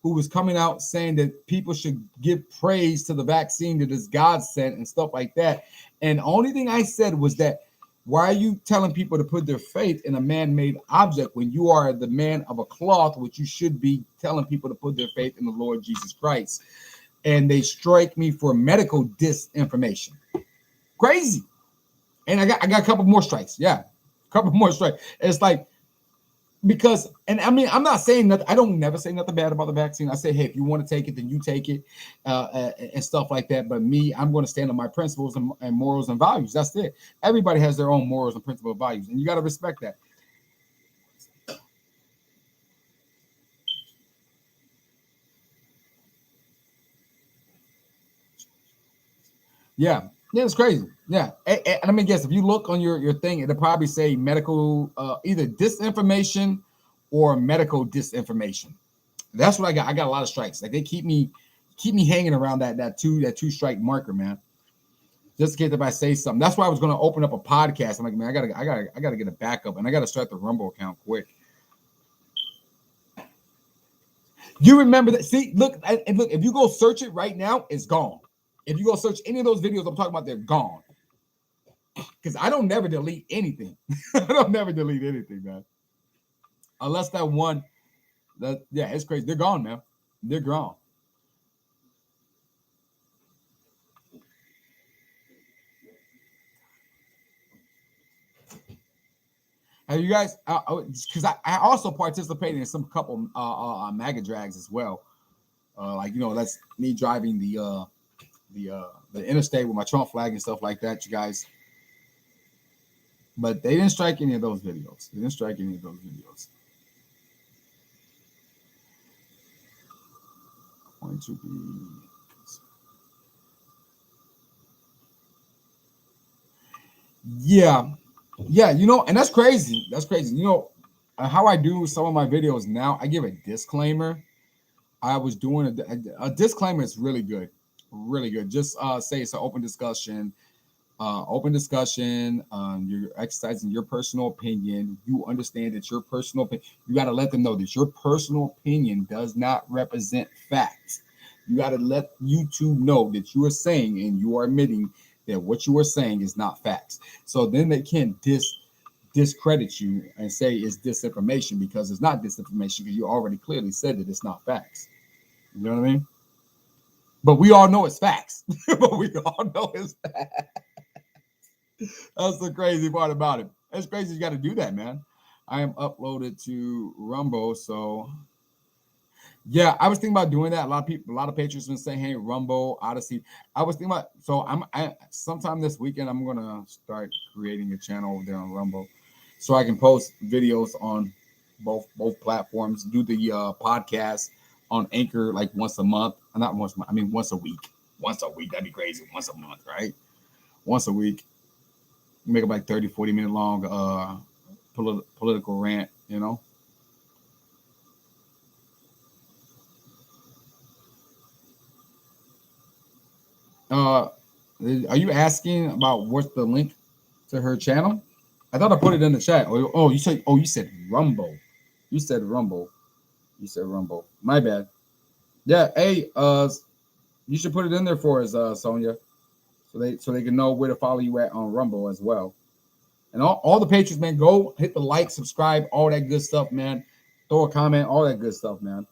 who was coming out saying that people should give praise to the vaccine that is God sent and stuff like that. And the only thing I said was that, why are you telling people to put their faith in a man-made object when you are the man of a cloth, which you should be telling people to put their faith in the Lord Jesus Christ? And they strike me for medical disinformation. Crazy. And I got a couple more strikes. Yeah, a couple more strikes. It's like, because, and I mean, I'm not saying that I don't never say nothing bad about the vaccine. I say, hey, if you want to take it, then you take it, and stuff like that. But me, I'm going to stand on my principles and morals and values. That's it. Everybody has their own morals and principles and values, and you got to respect that. Yeah. Yeah, it's crazy. Yeah. And let me guess, if you look on your thing, it'll probably say medical, either disinformation or medical disinformation. That's what I got. I got a lot of strikes. Like they keep me hanging around that two strike marker, man. Just in case if I say something. That's why I was going to open up a podcast. I'm like, man, I gotta get a backup, and I gotta start the Rumble account quick. You remember that? See, look, and look. If you go search it right now, it's gone. If you go search any of those videos I'm talking about, they're gone. Because I don't never delete anything. I don't never delete anything, man. Unless that one, yeah, it's crazy. They're gone, man. They're gone. Have you guys? Because I also participated in some couple MAGA drags as well. Like that's me driving the interstate with my Trump flag and stuff like that, you guys. But they didn't strike any of those videos. They didn't strike any of those videos. Going to be. Yeah, and that's crazy. That's crazy. How I do some of my videos now, I give a disclaimer. I was doing a disclaimer is really good, really good. Just say it's an open discussion. You're exercising your personal opinion. You understand that your personal opinion, you got to let them know that your personal opinion does not represent facts. You got to let YouTube know that you are saying and you are admitting that what you are saying is not facts. So then they can discredit you and say it's disinformation, because it's not disinformation, because you already clearly said that it's not facts. You know what I mean? But we all know it's facts. But we all know it's facts. That's the crazy part about it. It's crazy you got to do that, man. I am uploaded to Rumble, so yeah, I was thinking about doing that. A lot of patrons been saying, "Hey, Rumble, Odyssey." I was thinking about, so sometime this weekend I'm gonna start creating a channel over there on Rumble, so I can post videos on both platforms. Do the podcast on Anchor like once a month, not once a month. I mean once a week. Once a week, that'd be crazy. Once a month, right? Once a week. Make it like 30, 40-minute long political rant, Are you asking about what's the link to her channel? I thought I put it in the chat. You said Rumble. You said Rumble. You said Rumble. My bad. Yeah, hey, you should put it in there for us, Sonia, so they can know where to follow you at on Rumble as well. And all the patrons, man, go hit the like, subscribe, all that good stuff, man. Throw a comment, all that good stuff, man.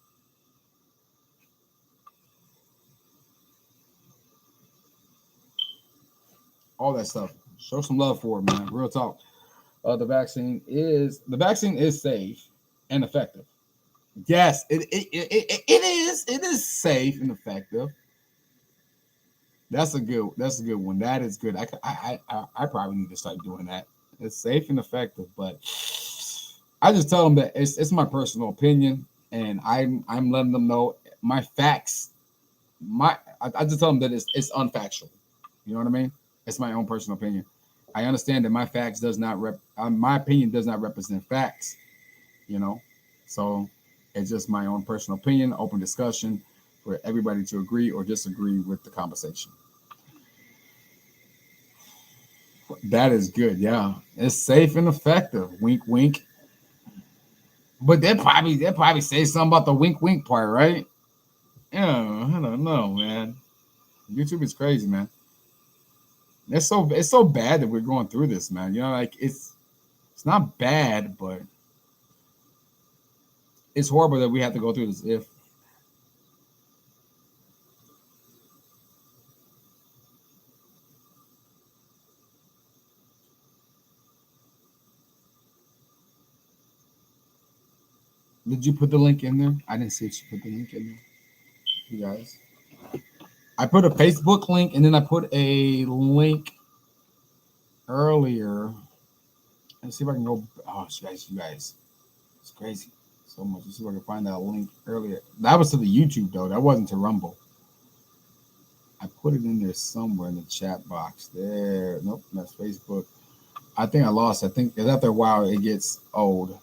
All that stuff. Show some love for it, man. Real talk. The vaccine is safe and effective. Yes, it is. It is safe and effective. That's a good one. That is good. I probably need to start doing that. It's safe and effective, but I just tell them that it's my personal opinion, and I'm letting them know my facts. I just tell them that it's unfactual. You know what I mean? It's my own personal opinion. I understand that my facts does not my opinion does not represent facts. You know, so it's just my own personal opinion. Open discussion for everybody to agree or disagree with the conversation. That is good. Yeah, it's safe and effective. Wink, wink. But they probably say something about the wink, wink part, right? Yeah, I don't know, man. YouTube is crazy, man. It's so bad that we're going through this, man. You know, like it's not bad, but it's horrible that we have to go through this. If did you put the link in there? I didn't see if you put the link in there, you guys. I put a Facebook link and then I put a link earlier. Let's see if I can go. Oh, you guys, it's crazy so much. Let's see if I can find that link earlier. That was to the YouTube though. That wasn't to Rumble. I put it in there somewhere in the chat box. There. Nope, that's Facebook. I think I lost. I think after a while it gets old.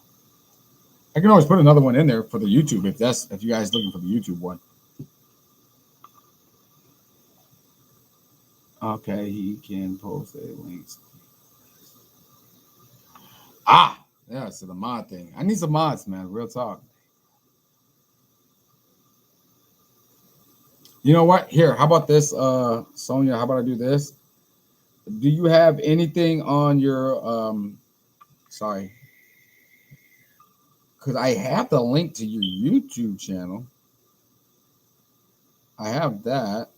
I can always put another one in there for the YouTube if you guys looking for the YouTube one. Okay, he can post a links. Ah, yeah, so the mod thing. I need some mods, man. Real talk. You know what? Here, how about this, Sonia? How about I do this? Do you have anything on your sorry, because I have the link to your YouTube channel. I have that.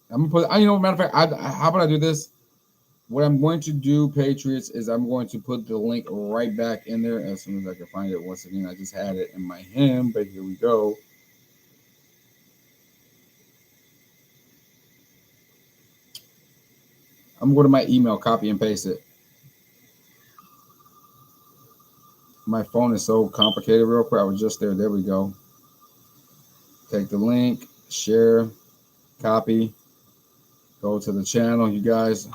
I'm gonna put. You know, matter of fact, how about I do this? What I'm going to do, Patriots, is I'm going to put the link right back in there as soon as I can find it. Once again, I just had it in my hand, but here we go. I'm going to my email, copy and paste it. My phone is so complicated. Real quick, I was just there. There we go. Take the link, share, copy, go to the channel, you guys.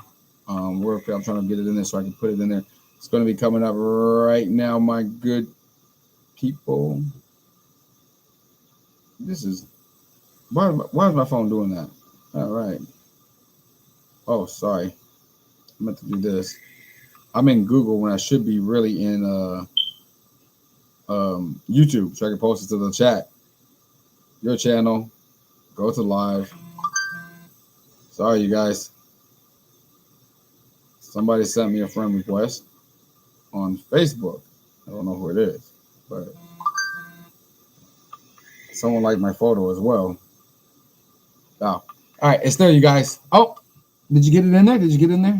I'm trying to get it in there so I can put it in there. It's going to be coming up right now, my good people. This is why is my phone doing that? All right. Oh, sorry. I meant to do this. I'm in Google when I should be really in YouTube, so I can post it to the chat. Your channel, go to live. Sorry, you guys. Somebody sent me a friend request on Facebook. I don't know who it is, but someone liked my photo as well. Oh, all right, it's there, you guys. Oh, did you get it in there? Did you get in there?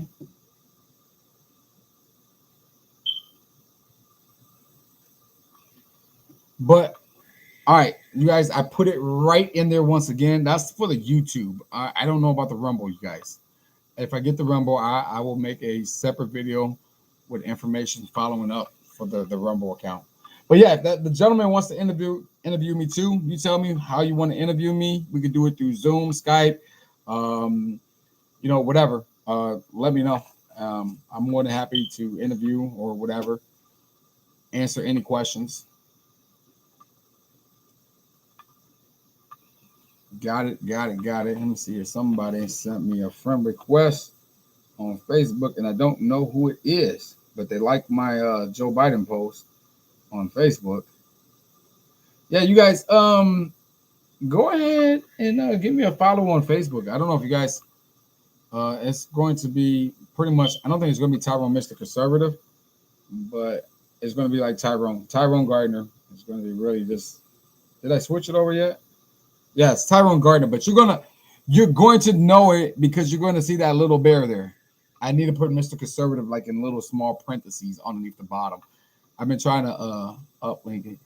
But all right, you guys, I put it right in there once again. That's for the YouTube. I don't know about the Rumble, you guys. If I get the Rumble, I will make a separate video with information following up for the Rumble account. But yeah, if the gentleman wants to interview me too, you tell me how you want to interview me. We could do it through Zoom, Skype, whatever. Let me know. I'm more than happy to interview or whatever, answer any questions. Got it. Let me see here. Somebody sent me a friend request on Facebook, and I don't know who it is, but they like my Joe Biden post on Facebook. Yeah, you guys, go ahead and give me a follow on Facebook. I don't know if you guys, it's going to be pretty much. I don't think it's going to be Tyrone Mr. Conservative, but it's going to be like Tyrone Gardner. It's going to be really just. Did I switch it over yet? Yeah, it's Tyrone Gardner, but you're going to know it because you're going to see that little bear there. I need to put Mr. Conservative like in little small parentheses underneath the bottom. I've been trying to uplink it.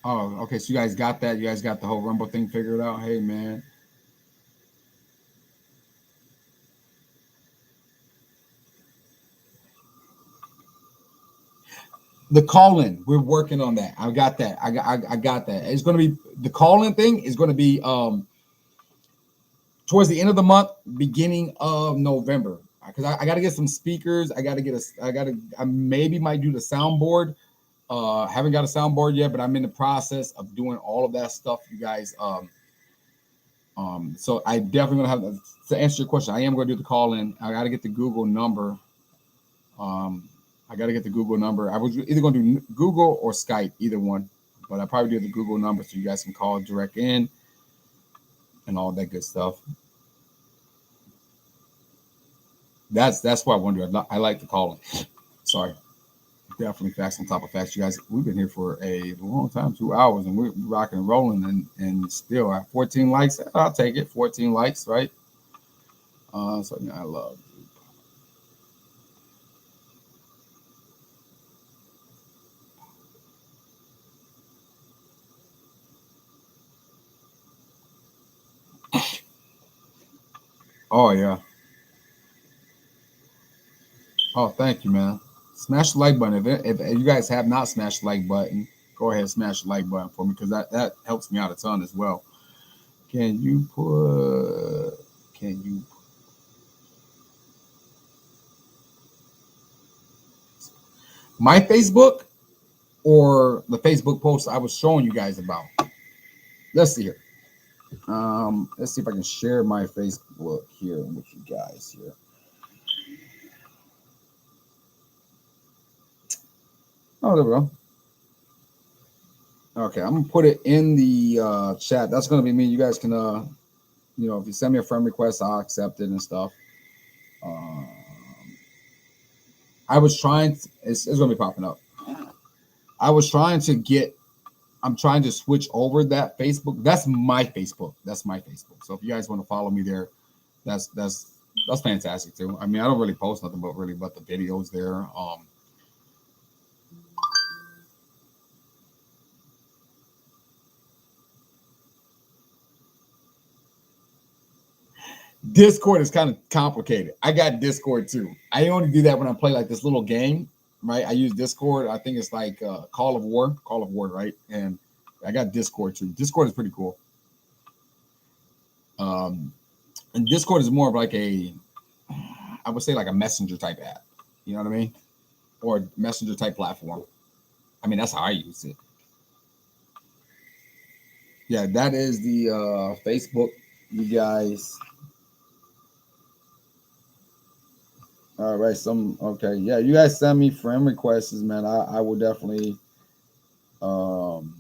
Oh, okay. So you guys got that. You guys got the whole Rumble thing figured out. Hey, man. The call in, we're working on that. I got that. I got that. It's going to be the call in thing is going to be towards the end of the month, beginning of November. Because I got to get some speakers. I got to get a. I maybe might do the soundboard. Haven't got a soundboard yet, but I'm in the process of doing all of that stuff, you guys. So I definitely gonna have to answer your question. I am going to do the call in. I got to get the Google number. Um, I got to get the Google number. I was either going to do Google or Skype, either one. But I probably do the Google number so you guys can call direct in and all that good stuff. That's why I wonder. I like the calling. Sorry, definitely facts on top of facts. You guys, we've been here for a long time, 2 hours, and we're rocking and rolling, and still at 14 likes. I'll take it. 14 likes, right? So yeah, I love. Oh yeah. Oh, thank you, man. Smash the like button. If you guys have not smashed the like button, go ahead and smash the like button for me because that helps me out a ton as well. Can you put? Can you? My Facebook or the Facebook post I was showing you guys about? Let's see here. Let's see if I can share my Facebook here with you guys here. Oh, there we go. Okay, I'm gonna put it in the chat. That's gonna be me. You guys can if you send me a friend request, I'll accept it and stuff. Um, I was trying. It's gonna be popping up. I was trying to get. I'm trying to switch over that Facebook. That's my Facebook. That's my Facebook. So if you guys want to follow me there, that's fantastic too. I mean, I don't really post nothing but really but the videos there. Discord is kind of complicated. I got Discord too. I only do that when I play like this little game, right? I use Discord. I think it's like Call of War, right? And I got Discord too. Discord is pretty cool. Um, and Discord is more of like I would say like a messenger type app. You know what I mean? Or messenger type platform. I mean, that's how I use it. Yeah, that is the Facebook. You guys. All right, some okay. Yeah, you guys send me friend requests, man. I will definitely um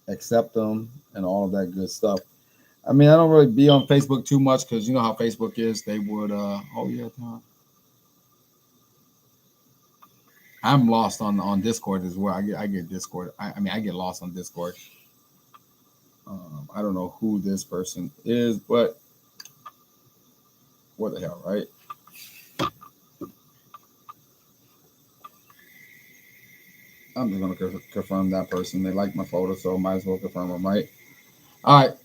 accept them and all of that good stuff. I mean, I don't really be on Facebook too much because you know how Facebook is. They would oh yeah, I'm lost on Discord as well. I get Discord. I mean I get lost on Discord. I don't know who this person is, but what the hell, right? I'm just gonna confirm that person. They like my photo, so might as well confirm them, right? All right.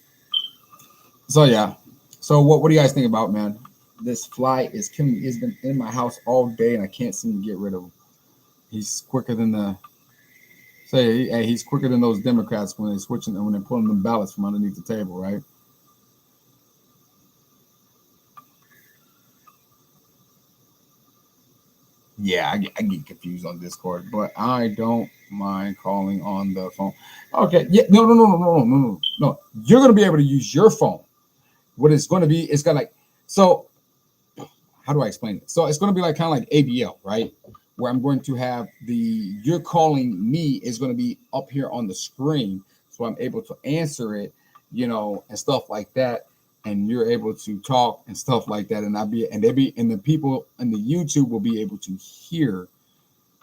So yeah. So what do you guys think about, man? This fly is killing me. He's been in my house all day, and I can't seem to get rid of him. He's quicker than the say. Hey, he's quicker than those Democrats when they switching and when they're pulling them ballots from underneath the table, right? Yeah, I get confused on Discord, but I don't mind calling on the phone. Okay, yeah, no. You're gonna be able to use your phone. What it's going to be, it's gonna like so. How do I explain it? So it's going to be like kind of like ABL, right? Where I'm going to have you're calling me is going to be up here on the screen, so I'm able to answer it, and stuff like that, and you're able to talk and stuff like that, and the people and the YouTube will be able to hear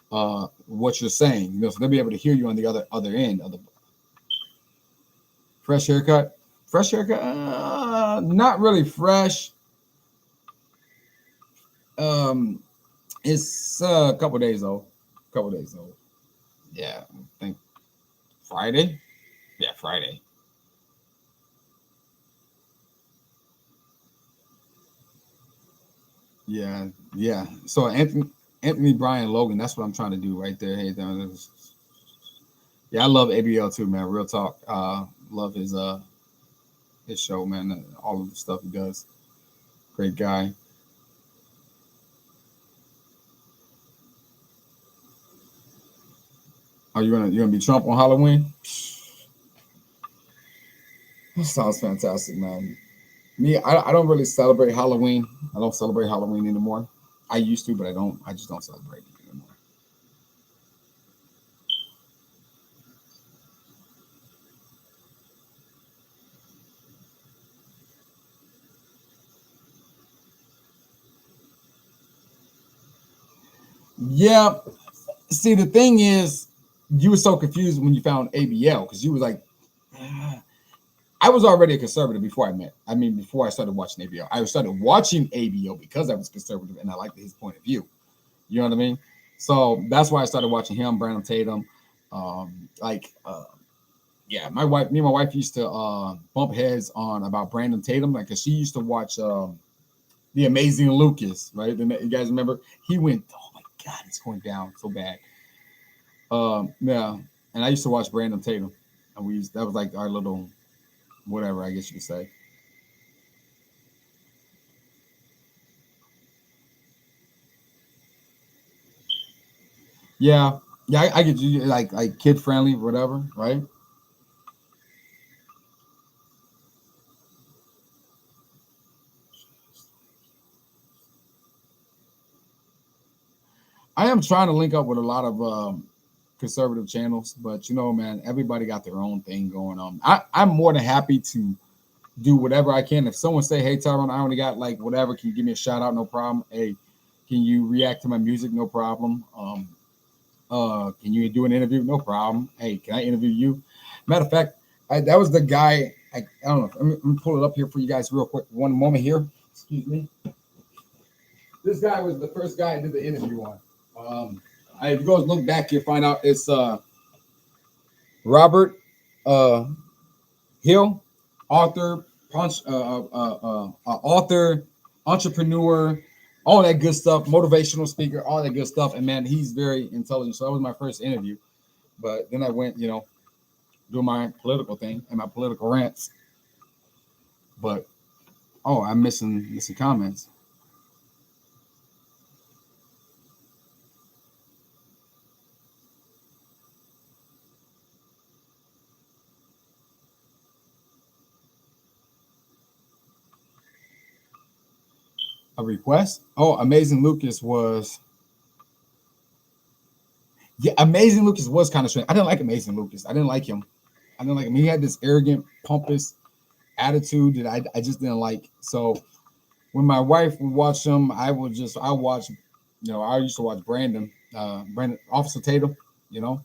what you're saying, so they'll be able to hear you on the other end of the fresh haircut. Fresh haircut, not really fresh. Um, it's a couple days old. Couple days old. Yeah, I think Friday. Yeah, Friday. Yeah, yeah. So Anthony Bryan Logan, that's what I'm trying to do right there. Hey, yeah, I love ABL too, man. Real talk. Love his show, man. All of the stuff he does. Great guy. Are you gonna be Trump on Halloween? That sounds fantastic, man. Me, I don't really celebrate Halloween. I don't celebrate Halloween anymore. I used to, but I don't. I just don't celebrate it anymore. Yeah. See, the thing is, you were so confused when you found ABL because you was like, "Ah." I was already a conservative before I met. I mean, before I started watching ABL, I started watching ABL because I was conservative and I liked his point of view. You know what I mean? So that's why I started watching him, Brandon Tatum. Like, yeah, me and my wife used to bump heads on about Brandon Tatum, like, cause she used to watch the Amazing Lucas, right? You guys remember? He went, oh my god, it's going down so bad. Yeah, and I used to watch Brandon Tatum, and that was like our little whatever, I guess you could say. Yeah, yeah, I get you, like kid friendly, whatever, right? I am trying to link up with a lot of conservative channels, but you know, man, everybody got their own thing going on. I'm more than happy to do whatever I can. If someone say, "Hey, Tyrone, I only got like whatever. Can you give me a shout out? No problem. Hey, can you react to my music? No problem. Can you do an interview? No problem. Hey, can I interview you? Matter of fact, that was the guy. I don't know. Let me pull it up here for you guys real quick. One moment here. Excuse me. This guy was the first guy I did the interview on. If you guys look back, you'll find out it's Robert uh, Hill, author, author, entrepreneur, all that good stuff, motivational speaker, all that good stuff. And man, he's very intelligent. So that was my first interview. But then I went, do my political thing and my political rants. But oh, I'm missing comments. A request? Oh, Amazing Lucas was yeah, Amazing Lucas was kind of strange. I didn't like Amazing Lucas. I didn't like him. I didn't like him. He had this arrogant, pompous attitude that I just didn't like. So when my wife would watch him, I watch, I used to watch Brandon Officer Tatum, you know.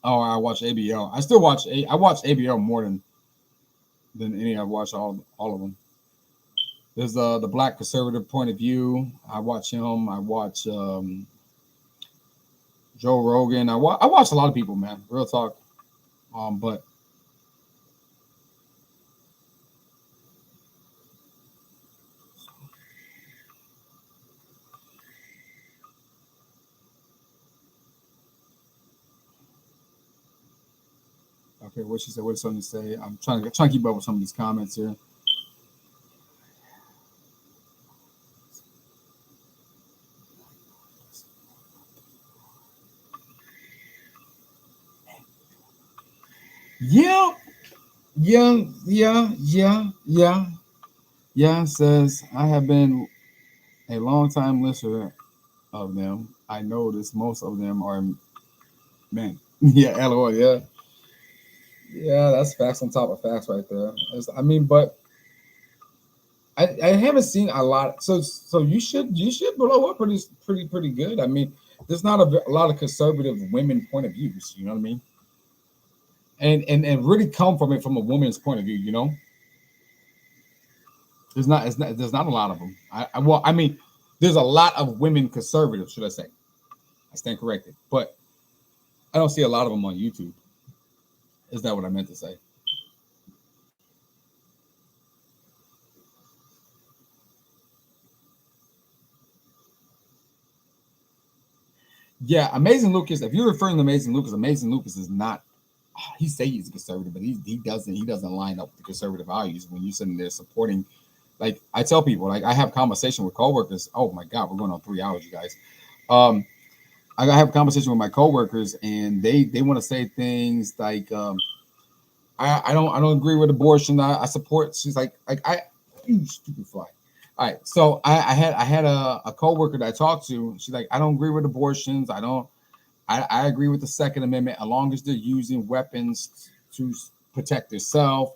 Oh, I watch ABL. I watch ABL more than any. I watch all of them. There's the Black Conservative Point of View. I watch him. I watch Joe Rogan. I watch a lot of people, man. Real talk. But okay, what she said. What's something to say? I'm trying to keep up with some of these comments here. Yeah, yeah. Yeah, says I have been a long time listener of them. I notice most of them are men. Yeah, LOL. Yeah, yeah. That's facts on top of facts right there. I mean, but I haven't seen a lot. So you should blow up pretty good. I mean, there's not a lot of conservative women point of views. You know what I mean? And really come from it from a woman's point of view. There's not a lot of them. I mean, there's a lot of women conservatives, should I say? I stand corrected, but I don't see a lot of them on YouTube. Is that what I meant to say? Yeah, Amazing Lucas. If you're referring to Amazing Lucas is not. He say he's a conservative, but he doesn't line up with the conservative values. When you're sitting there supporting, like I tell people, like I have conversation with coworkers. Oh my God, we're going on 3 hours, you guys. Um, I have a conversation with my coworkers, and they want to say things like, I don't agree with abortion. I support. She's like I you stupid fly. All right, so I had a coworker that I talked to. She's like, I don't agree with abortions. I agree with the Second Amendment as long as they're using weapons to protect themselves.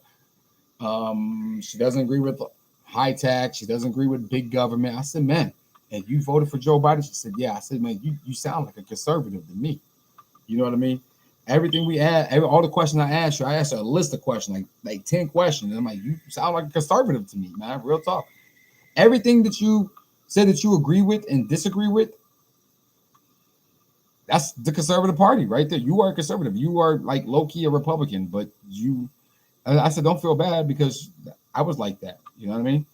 She doesn't agree with high tax. She doesn't agree with big government. I said, man, and you voted for Joe Biden? She said, yeah. I said, man, you sound like a conservative to me. You know what I mean? Everything we add, all the questions I asked her a list of questions, like 10 questions. And I'm like, you sound like a conservative to me, man. Real talk. Everything that you said that you agree with and disagree with, that's the conservative party right there. You are a conservative. You are like low key a Republican, but I said, don't feel bad because I was like that. You know what I mean?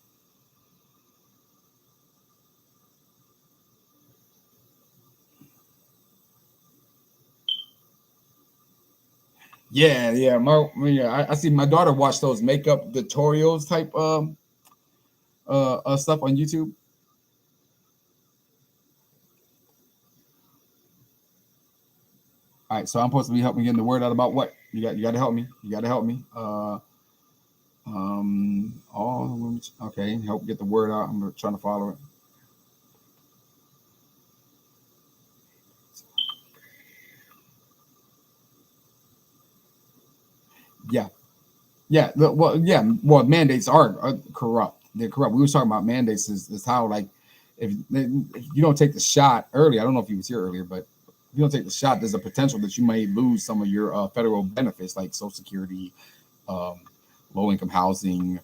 Yeah, yeah. Yeah, I see my daughter watch those makeup tutorials type stuff on YouTube. All right, so I'm supposed to be helping getting the word out about what you got to help me. You got to help me. All the women. Okay, help get the word out. I'm trying to follow it. Yeah, yeah. Well, yeah. Well, mandates are corrupt. They're corrupt. We were talking about mandates is how like if you don't take the shot early. I don't know if you was here earlier, but if you don't take the shot, there's a potential that you may lose some of your federal benefits like Social Security, um, low income housing,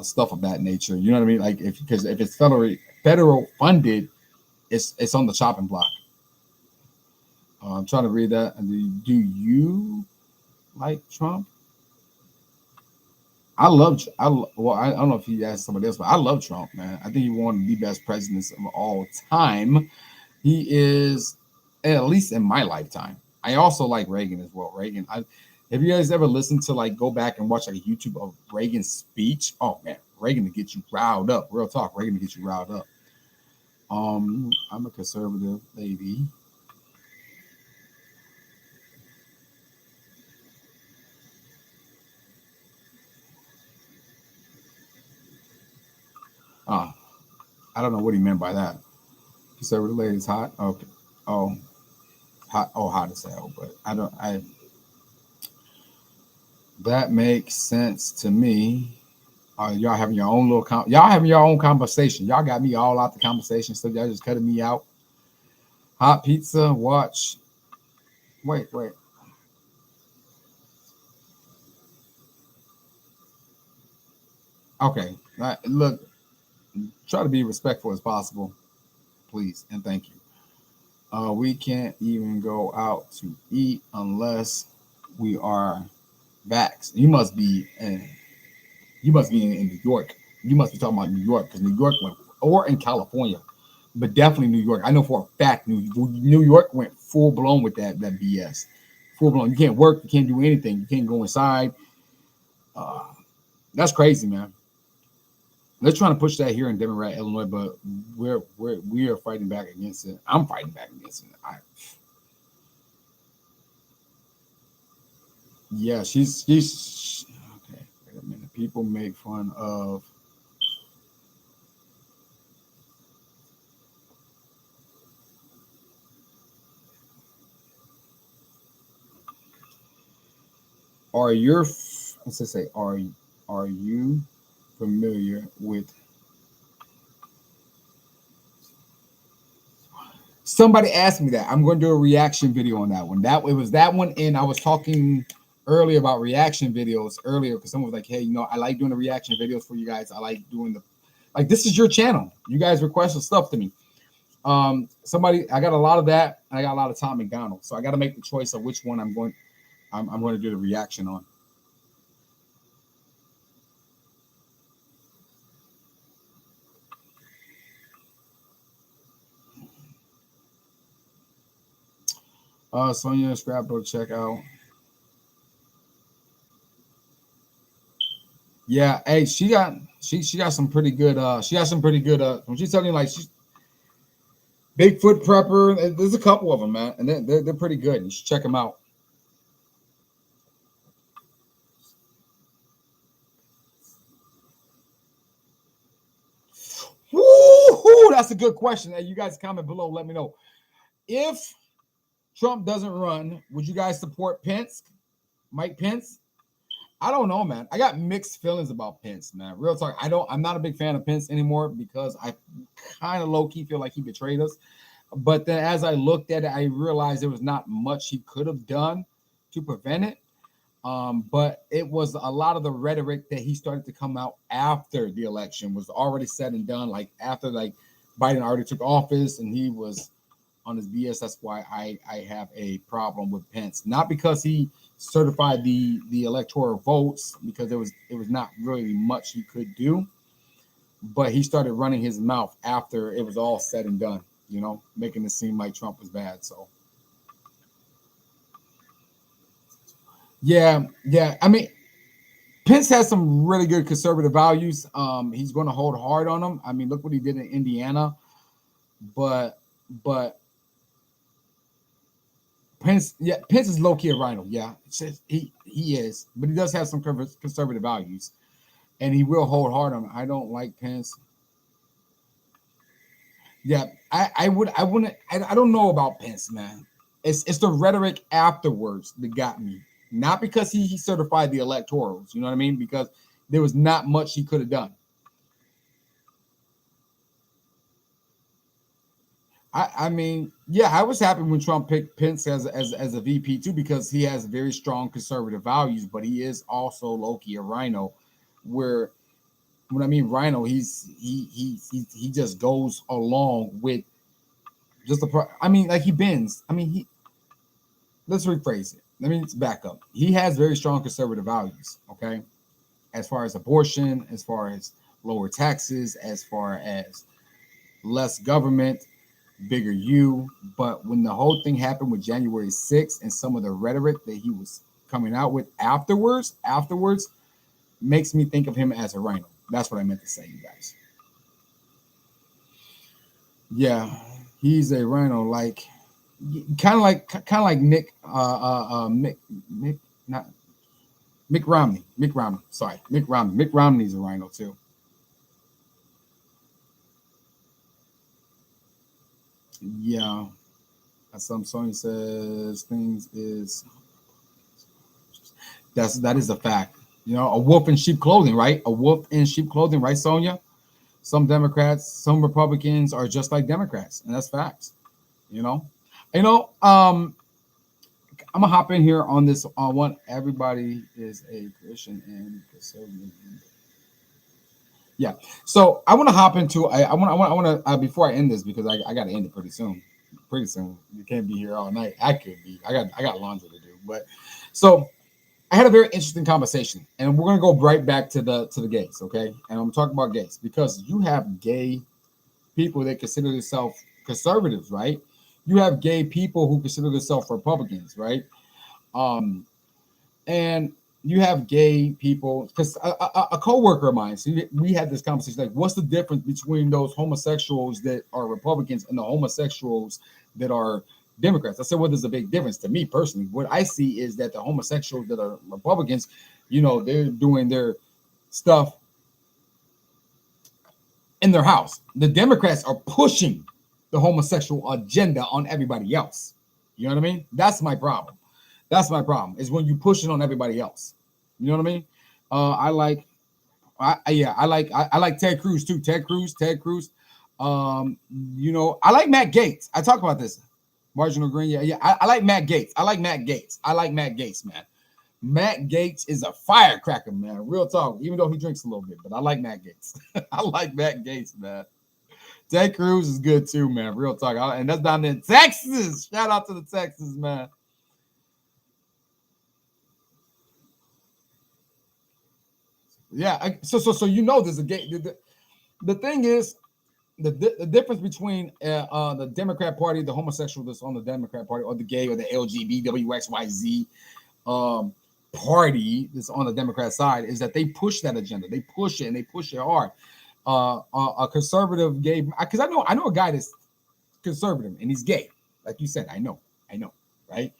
stuff of that nature. You know what I mean? Like if it's federal funded, it's on the chopping block. I'm trying to read that. Do you like Trump? Well, I don't know if he asked somebody else, but I love Trump, man. I think he's one of the best presidents of all time. He is, at least in my lifetime. I also like Reagan as well. Have you guys ever listened to like go back and watch like a YouTube of Reagan's speech? Oh man, Reagan to get you riled up. Real talk, Reagan to get you riled up. I'm a conservative lady. Uh, I don't know what he meant by that. Conservative lady is hot. Okay. Oh, hot. Oh, hot as hell. But I don't. I that makes sense to me. Y'all having your own y'all having your own conversation. Y'all got me all out the conversation, so y'all just cutting me out. Hot pizza. Watch. Wait. Okay. Look. Try to be respectful as possible, please, and thank you. We can't even go out to eat unless we are vaxxed. You must be in New York. You must be talking about New York because New York went, or in California, but definitely New York. I know for a fact New York went full blown with that BS. Full blown. You can't work. You can't do anything. You can't go inside. Uh, that's crazy, man. They're trying to push that here in Democrat Illinois, but we are fighting back against it. I'm fighting back against it. Yeah, she's okay. Wait a minute. People make fun of. Are your let's just say are you familiar with? Somebody asked me that. I'm going to do a reaction video on that one. That it was that one, and I was talking earlier about reaction videos earlier because someone was like, "Hey, I like doing the reaction videos for you guys. I like doing the like. This is your channel. You guys requested stuff to me. I got a lot of that. And I got a lot of Tom McDonald, so I got to make the choice of which one I'm going to do the reaction on. Sonia scrapbook checkout. Yeah, hey, she got some pretty good. She got some pretty good. When she's telling you like she's Bigfoot prepper. There's a couple of them, man, and they're pretty good. You should check them out. Woo! That's a good question. Hey, you guys comment below. Let me know if Trump doesn't run. Would you guys support Pence, Mike Pence? I don't know, man. I got mixed feelings about Pence, man. Real talk. I'm not a big fan of Pence anymore because I kind of low key feel like he betrayed us. But then as I looked at it, I realized there was not much he could have done to prevent it. But it was a lot of the rhetoric that he started to come out after the election was already said and done. Like after like Biden already took office and he was on his BS. That's why I have a problem with Pence. Not because he certified the electoral votes, because it was not really much he could do, but he started running his mouth after it was all said and done, you know, making it seem like Trump was bad. So yeah. I mean, Pence has some really good conservative values. He's going to hold hard on them. I mean, look what he did in Indiana. But Pence is low key a rhino. Yeah, he is, but he does have some conservative values, and he will hold hard on them. I don't like Pence. Yeah, I don't know about Pence, man. It's the rhetoric afterwards that got me. Not because he certified the electorals, you know what I mean? Because there was not much he could have done. I mean, yeah, I was happy when Trump picked Pence as a VP too, because he has very strong conservative values, but he is also low-key a rhino. Where when I mean rhino, he just goes along with just the. I mean, like he bends. I mean, let's rephrase it. Let me back up. He has very strong conservative values. Okay, as far as abortion, as far as lower taxes, as far as less government, bigger you. But when the whole thing happened with January 6th and some of the rhetoric that he was coming out with afterwards makes me think of him as a rhino. That's what I meant to say, you guys. Yeah, he's a rhino, like kind of like Nick, Mick, not Mick Romney. Mick Romney. Sorry, Mick Romney. Mick Romney's a rhino too. Yeah. Some Sony says things is that is a fact. You know, a wolf in sheep clothing, right? A wolf in sheep clothing, right, Sonia? Some Democrats, some Republicans are just like Democrats, and that's facts. You know, you know. I'm gonna hop in here on this on one. Everybody is a Christian and conservative. Yeah. So I want to hop into. I want to before I end this because I got to end it pretty soon. Pretty soon. You can't be here all night. I could be. I got laundry to do. But so I had a very interesting conversation, and we're gonna go right back to the gays, okay? And I'm talking about gays because you have gay people that consider themselves conservatives, right? You have gay people who consider themselves Republicans, right? Um, and you have gay people because a coworker of mine. So we had this conversation like, what's the difference between those homosexuals that are Republicans and the homosexuals that are Democrats? I said, well, there's a big difference to me personally. What I see is that the homosexuals that are Republicans, you know, they're doing their stuff in their house. The Democrats are pushing the homosexual agenda on everybody else. You know what I mean? That's my problem. That's my problem is when you push it on everybody else. You know what I mean? I like, I like Ted Cruz too. Ted Cruz. You know, I like Matt Gaetz. I talk about this. Marginal Green. Yeah. I like Matt Gaetz. I like Matt Gaetz, man. Matt Gaetz is a firecracker, man. Real talk. Even though he drinks a little bit, but I like Matt Gaetz. I like Matt Gaetz, man. Ted Cruz is good too, man. Real talk. And that's down in Texas. Shout out to the Texas, man. Yeah. So you know there's a gay. The thing is, the difference between the Democrat Party, the homosexual that's on the Democrat Party, or the gay or the LGBTQXYZ um, party that's on the Democrat side is that they push that agenda. They push it and they push it hard. A conservative gay, because I know a guy that's conservative and he's gay, like you said. I know, right?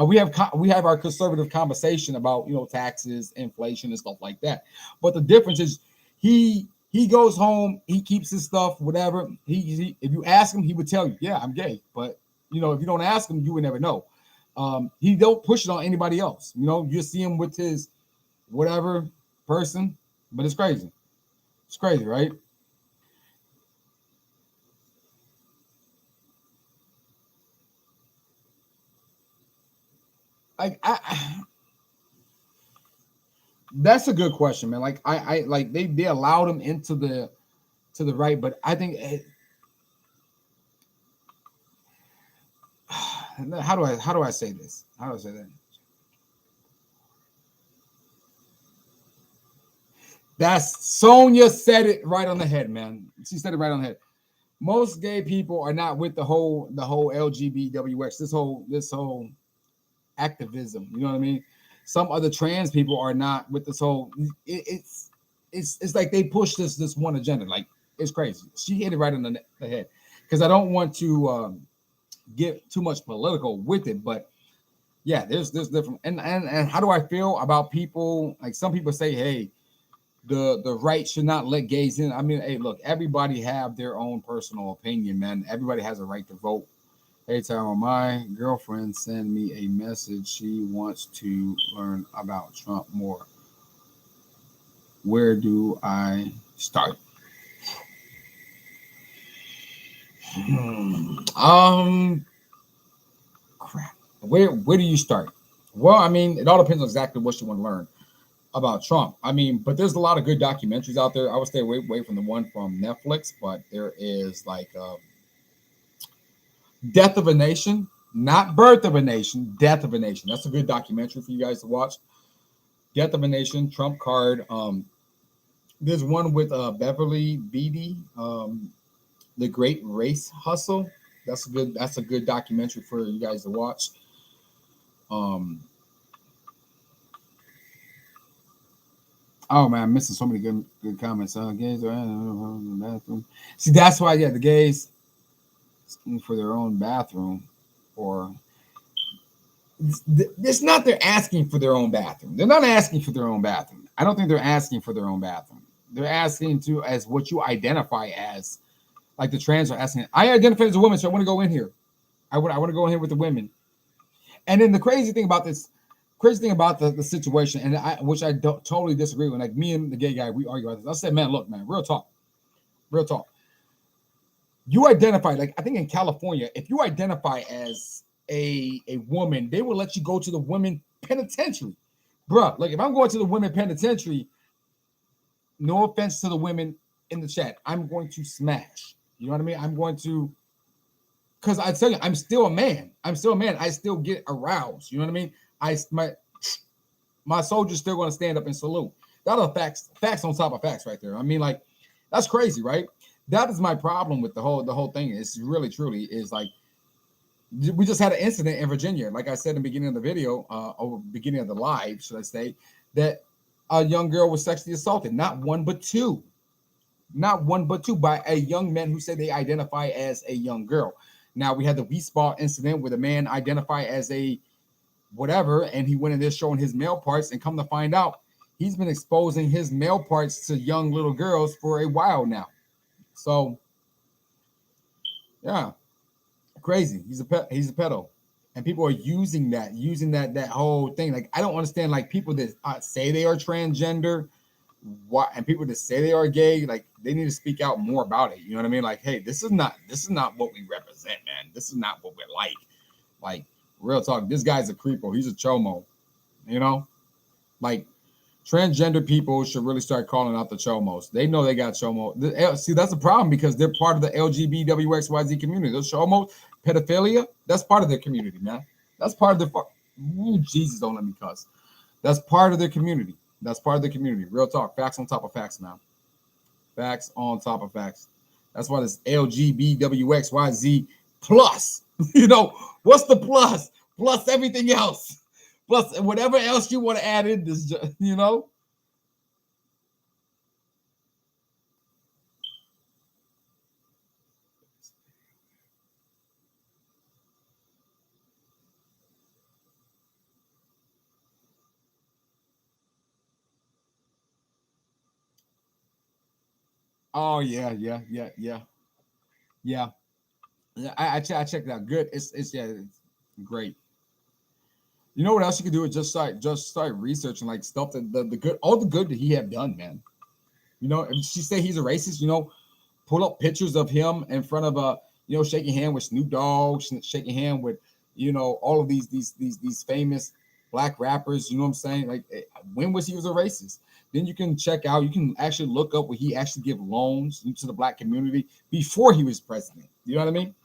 We have our conservative conversation about taxes, inflation, and stuff like that. But the difference is he goes home, he keeps his stuff, whatever. If you ask him, he would tell you, yeah, I'm gay. But if you don't ask him, you would never know. He don't push it on anybody else. You see him with his whatever person, but it's crazy. It's crazy, right? Like that's a good question, man. Like I like they allowed him into the right, but I think how do I say this? How do I say that? That's Sonia said it right on the head, man. She said it right on the head. Most gay people are not with the whole LGBTWX, this whole activism. You know what I mean? Some other trans people are not with this whole. It's like they push this one agenda. Like it's crazy. She hit it right on the head. Because I don't want to get too much political with it, but yeah, there's different. And how do I feel about people? Like some people say, hey, the right should not let gays in. I mean, hey, look, everybody have their own personal opinion, man. Everybody has a right to vote. Hey, Tyra, my girlfriend sent me a message. She wants to learn about Trump more. Where do I start? Crap. Where do you start? Well, I mean, it all depends on exactly what you want to learn about Trump. I mean, but there's a lot of good documentaries out there. I would stay away from the one from Netflix, but there is like Death of a Nation, not Birth of a Nation, Death of a Nation. That's a good documentary for you guys to watch. Death of a Nation, Trump card. There's one with Beverly Beatty, The Great Race Hustle. That's a good documentary for you guys to watch. Um, oh man, I'm missing so many good comments. Gays are in the bathroom. See, that's why the gays for their own bathroom, or it's not they're asking for their own bathroom. They're not asking for their own bathroom. I don't think they're asking for their own bathroom. They're asking to as what you identify as. Like the trans are asking, I identify as a woman, so I want to go in here. I want to go in here with the women. And then the crazy thing about the situation, and which I don't totally disagree with. Like me and the gay guy, we argue about this. I said, man, look, man, real talk. You identify, like I think in California, if you identify as a woman, they will let you go to the women penitentiary. Bruh, like if I'm going to the women penitentiary, no offense to the women in the chat, I'm going to smash. You know what I mean? I'm going to, because I tell you, I'm still a man. I'm still a man. I still get aroused. You know what I mean? My soldier's still going to stand up and salute. That are facts on top of facts right there. I mean, like, that's crazy, right? That is my problem with the whole thing. It's really truly is like we just had an incident in Virginia, like I said in the beginning of the video, or beginning of the live, should I say, that a young girl was sexually assaulted. Not one but two by a young man who said they identify as a young girl. Now we had the V-Spot incident where the man identified as a whatever, and he went in there showing his male parts, and come to find out, he's been exposing his male parts to young little girls for a while now. So, yeah, crazy. He's a pedo, and people are using that whole thing. Like I don't understand. Like people that say they are transgender, and people that say they are gay, like they need to speak out more about it. You know what I mean? Like, hey, this is not what we represent, man. This is not what we're like. Like real talk. This guy's a creepo. He's a chomo. You know, like transgender people should really start calling out the chomos. They know they got chomo. See, that's a problem because they're part of the LGBTQXYZ community. Those chomos, pedophilia, that's part of their community, man. That's part of their. Ooh, Jesus, don't let me cuss. That's part of their community. That's part of the community. Real talk. Facts on top of facts, man. Facts on top of facts. That's why this LGBTQXYZ plus. You know, what's the plus? Plus everything else. Plus whatever else you want to add in this, you know? Oh yeah, yeah, yeah, yeah, yeah. Yeah, I checked it out. Good. It's yeah, it's great. You know what else you could do is just start researching like stuff that the good all the good that he have done, man. You know, if she say he's a racist, you know, pull up pictures of him in front of a shaking hand with Snoop Dogg, shaking hand with all of these famous black rappers. You know what I'm saying? Like when was he was a racist? Then you can check out. You can actually look up where he actually give loans to the black community before he was president. You know what I mean?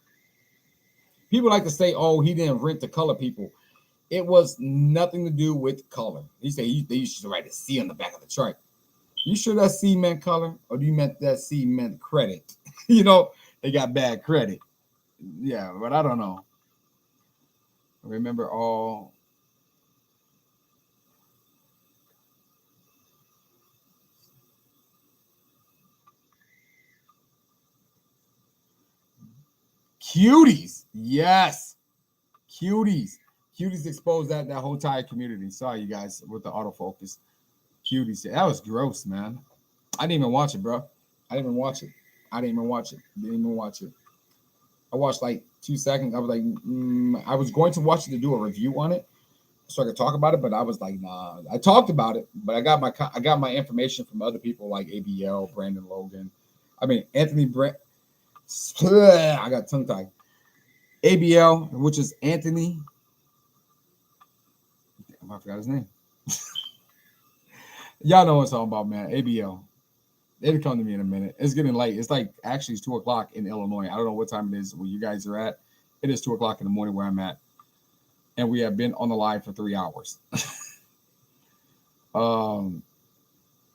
People like to say, "Oh, he didn't rent the color people." It was nothing to do with color. He said they used to write a C on the back of the chart. You sure that C meant color, or do you meant that C meant credit? They got bad credit. Yeah, but I don't know. Remember all cuties. Yes, cuties. Cuties exposed that whole entire community. Sorry, you guys, with the autofocus. Cuties. That was gross, man. I didn't even watch it, bro. I didn't even watch it. I didn't even watch it. Didn't even watch it. I watched like 2 seconds. I was like, I was going to watch it to do a review on it, so I could talk about it, but I was like, nah. I talked about it, but I got my information from other people like ABL, Brandon Logan. I mean Anthony Brand. I got tongue tied. ABL, which is Anthony. I forgot his name. Y'all know what I'm talking about, man. ABL. It'll come to me in a minute. It's getting late. It's like actually it's 2 o'clock in Illinois. I don't know what time it is where you guys are at. It is 2 o'clock in the morning where I'm at, and we have been on the live for 3 hours. um,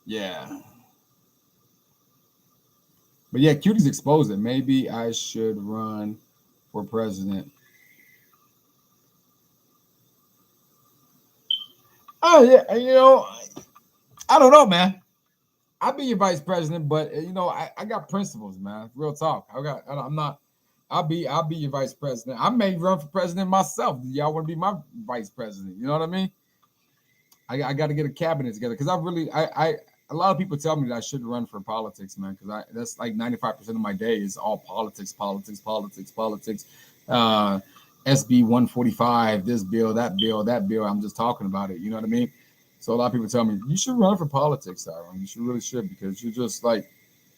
yeah. But yeah, Cutie's exposed it. Maybe I should run for president. Oh yeah, I don't know, man. I'll be your vice president, but I got principles, man. Real talk. I'm not. I'll be your vice president. I may run for president myself. Y'all want to be my vice president? You know what I mean? I got to get a cabinet together because I a lot of people tell me that I should run for politics, man, because that's like 95% of my day is all politics, politics, politics, politics. Uh, SB 145, this bill, that bill, that bill. I'm just talking about it. You know what I mean? So a lot of people tell me you should run for politics, Aaron. You should really should because you're just like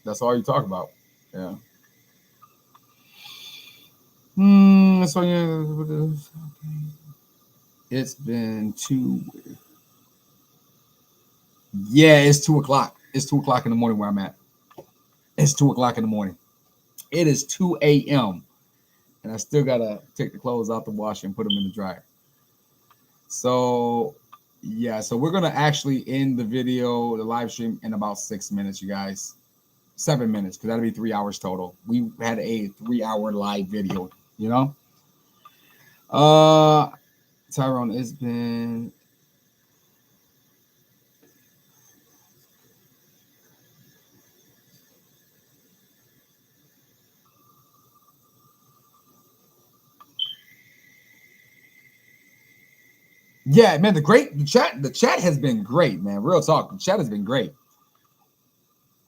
that's all you talk about. Yeah. So yeah, it's been two. Yeah, it's 2 o'clock. It's 2 o'clock in the morning where I'm at. It's 2 o'clock in the morning. It is 2 a.m. and I still gotta take the clothes out the wash and put them in the dryer. So yeah, so we're gonna actually end the video, the live stream in about 6 minutes, you guys. 7 minutes, because that'll be 3 hours total. We had a 3 hour live video, you know. Uh Tyrone, it's been yeah, man. The chat has been great, man. Real talk. The chat has been great.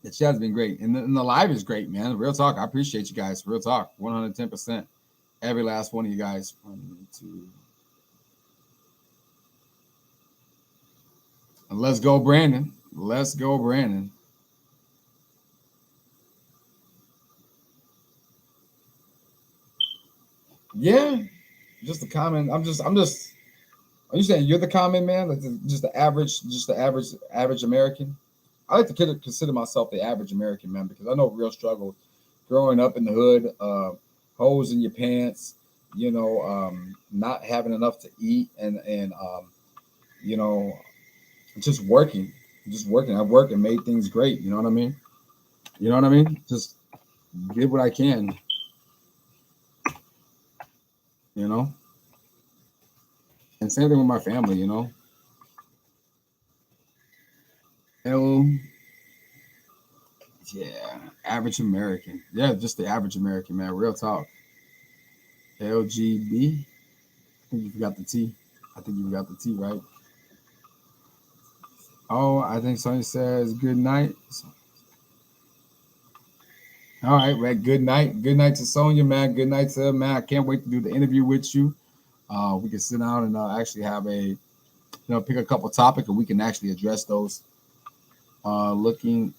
The chat has been great. And the live is great, man. Real talk. I appreciate you guys. Real talk. 110%. Every last one of you guys. One, two. And let's go, Brandon. Let's go, Brandon. Yeah. Just a comment. Are you saying you're the common man? Like just the average American? I like to consider myself the average American man because I know real struggle growing up in the hood, holes in your pants, not having enough to eat, and you know, just working. just working. I work and made things great. You know what I mean? You know what I mean? Just did what I can. You know, and same thing with my family. You know, and yeah, average American. Yeah, just the average American, man. Real talk. LGB. I think you forgot the T. I think you forgot the T, right? Oh, I think Sonya says good night. All right, man. Good night. Good night to Sonya, man. Good night to man. I can't wait to do the interview with you. We can sit down and actually have pick a couple topics and we can actually address those. Looking,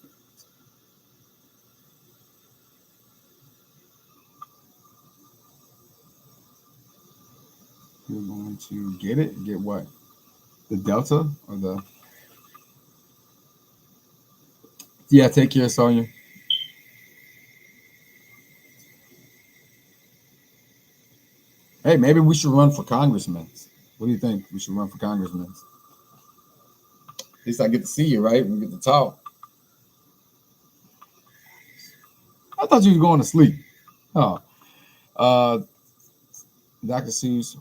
you're going to get it. Get what? The Delta or the? Yeah, take care, Sonya. Hey, maybe we should run for congressman. What do you think? We should run for congressman. At least I get to see you, right? We get to talk. I thought you were going to sleep. Oh, uh, Dr. Seuss.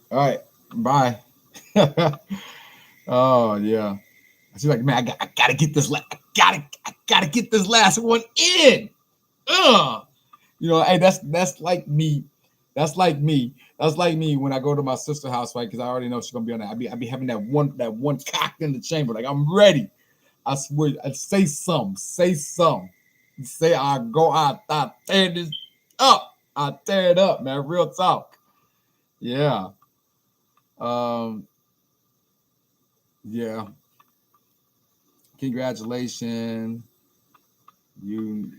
All right, bye. Oh yeah. She's like, man, I gotta get this. I gotta get this last one in. Ugh. You know, hey, that's like me. That's like me. That's like me when I go to my sister's house, right? Because I already know she's gonna be on that. I be having that one cocked in the chamber. Like I'm ready. I swear. I say some. Say some. Say I go out. I tear this up. I tear it up, man. Real talk. Yeah. Um. Yeah. Congratulations. You.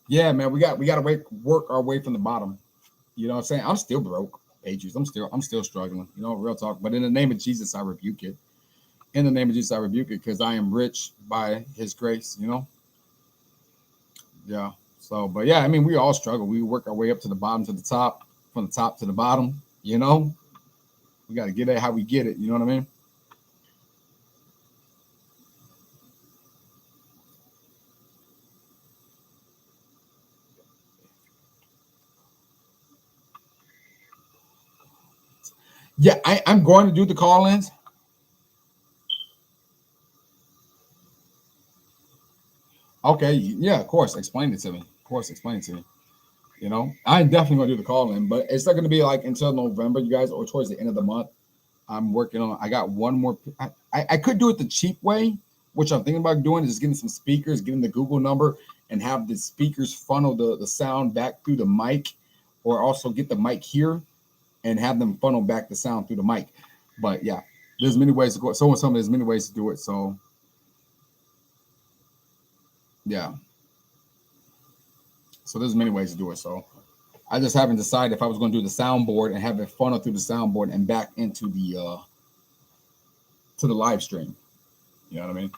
Yeah, man. We got to work our way from the bottom. You know what I'm saying? I'm still broke, Patriots. I'm still struggling. You know, real talk. But in the name of Jesus, I rebuke it. In the name of Jesus, I rebuke it because I am rich by His grace. You know, yeah. So, but yeah, I mean, we all struggle. We work our way up to the bottom to the top, from the top to the bottom. You know, we got to get it how we get it. You know what I mean? Yeah, I'm going to do the call-ins. Okay, yeah, of course. Explain it to me. Of course, explain it to me. You know, I'm definitely going to do the call-in, but it's not going to be like until November, you guys, or towards the end of the month. I'm working on. I got one more. I could do it the cheap way, which I'm thinking about doing is getting some speakers, getting the Google number, and have the speakers funnel the sound back through the mic, or also get the mic here and have them funnel back the sound through the mic. But yeah, there's many ways to go. So there's many ways to do it. So yeah, so there's many ways to do it. So I just haven't decided if I was going to do the soundboard and have it funnel through the soundboard and back into the to the live stream. You know what I mean?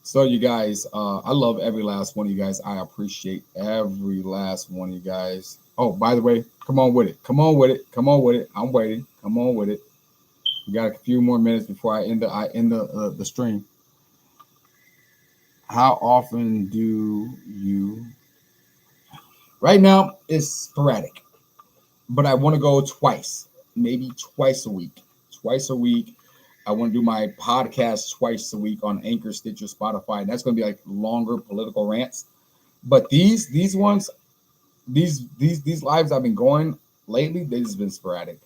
So you guys, I love every last one of you guys. I appreciate every last one of you guys. Oh, by the way, come on with it. Come on with it. Come on with it. I'm waiting. Come on with it. We got a few more minutes before I end the stream. How often do you? Right now, it's sporadic, but I want to go twice, maybe twice a week. Twice a week. I want to do my podcast twice a week on Anchor, Stitcher, Spotify. That's going to be like longer political rants. But these ones, these lives I've been going lately, they've just been sporadic.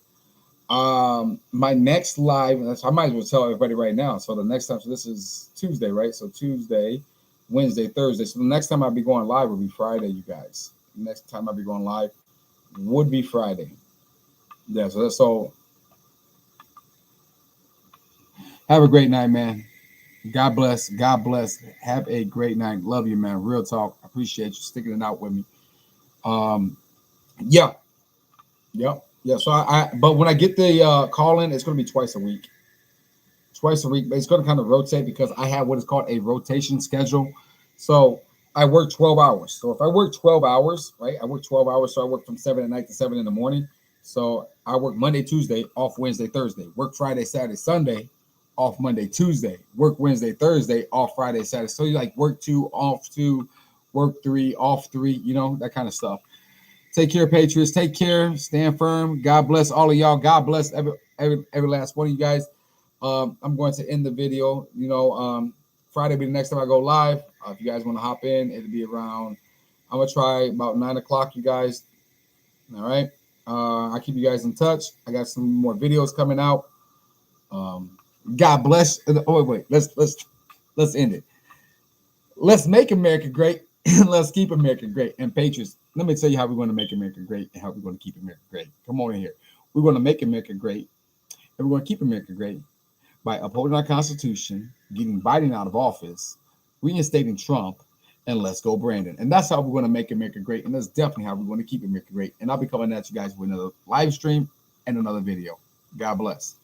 My next live, I might as well tell everybody right now. So the next time, so this is Tuesday, right? So Tuesday, Wednesday, Thursday. So the next time I'll be going live will be Friday, you guys. The next time I'll be going live would be Friday. Yeah. So have a great night, man. God bless. God bless. Have a great night. Love you, man. Real talk. Appreciate you sticking it out with me. Um, yeah, yeah, yeah. So but when I get the call in, it's going to be twice a week. twice a week, but it's going to kind of rotate because I have what is called a rotation schedule. So I work 12 hours. So if I work 12 hours, right, I work 12 hours. So I work from 7 at night to 7 in the morning. So I work Monday, Tuesday, off Wednesday, Thursday, work Friday, Saturday, Sunday, off Monday, Tuesday, work Wednesday, Thursday, off Friday, Saturday. So you like work 2, off 2, work 3, off 3, you know, that kind of stuff. Take care, Patriots. Take care. Stand firm. God bless all of y'all. God bless every last one of you guys. I'm going to end the video. Friday will be the next time I go live. If you guys want to hop in, it'll be around. I'm gonna try about 9 o'clock. You guys, all right? I'll keep you guys in touch. I got some more videos coming out. God bless. Oh wait. Let's end it. Let's make America great. Let's keep America great. And Patriots, let me tell you how we're going to make America great and how we're going to keep America great. Come on in here. We're going to make America great and we're going to keep America great by upholding our Constitution, getting Biden out of office, reinstating Trump, and let's go Brandon. And that's how we're going to make America great. And that's definitely how we're going to keep America great. And I'll be coming at you guys with another live stream and another video. God bless.